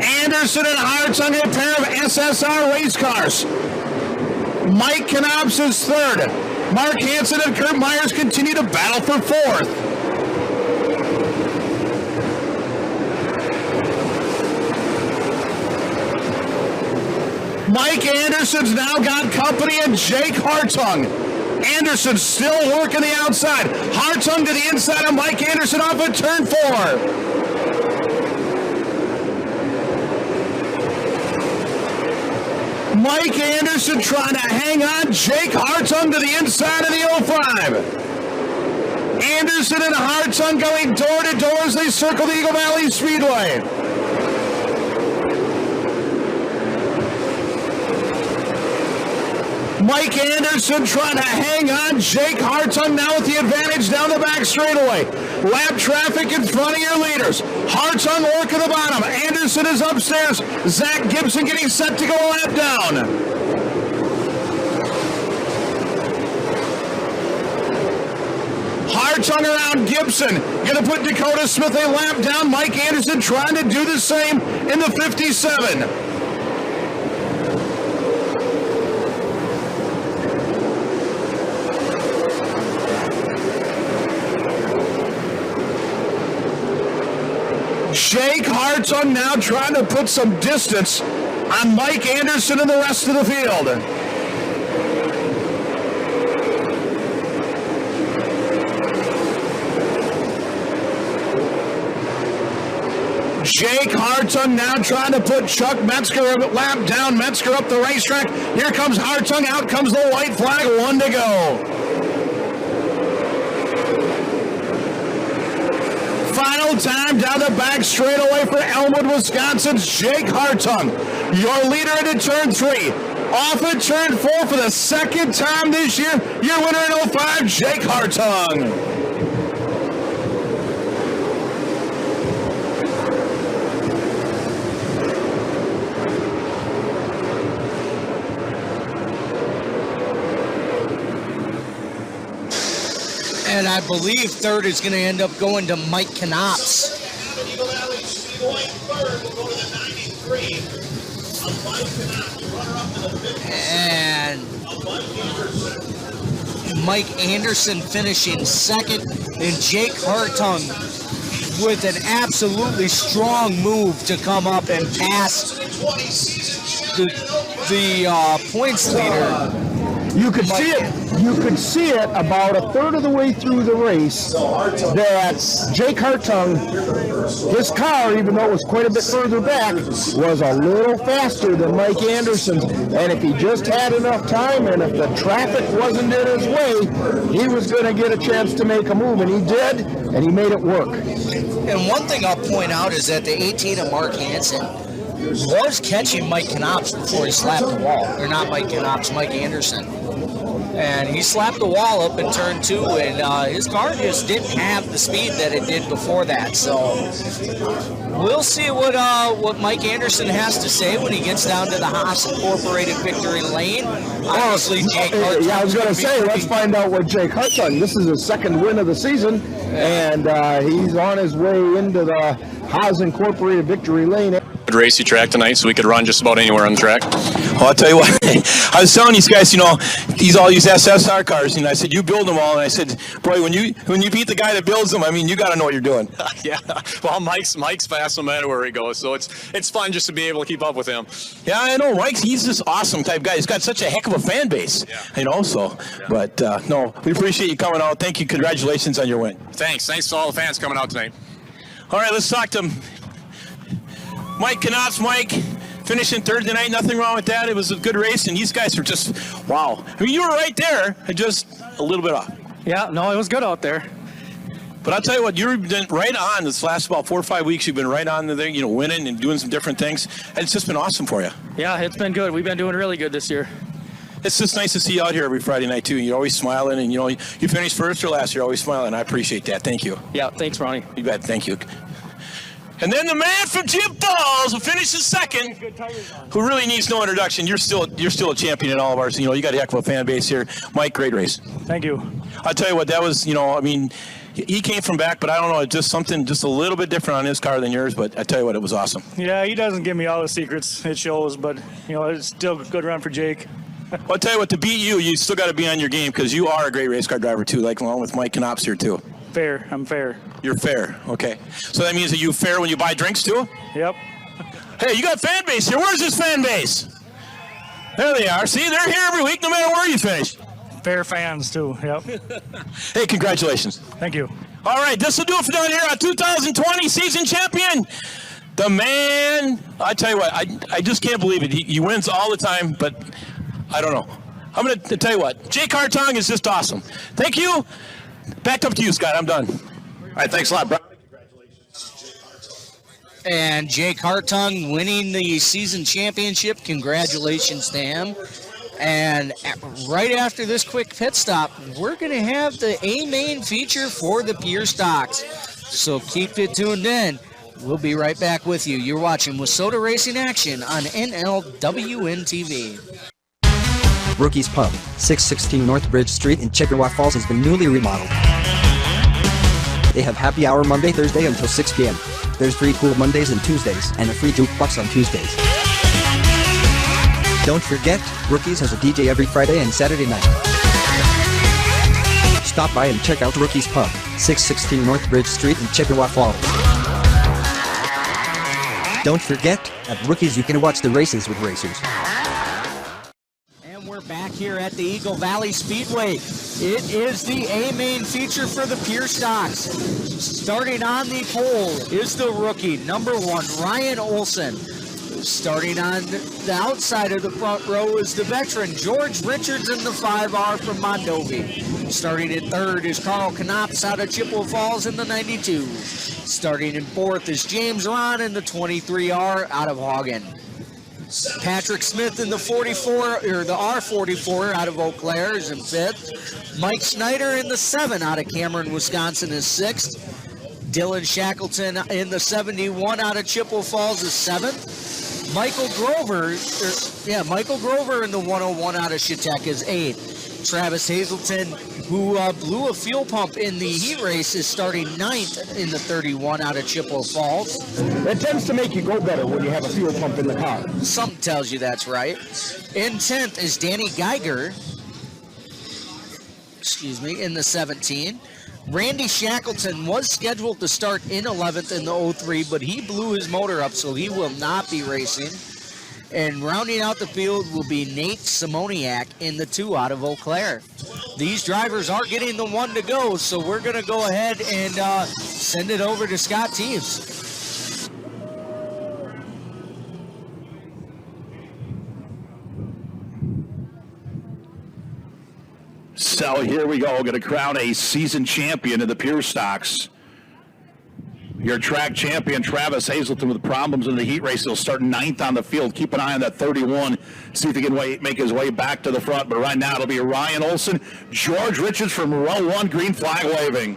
Anderson and Hartung, a pair of SSR race cars. Mike Knops is 3rd. Mark Hansen and Kurt Myers continue to battle for 4th. Mike Anderson's now got company and Jake Hartung. Anderson still working the outside. Hartung to the inside of Mike Anderson off at turn 4. Mike Anderson trying to hang on. Jake Hartung to the inside of the 05. Anderson and Hartung going door to door as they circle the Eagle Valley Speedway. Mike Anderson trying to hang on. Jake Hartung now with the advantage down the back straightaway. Lap traffic in front of your leaders. Hartung working the bottom. Anderson is upstairs. Zach Gibson getting set to go a lap down. Hartung around Gibson. Going to put Dakota Smith a lap down. Mike Anderson trying to do the same in the 57. Jake Hartung now trying to put some distance on Mike Anderson and the rest of the field. Jake Hartung now trying to put Chuck Metzger a lap down. Metzger up the racetrack. Here comes Hartung. Out comes the white flag. 1 to go. Final time down the back straightaway for Elmwood, Wisconsin's Jake Hartung. Your leader into turn 3. Off at turn 4 for the 2nd time this year. Your winner in 05, Jake Hartung. And I believe 3rd is going to end up going to Mike Knops. Eagle Valley Speedway 3rd will go to the 93 of Mike Knops. Runner-up to the 57 And Mike Anderson finishing 2nd, and Jake Hartung with an absolutely strong move to come up and pass the points leader. You could see it. You could see it about a 1/3 of the way through the race that Jake Hartung, his car, even though it was quite a bit further back, was a little faster than Mike Anderson's. And if he just had enough time and if the traffic wasn't in his way, he was going to get a chance to make a move. And he did, and he made it work. And one thing I'll point out is that the 18 of Mark Hansen was catching Mike Knops before he slapped the wall. Or not Mike Knops, Mike Anderson. And he slapped the wall up in turn 2, and his car just didn't have the speed that it did before that. So we'll see what Mike Anderson has to say when he gets down to the Haas Incorporated victory lane. Obviously, Jake Hartung. Yeah, I was going to say, let's find out what Jake Hartung. This is his 2nd win of the season, and he's on his way into the Haas Incorporated victory lane. Good racy track tonight, so we could run just about anywhere on the track. Well, I'll tell you what, I was telling these guys, these all these SSR cars, I said, you build them all, and I said, boy, when you beat the guy that builds them, I mean, you got to know what you're doing. Yeah, well, Mike's fast no matter where he goes, so it's fun just to be able to keep up with him. Yeah, I know, he's this awesome type guy. He's got such a heck of a fan base, But, no, we appreciate you coming out. Thank you. Congratulations on your win. Thanks to all the fans coming out tonight. All right, let's talk to Mike Knops. Mike, finishing third tonight, nothing wrong with that. It was a good race, and these guys are just, wow. I mean, you were right there, just a little bit off. Yeah, no, it was good out there. But I'll tell you what, you've been right on this last about 4 or 5 weeks. You've been right on there, winning and doing some different things, and it's just been awesome for you. Yeah, it's been good. We've been doing really good this year. It's just nice to see you out here every Friday night, too. You're always smiling, and, you finished first or last, you're always smiling. I appreciate that. Thank you. Yeah, thanks, Ronnie. You bet. Thank you. And then the man from Jim Falls who finishes second, who really needs no introduction. You're still a champion in all of ours. You got a heck of a fan base here. Mike, great race. Thank you. I'll tell you what, that was, he came from back, but I don't know, just something just a little bit different on his car than yours, but I tell you what, it was awesome. Yeah, he doesn't give me all the secrets. It shows, but, it's still a good run for Jake. Well, I'll tell you what, to beat you still got to be on your game because you are a great race car driver, too, along with Mike Knops here, too. Fair. I'm fair. You're fair. Okay. So that means that you fair when you buy drinks, too? Yep. Hey, you got fan base here. Where's this fan base? There they are. See, they're here every week no matter where you finish. Fair fans, too. Yep. Hey, congratulations. Thank you. All right, this will do it for down here on 2020 season champion. The man, I tell you what, I just can't believe it. He wins all the time, but I don't know. I'm going to tell you what, Jake Hartung is just awesome. Thank you. Back up to you, Scott. I'm done. All right, thanks a lot, bro. And Jake Hartung winning the season championship. Congratulations to him. And right after this quick pit stop, we're going to have the A-main feature for the Pure Stocks. So keep it tuned in. We'll be right back with you. You're watching Wissota Racing Action on NLWN-TV. Rookies Pub, 616 North Bridge Street in Chippewa Falls has been newly remodeled. They have happy hour Monday, Thursday until 6 p.m. There's free pool Mondays and Tuesdays, and a free jukebox on Tuesdays. Don't forget, Rookies has a DJ every Friday and Saturday night. Stop by and check out Rookies Pub, 616 North Bridge Street in Chippewa Falls. Don't forget, at Rookies you can watch the races with racers. We're back here at the Eagle Valley Speedway. It is the A-main feature for the Pure Stocks. Starting on the pole is the rookie, number 1, Ryan Olson. Starting on the outside of the front row is the veteran, George Richards in the 5R from Mondovi. Starting in third is Carl Knops out of Chippewa Falls in the 92. Starting in fourth is James Ron in the 23R out of Hagen. Patrick Smith in the 44, or the R44 out of Eau Claire is in 5th. Mike Snyder in the 7 out of Cameron, Wisconsin is 6th. Dylan Shackleton in the 71 out of Chippewa Falls is 7th. Michael Grover in the 101 out of Chautauqua is 8th. Travis Hazelton, who blew a fuel pump in the heat race, is starting 9th in the 31 out of Chippewa Falls. It tends to make you go better when you have a fuel pump in the car. Something tells you that's right. In 10th is Danny Geiger, in the 17. Randy Shackleton was scheduled to start in 11th in the 03, but he blew his motor up, so he will not be racing. And rounding out the field will be Nate Simoniak in the 2 out of Eau Claire. These drivers are getting the 1 to go, so we're going to go ahead and send it over to Scott Teves. So here we go. We're going to crown a season champion of the Pure Stocks. Your track champion, Travis Hazelton, with problems in the heat race. He'll start 9th on the field. Keep an eye on that 31. See if he can make his way back to the front. But right now it'll be Ryan Olson. George Richards from row 1, green flag waving.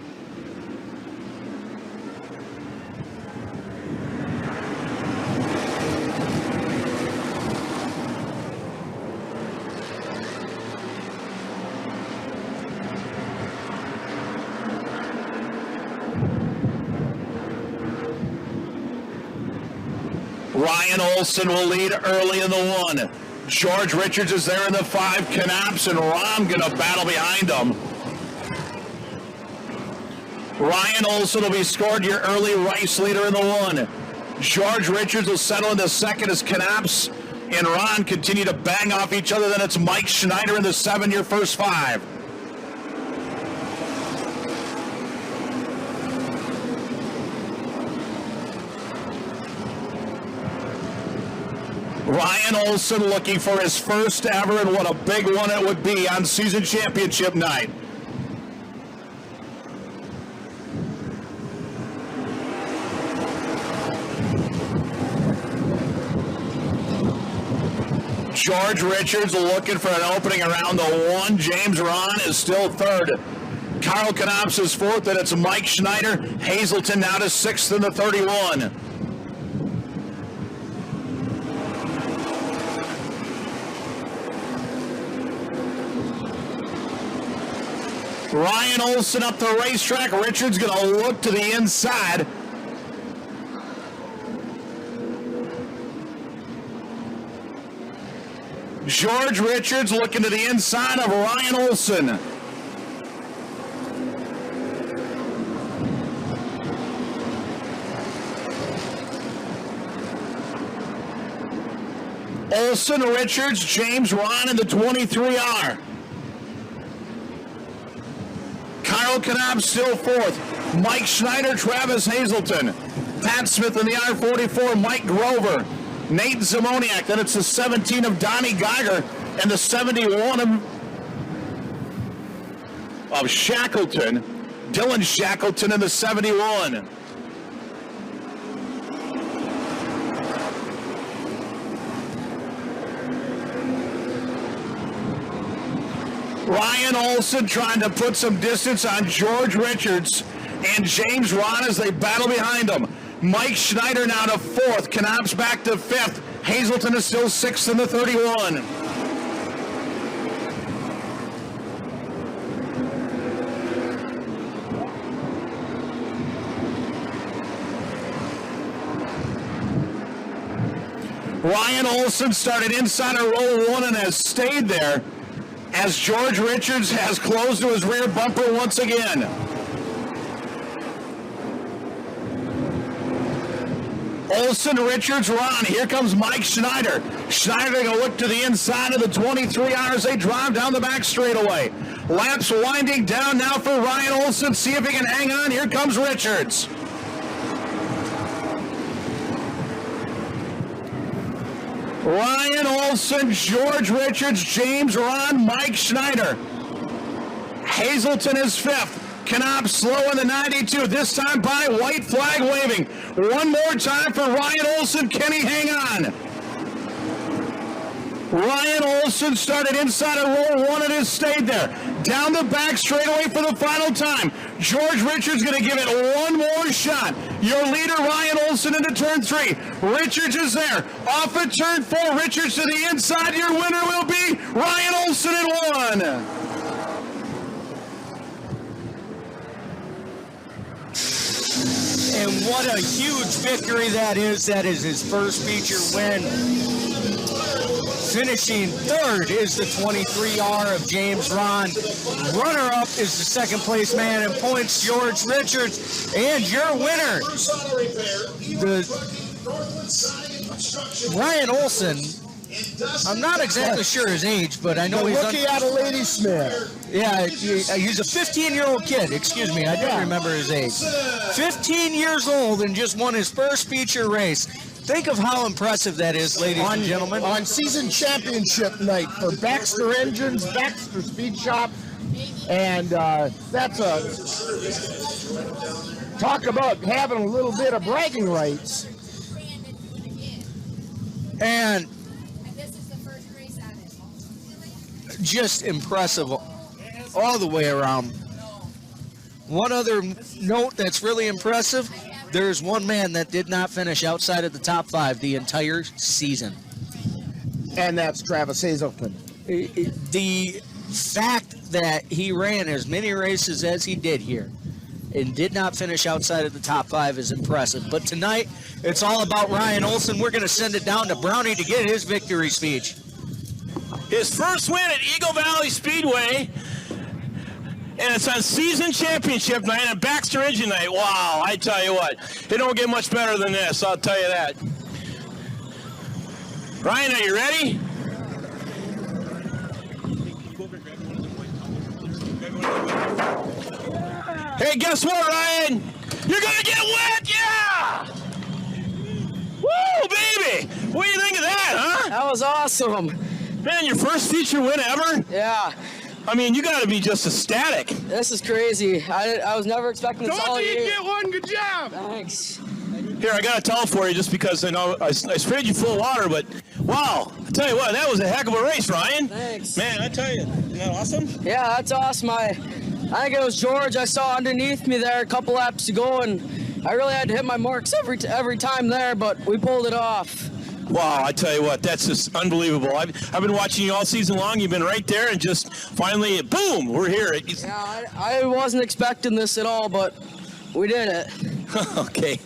Ryan Olson will lead early in the 1. George Richards is there in the 5. Knaps and Rom going to battle behind him. Ryan Olson will be scored, your early race leader in the 1. George Richards will settle into 2nd as Knaps and Ron continue to bang off each other. Then it's Mike Schneider in the 7, your first 5. Ryan Olson looking for his first ever, and what a big one it would be on season championship night. George Richards looking for an opening around the 1. James Ron is still 3rd. Carl Knaps is 4th, and it's Mike Schneider. Hazelton now to 6th in the 31. Ryan Olson up the racetrack. Richards going to look to the inside. George Richards looking to the inside of Ryan Olson. Olson, Richards, James Ron in the 23R. Kyle Knapp still 4th. Mike Schneider, Travis Hazelton. Pat Smith in the R44, Mike Grover. Nate Zamoniak. Then it's the 17 of Donnie Geiger and the 71 of Shackleton. Dylan Shackleton in the 71. Ryan Olson trying to put some distance on George Richards and James Ron as they battle behind him. Mike Schneider now to 4th. Knapp's back to 5th. Hazelton is still 6th in the 31. Ryan Olson started inside of row 1 and has stayed there as George Richards has closed to his rear bumper once again. Olson, Richards, Ron. Here comes Mike Schneider. Schneider going to look to the inside of the 23R as they drive down the back straightaway. Laps winding down now for Ryan Olson. See if he can hang on. Here comes Richards. Ryan Olson, George Richards, James Ron, Mike Schneider. Hazelton is 5th. Knapp slow in the 92, this time by white flag waving. One more time for Ryan Olson. Can he hang on? Ryan Olson started inside of row 1 and has stayed there. Down the back straightaway for the final time. George Richards going to give it one more shot. Your leader, Ryan Olson, into turn 3. Richards is there. Off at turn 4. Richards to the inside. Your winner will be Ryan Olson in 1. And what a huge victory that is. That is his first feature win. Finishing 3rd is the 23R of James Ron. Runner-up is the 2nd place man in points, George Richards. And your winner, Ryan Olson. I'm not exactly sure his age, but I know he's rookie out of Lady Smith. Yeah, he's a 15-year-old kid. Excuse me, I don't remember his age. 15 years old and just won his first feature race. Think of how impressive that is, ladies and gentlemen. On season championship night for Baxter Engines, Baxter Speed Shop, and that's a talk about having a little bit of bragging rights. And just impressive all the way around. One other note that's really impressive, there's one man that did not finish outside of the top 5 the entire season. And that's Travis Hazelton. The fact that he ran as many races as he did here and did not finish outside of the top 5 is impressive. But tonight, it's all about Ryan Olson. We're going to send it down to Brownie to get his victory speech. His first win at Eagle Valley Speedway. And it's on season championship night and Baxter Engine night. Wow, I tell you what, it don't get much better than this, I'll tell you that. Ryan, are you ready? Hey, guess what, Ryan? You're gonna get wet, yeah! Woo, baby! What do you think of that, huh? That was awesome. Man, your first feature win ever? Yeah. I mean, you gotta be just ecstatic. This is crazy. I was never expecting this all year. Get one, good job! Thanks. Here, I got a towel for you just because I know I sprayed you full of water, but wow, I tell you what, that was a heck of a race, Ryan. Thanks. Man, I tell you, isn't that awesome? Yeah, that's awesome. I think it was George I saw underneath me there a couple laps ago, and I really had to hit my marks every time there, but we pulled it off. Wow, I tell you what, that's just unbelievable. I've been watching you all season long. You've been right there, and just finally, boom, we're here. Yeah, I wasn't expecting this at all, but we did it. Okay.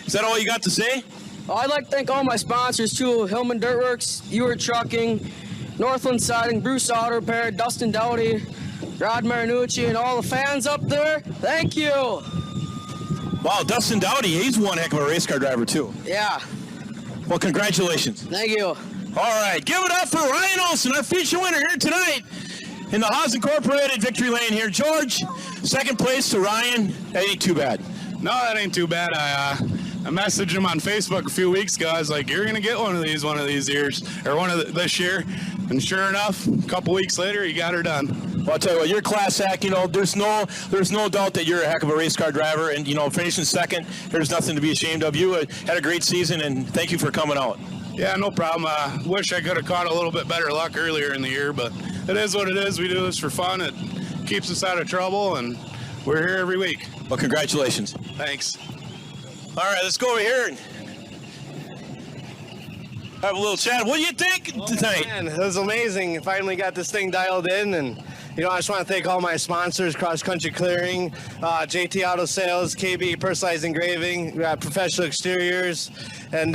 Is that all you got to say? Oh, I'd like to thank all my sponsors, too. Hillman Dirtworks, Ewart Trucking, Northland Siding, Bruce Auto Repair, Dustin Dowdy, Rod Marinucci, and all the fans up there. Thank you. Wow, Dustin Dowdy, he's one heck of a race car driver, too. Yeah. Well, congratulations. Thank you. All right, give it up for Ryan Olson, our feature winner here tonight in the Haas Incorporated victory lane here. George, second place to Ryan. That ain't too bad. No, that ain't too bad. I messaged him on Facebook a few weeks ago. I was like, you're going to get one of these years, or this year. And sure enough, a couple weeks later, he got her done. Well, I'll tell you what, you're a class act. You know, there's no doubt that you're a heck of a race car driver. And, you know, finishing second, there's nothing to be ashamed of. You had a great season, and thank you for coming out. Yeah, no problem. Wish I could have caught a little bit better luck earlier in the year, but it is what it is. We do this for fun. It keeps us out of trouble, and we're here every week. Well, congratulations. Thanks. All right, let's go over here and have a little chat. What do you think tonight? Man, it was amazing. Finally got this thing dialed in, and you know, I just want to thank all my sponsors: Cross Country Clearing, JT Auto Sales, KB Personalized Engraving, we got Professional Exteriors, and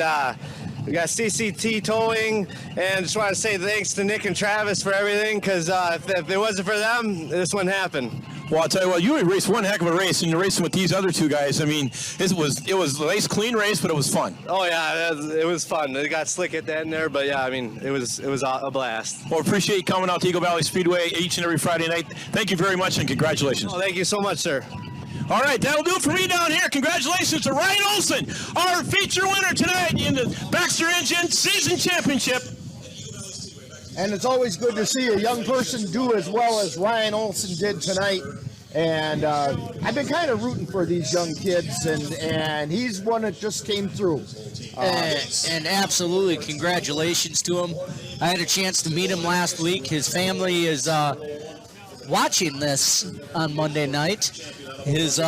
we got CCT Towing. And just want to say thanks to Nick and Travis for everything, because if it wasn't for them, this wouldn't happen. Well, I'll tell you what, you raced one heck of a race, and you're racing with these other two guys. I mean, it was a nice, clean race, but it was fun. Oh yeah, it was fun. It got slick at the end there, but yeah, I mean, it was a blast. Well, appreciate you coming out to Eagle Valley Speedway each and every Friday night. Thank you very much, and congratulations. Oh, thank you so much, sir. All right, that'll do it for me down here. Congratulations to Ryan Olson, our feature winner tonight in the Baxter Engine Season Championship. And it's always good to see a young person do as well as Ryan Olson did tonight. And I've been kind of rooting for these young kids, and he's one that just came through. And absolutely, congratulations to him. I had a chance to meet him last week. His family is watching this on Monday night. His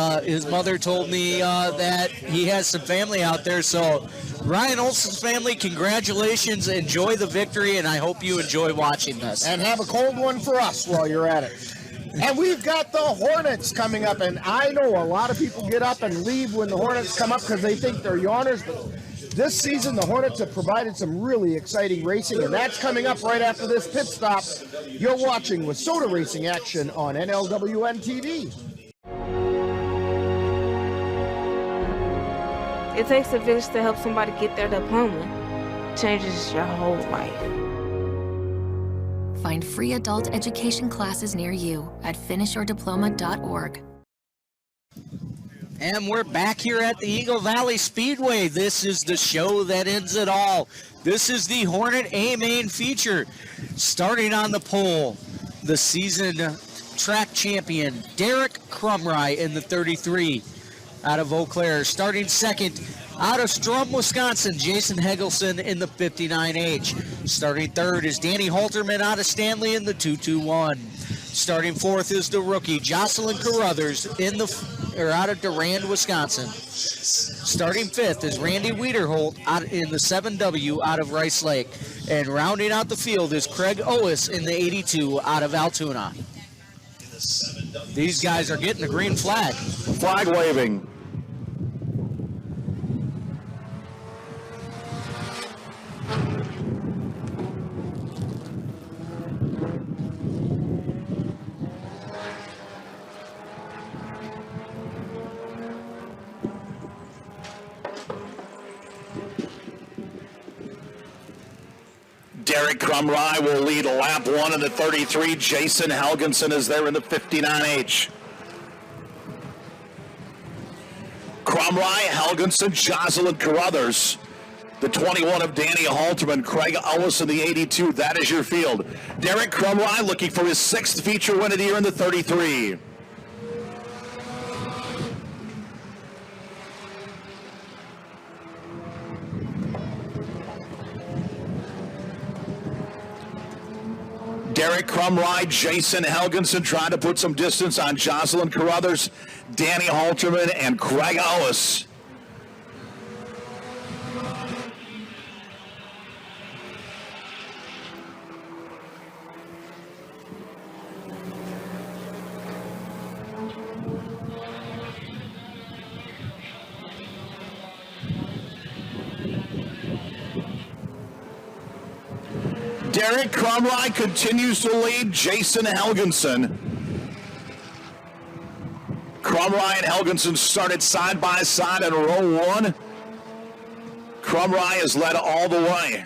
mother told me that he has some family out there, so Ryan Olson's family, congratulations, enjoy the victory, and I hope you enjoy watching this. And have a cold one for us while you're at it. And we've got the Hornets coming up, and I know a lot of people get up and leave when the Hornets come up because they think they're yawners, but this season the Hornets have provided some really exciting racing, and that's coming up right after this pit stop. You're watching Wissota Racing Action on NLWN-TV. It takes a village to help somebody get their diploma. Changes your whole life. Find free adult education classes near you at finishyourdiploma.org. And we're back here at the Eagle Valley Speedway. This is the show that ends it all. This is the Hornet A-Main feature. Starting on the pole, the season track champion, Derek Crumry in the 33 out of Eau Claire. Starting second, out of Strum, Wisconsin, Jason Hegelson in the 59H. Starting third is Danny Halterman out of Stanley in the 221. Starting fourth is the rookie, Jocelyn Carruthers out of Durand, Wisconsin. Starting fifth is Randy Wiederholt in the 7W out of Rice Lake. And rounding out the field is Craig Owis in the 82 out of Altoona. These guys are getting the green flag. Flag waving. Derek Crumry will lead lap 1 in the 33. Jason Helgensen is there in the 59H. Crumry, Helgensen, Jocelyn Carruthers. The 21 of Danny Halterman, Craig Ellis in the 82. That is your field. Derek Crumry looking for his 6th feature win of the year in the 33. Derek Crumry, Jason Helgensen trying to put some distance on Jocelyn Carruthers, Danny Halterman, and Craig Ellis. Derek Crumry continues to lead Jason Helgensen. Crumry and Helgensen started side by side in row 1. Crumry has led all the way.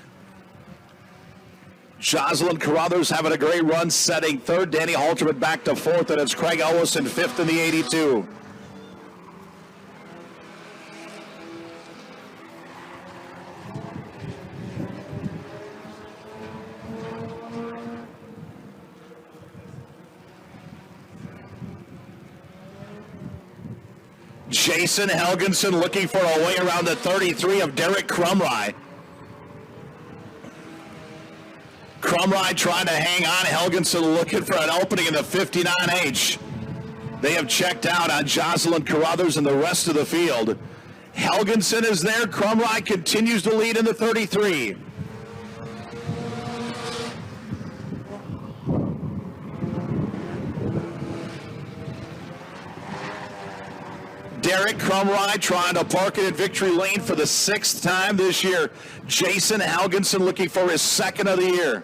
Jocelyn Carruthers having a great run, setting 3rd. Danny Halterman back to 4th, and it's Craig Ellis in 5th in the 82. Jason Helgensen looking for a way around the 33 of Derek Crumry. Crumry trying to hang on. Helgensen looking for an opening in the 59H. They have checked out on Jocelyn Carruthers and the rest of the field. Helgensen is there. Crumry continues to lead in the 33. Derek Crumry trying to park it in victory lane for the 6th time this year. Jason Helgensen looking for his 2nd of the year.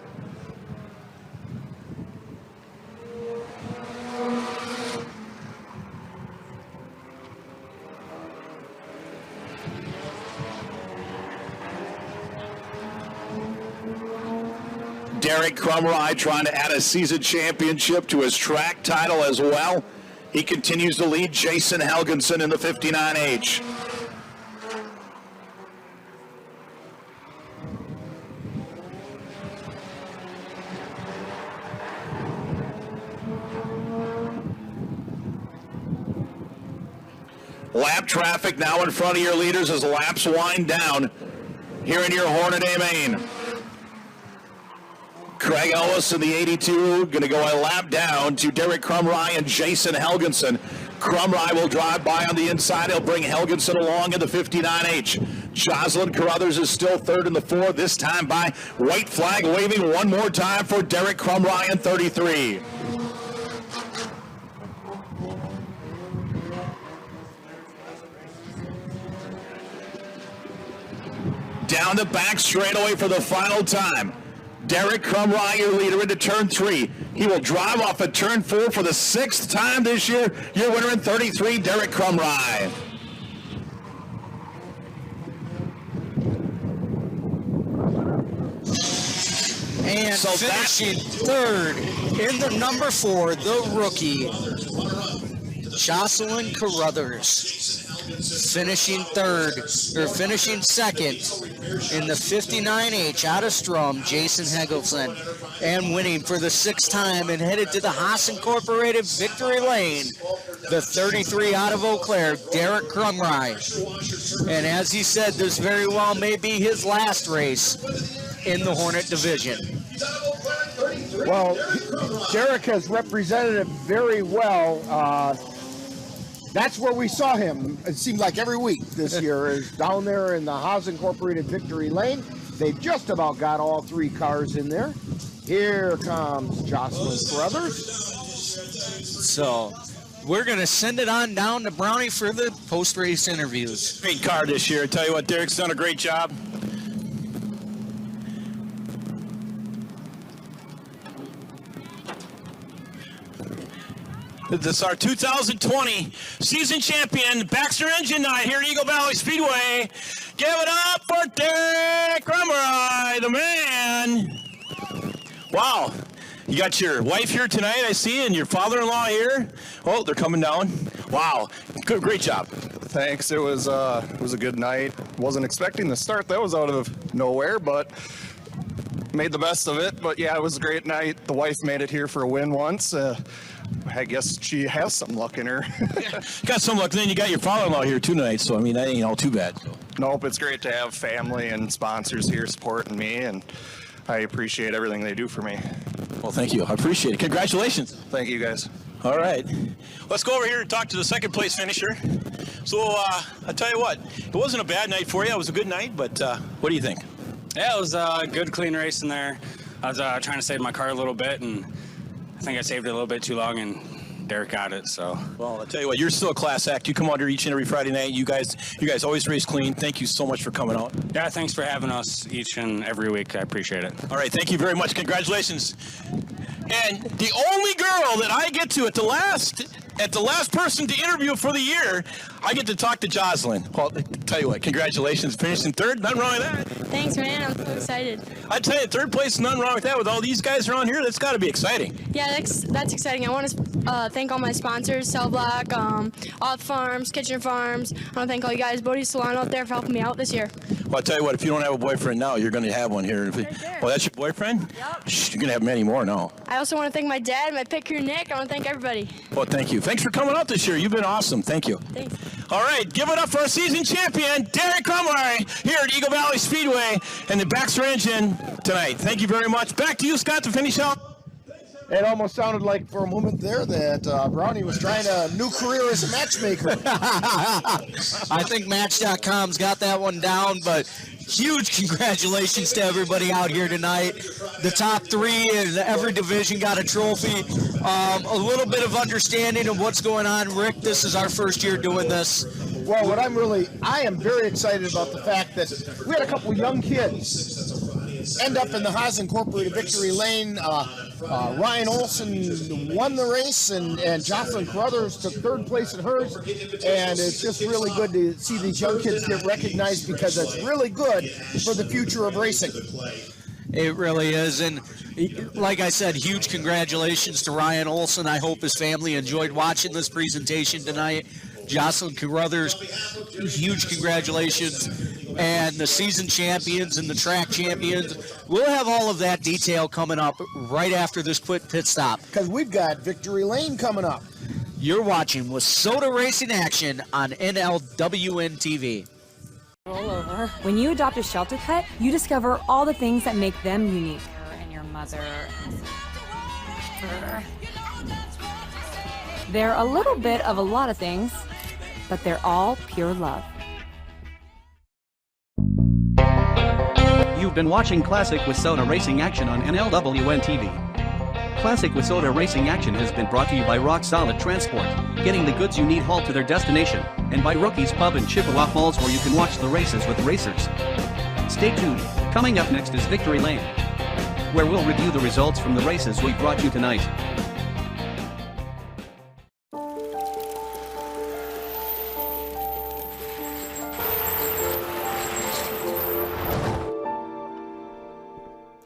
Derek Crumry trying to add a season championship to his track title as well. He continues to lead Jason Helgensen in the 59H. Lap traffic now in front of your leaders as laps wind down here in your Hornet A main. Craig Ellis in the 82 going to go a lap down to Derek Crumry and Jason Helgensen. Crumry will drive by on the inside. He'll bring Helgensen along in the 59H. Jocelyn Carruthers is still 3rd in the 4, this time by white flag waving one more time for Derek Crumry in 33. Down the back straightaway for the final time. Derek Crumry, your leader, into turn 3. He will drive off at turn 4 for the 6th time this year. Your winner in 33, Derek Crumry. And so finishing 3rd in the number 4, the rookie, Jocelyn Carruthers. Finishing 2nd in the 59H out of Strom, Jason Helgensen, and winning for the 6th time and headed to the Haas Incorporated victory lane, the 33 out of Eau Claire, Derek Crumry. And as he said, this very well may be his last race in the Hornet division. Well, Derek has represented it very well. That's where we saw him. It seemed like every week this year is down there in the Haas Incorporated victory lane. They've just about got all 3 cars in there. Here comes Jocelyn Carruthers. So we're going to send it on down to Brownie for the post-race interviews. Great car this year. I tell you what, Derek's done a great job. This is our 2020 season champion, Baxter Engine Night here at Eagle Valley Speedway. Give it up for Derek Crumry, the man. Wow. You got your wife here tonight, I see, and your father-in-law here. Oh, they're coming down. Wow. Good, great job. Thanks. It was a good night. Wasn't expecting the start. That was out of nowhere, but made the best of it. But yeah, it was a great night. The wife made it here for a win once. I guess she has some luck in her. Got some luck. Then you got your father-in-law here tonight, so I mean that ain't all too bad. Nope, it's great to have family and sponsors here supporting me, and I appreciate everything they do for me. Well, thank you. I appreciate it. Congratulations. Thank you, guys. All right. Let's go over here and talk to the second place finisher. So I'll tell you what, it wasn't a bad night for you. It was a good night, but what do you think? Yeah, it was a good, clean race in there. I was trying to save my car a little bit, and I think I saved it a little bit too long, and Derek got it, so. Well, I'll tell you what, you're still a class act. You come out here each and every Friday night. You guys always race clean. Thank you so much for coming out. Yeah, thanks for having us each and every week. I appreciate it. All right, thank you very much. Congratulations. And the only girl that I get to at the last person to interview for the year, I get to talk to Jocelyn. Well, I tell you what, congratulations. Finishing third, nothing wrong with that. Thanks, man. I'm so excited. I tell you, third place, nothing wrong with that. With all these guys around here, that's got to be exciting. Yeah, that's exciting. I want to thank all my sponsors, Cell Block, Off Farms, Kitchen Farms. I want to thank all you guys, Bodie Salon out there for helping me out this year. Well, I'll tell you what, if you don't have a boyfriend now, you're going to have one here. Well, that's your boyfriend? Yep. Shh, you're going to have many more now. I also want to thank my dad, my pit crew, Nick. I want to thank everybody. Well, thank you. Thanks for coming out this year. You've been awesome. Thank you. Thanks. All right, give it up for our season champion, Derek Crumway, here at Eagle Valley Speedway and the Baxter Engine tonight. Thank you very much. Back to you, Scott, to finish out. It almost sounded like for a moment there that Brownie was trying a new career as a matchmaker. I think Match.com's got that one down, but huge congratulations to everybody out here tonight. The top three in every division got a trophy. A little bit of understanding of what's going on. Rick, this is our first year doing this. Well, I am very excited about the fact that we had a couple young kids end up in the Haas Incorporated Victory Lane. Ryan Olson won the race, and Jocelyn Carruthers took third place in hers. And it's just really good to see these young kids get recognized because it's really good for the future of racing. It really is, and like I said, huge congratulations to Ryan Olson. I hope his family enjoyed watching this presentation tonight. Jocelyn Carruthers, huge congratulations. And the season champions and the track champions. We'll have all of that detail coming up right after this quick pit stop. Because we've got Victory Lane coming up. You're watching Wissota Racing Action on NLWN-TV. Roll over. When you adopt a shelter pet, you discover all the things that make them unique. And your mother. They're a little bit of a lot of things, but they're all pure love. You've been watching Classic Wissota Racing Action on NLWN-TV. Classic Wissota Racing Action has been brought to you by Rock Solid Transport, getting the goods you need hauled to their destination, and by Rookies Pub in Chippewa Falls, where you can watch the races with racers. Stay tuned. Coming up next is Victory Lane, where we'll review the results from the races we brought you tonight.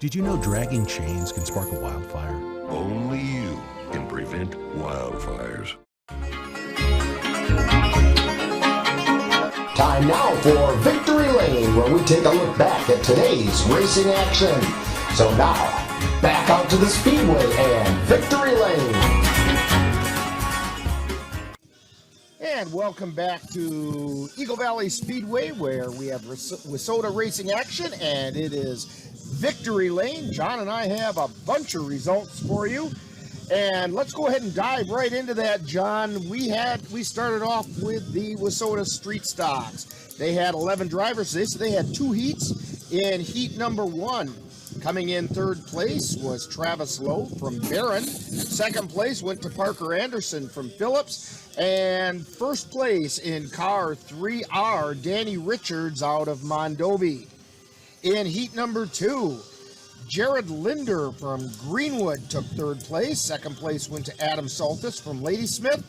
Did you know dragging chains can spark a wildfire? Only you can prevent wildfires. Time now for Victory Lane, where we take a look back at today's racing action. So now, back out to the Speedway and Victory Lane. And welcome back to Eagle Valley Speedway, where we have Wissota Racing Action, and it is Victory Lane. John and I have a bunch of results for you, and let's go ahead and dive right into that, John. We started off with the Wissota Street Stocks. They had 11 drivers. They had 2 heats. In heat number 1, coming in third place was Travis Lowe from Barron. Second place went to Parker Anderson from Phillips. And first place in car 3R, Danny Richards out of Mondovi. In heat number 2, Jared Linder from Greenwood took third place. Second place went to Adam Saltis from Ladysmith.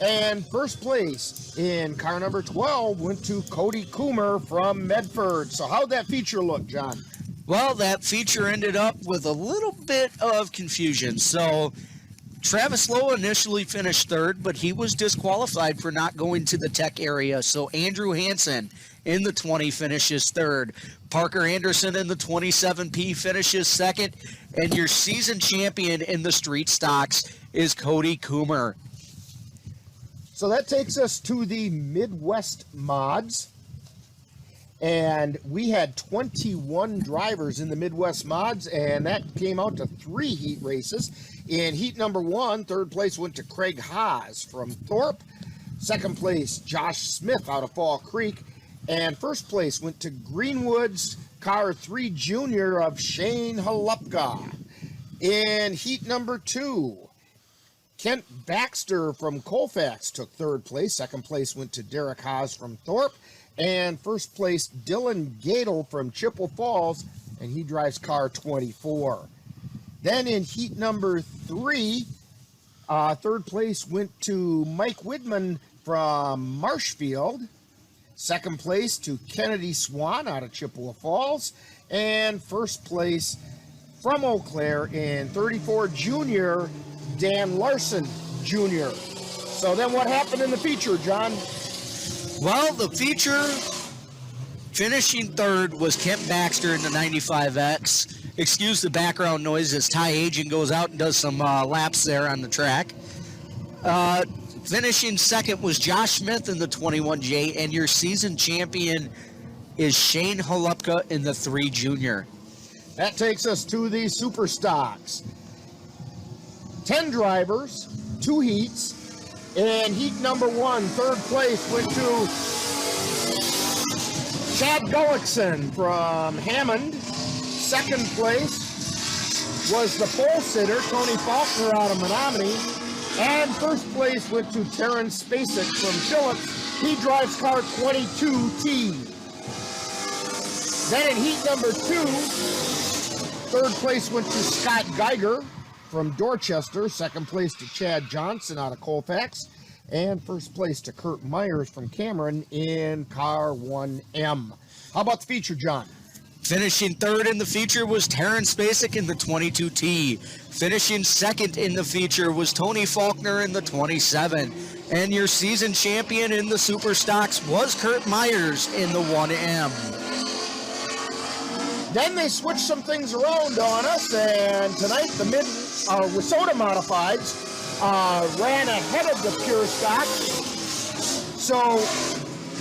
And first place in car number 12 went to Cody Coomer from Medford. So how'd that feature look, John? Well, that feature ended up with a little bit of confusion. So Travis Lowe initially finished third, but he was disqualified for not going to the tech area. So Andrew Hansen in the 20 finishes third. Parker Anderson in the 27P finishes second. And your season champion in the street stocks is Cody Coomer. So that takes us to the Midwest Mods. And we had 21 drivers in the Midwest Mods, and that came out to 3 heat races. In heat number 1, third place went to Craig Haas from Thorpe. Second place, Josh Smith out of Fall Creek. And first place went to Greenwood's Car 3 Junior of Shane Halupka. In heat number 2, Kent Baxter from Colfax took third place. Second place went to Derek Haas from Thorpe. And first place, Dylan Gadel from Chippewa Falls, and he drives car 24. Then in heat number 3, third place went to Mike Widman from Marshfield. Second place to Kennedy Swan out of Chippewa Falls. And first place from Eau Claire in 34 Junior, Dan Larson Jr. So then what happened in the feature, John? Well, the feature finishing third was Kent Baxter in the 95X. Excuse the background noise as Ty Agen goes out and does some laps there on the track. Finishing second was Josh Smith in the 21J, and your season champion is Shane Halupka in the 3 Junior. That takes us to the Super Stocks. 10 drivers, 2 heats. And heat number 1, third place went to Chad Gullickson from Hammond. Second place was the pole sitter, Tony Faulkner out of Menominee. And first place went to Terrence Spacek from Phillips. He drives car 22T. Then in heat number 2, third place went to Scott Geiger from Dorchester. Second place to Chad Johnson out of Colfax. And first place to Kurt Myers from Cameron in car 1M. How about the feature, John? Finishing third in the feature was Terrence Spacek in the 22T. Finishing second in the feature was Tony Faulkner in the 27. And your season champion in the Super Stocks was Kurt Myers in the 1M. Then they switched some things around on us, and tonight the Wissota Modifieds ran ahead of the Pure Stock. So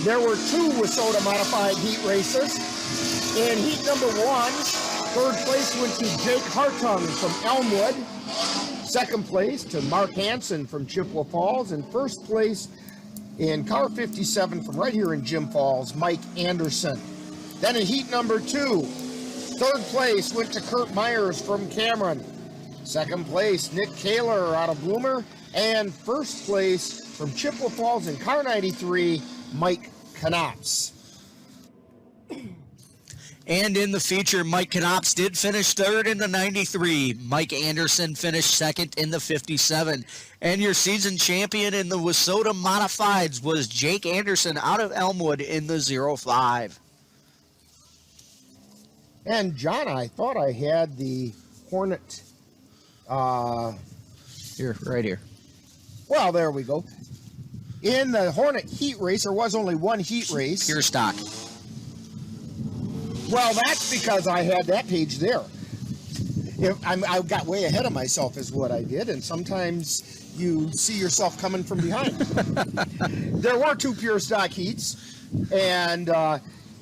there were 2 Wissota Modified heat races. In heat number 1, third place went to Jake Hartung from Elmwood. Second place to Mark Hansen from Chippewa Falls. And first place in car 57 from right here in Jim Falls, Mike Anderson. Then in heat number 2, third place went to Kurt Myers from Cameron. Second place, Nick Kaler out of Bloomer. And first place from Chippewa Falls in car 93, Mike Knops. And in the feature, Mike Knops did finish third in the 93. Mike Anderson finished second in the 57. And your season champion in the Wissota Modifieds was Jake Anderson out of Elmwood in the 05. And John, I thought I had the Hornet. Here, right here. Well, there we go. In the Hornet heat race, there was only 1 heat race. Pure stock. Well, that's because I had that page there. I got way ahead of myself is what I did, and sometimes you see yourself coming from behind. There were 2 pure stock heats, and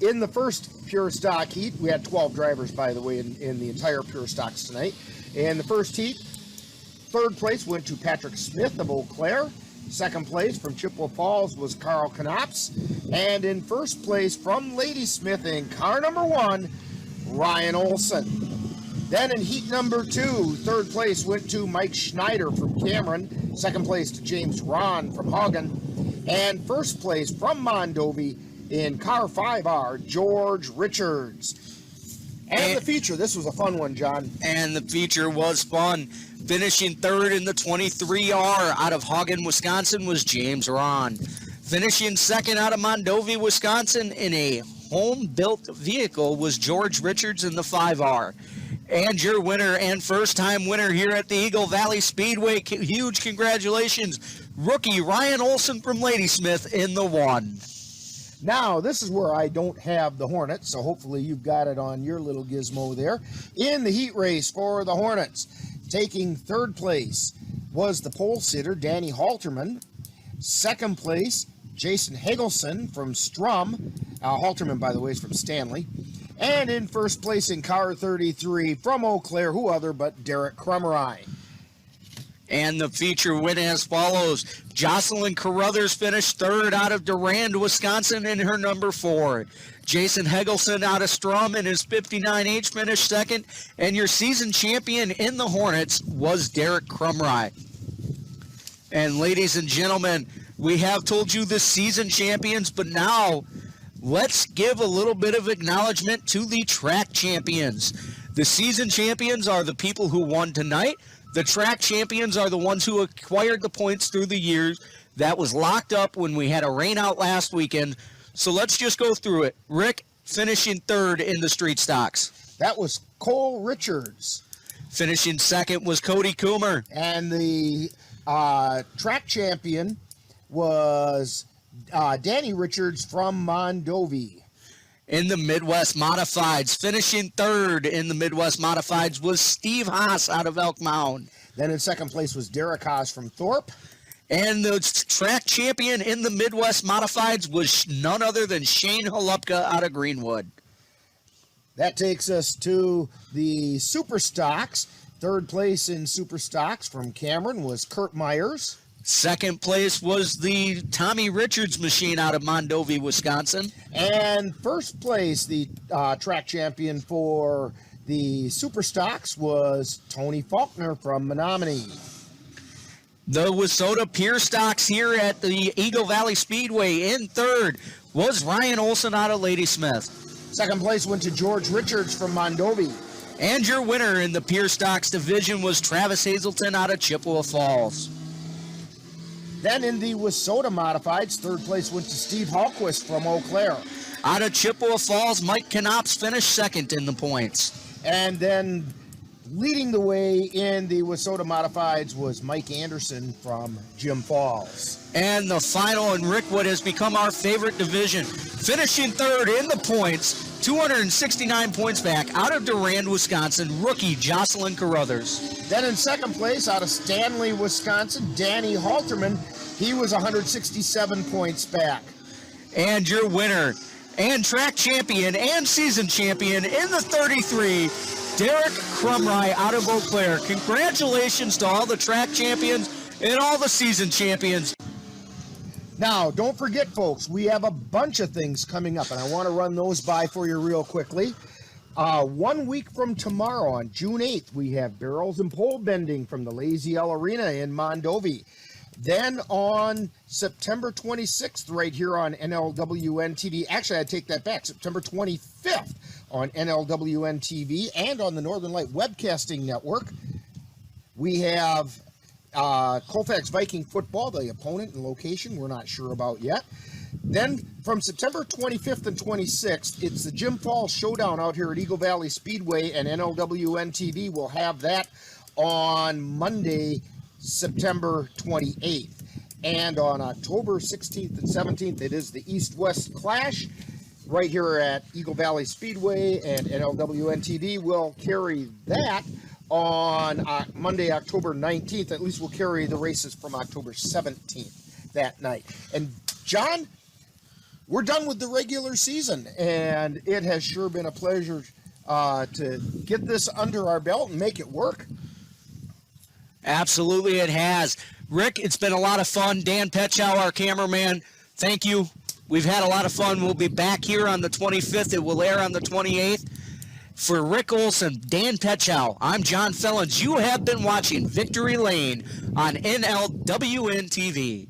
in the first pure stock heat, we had 12 drivers, by the way, in the entire pure stocks tonight. In the first heat, third place went to Patrick Smith of Eau Claire. Second place from Chippewa Falls was Carl Knops. And in first place from Ladysmith in car number 1, Ryan Olson. Then in heat number 2, third place went to Mike Schneider from Cameron. Second place to James Ron from Hagen. And first place from Mondovi in car 5R, George Richards. And the feature, this was a fun one, John. And the feature was fun. Finishing third in the 23R out of Hagen, Wisconsin was James Ron. Finishing second out of Mondovi, Wisconsin in a home-built vehicle was George Richards in the 5R. And your winner and first-time winner here at the Eagle Valley Speedway, huge congratulations, rookie Ryan Olson from Ladysmith in the 1. Now, this is where I don't have the Hornets, so hopefully you've got it on your little gizmo there. In the heat race for the Hornets, taking third place was the pole sitter, Danny Halterman. Second place, Jason Hagelson from Strum. Halterman, by the way, is from Stanley. And in first place in car 33 from Eau Claire, who other but Derek Crumry. And the feature went as follows. Jocelyn Carruthers finished third out of Durand, Wisconsin in her number 4. Jason Hegelson out of Strum in his 59H finished second. And your season champion in the Hornets was Derek Crumry. And ladies and gentlemen, we have told you the season champions, but now let's give a little bit of acknowledgement to the track champions. The season champions are the people who won tonight. The track champions are the ones who acquired the points through the years. That was locked up when we had a rain out last weekend. So let's just go through it. Rick finishing third in the street stocks. That was Cole Richards. Finishing second was Cody Coomer. And the track champion was Danny Richards from Mondovi. In the Midwest Modifieds, finishing third in the Midwest Modifieds was Steve Haas out of Elk Mound. Then in second place was Derek Haas from Thorpe. And the track champion in the Midwest Modifieds was none other than Shane Holupka out of Greenwood. That takes us to the Super Stocks. Third place in Super Stocks from Cameron was Kurt Myers. Second place was the Tommy Richards machine out of Mondovi, Wisconsin. And first place, the track champion for the Super Stocks was Tony Faulkner from Menominee. The Wissota Pier Stocks here at the Eagle Valley Speedway in third was Ryan Olson out of Ladysmith. Second place went to George Richards from Mondovi. And your winner in the Pier Stocks division was Travis Hazelton out of Chippewa Falls. Then in the Wissota Modifieds, third place went to Steve Hallquist from Eau Claire. Out of Chippewa Falls, Mike Knops finished second in the points. And then leading the way in the Wissota Modifieds was Mike Anderson from Jim Falls. And the final, and Rick, what has become our favorite division, finishing third in the points, 269 points back, out of Durand, Wisconsin, rookie Jocelyn Carruthers. Then in second place, out of Stanley, Wisconsin, Danny Halterman. He was 167 points back. And your winner and track champion and season champion in the 33, Derek Crumry out of Eau Claire. Congratulations to all the track champions and all the season champions. Now, don't forget, folks, we have a bunch of things coming up, and I want to run those by for you real quickly. 1 week from tomorrow, on June 8th, we have barrels and pole bending from the Lazy L Arena in Mondovi. Then on September 26th, right here on NLWN-TV, actually, I take that back, September 25th on NLWN-TV and on the Northern Light Webcasting Network, we have Colfax Viking football, the opponent and location we're not sure about yet. Then from September 25th and 26th, it's the Jim Falls Showdown out here at Eagle Valley Speedway, and NLWN-TV will have that on Monday, September 28th. And on October 16th and 17th, it is the East-West Clash right here at Eagle Valley Speedway, and NLWN-TV will carry that on Monday, October 19th. At least we'll carry the races from October 17th that night. And John, we're done with the regular season, and it has sure been a pleasure to get this under our belt and make it work. Absolutely it has. Rick, it's been a lot of fun. Dan Petchow, our cameraman, thank you. We've had a lot of fun. We'll be back here on the 25th. It will air on the 28th. For Rick Olson, Dan Petchow, I'm John Fellens. You have been watching Victory Lane on NLWN-TV.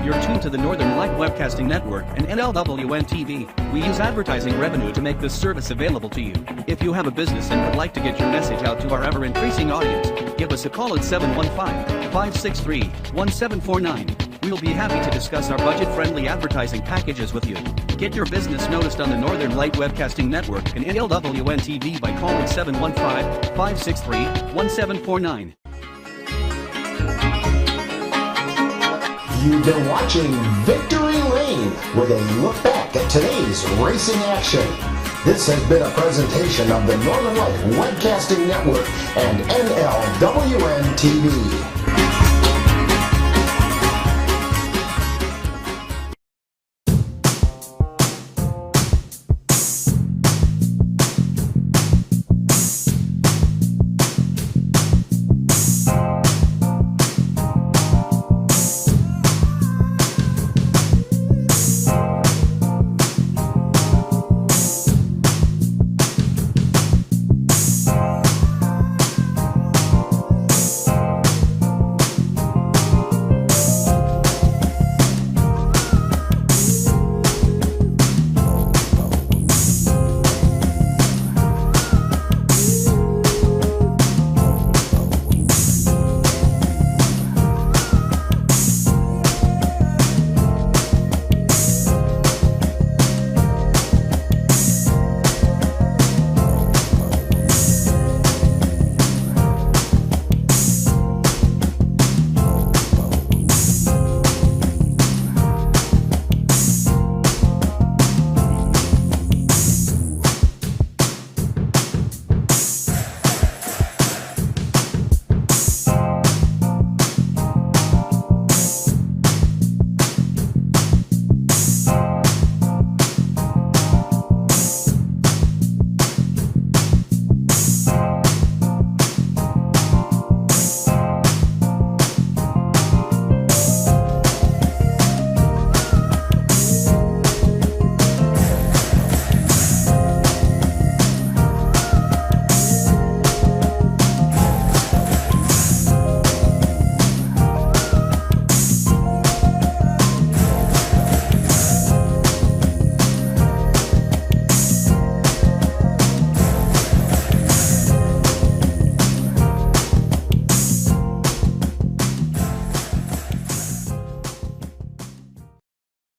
You're tuned to the Northern Light Webcasting Network and NLWN-TV. We use advertising revenue to make this service available to you. If you have a business and would like to get your message out to our ever-increasing audience, give us a call at 715 563-1749. We'll be happy to discuss our budget-friendly advertising packages with you. Get your business noticed on the Northern Light Webcasting Network and NLWN-TV by calling 715-563-1749. You've been watching Victory Lane with a look back at today's racing action. This has been a presentation of the Northern Light Webcasting Network and NLWN-TV.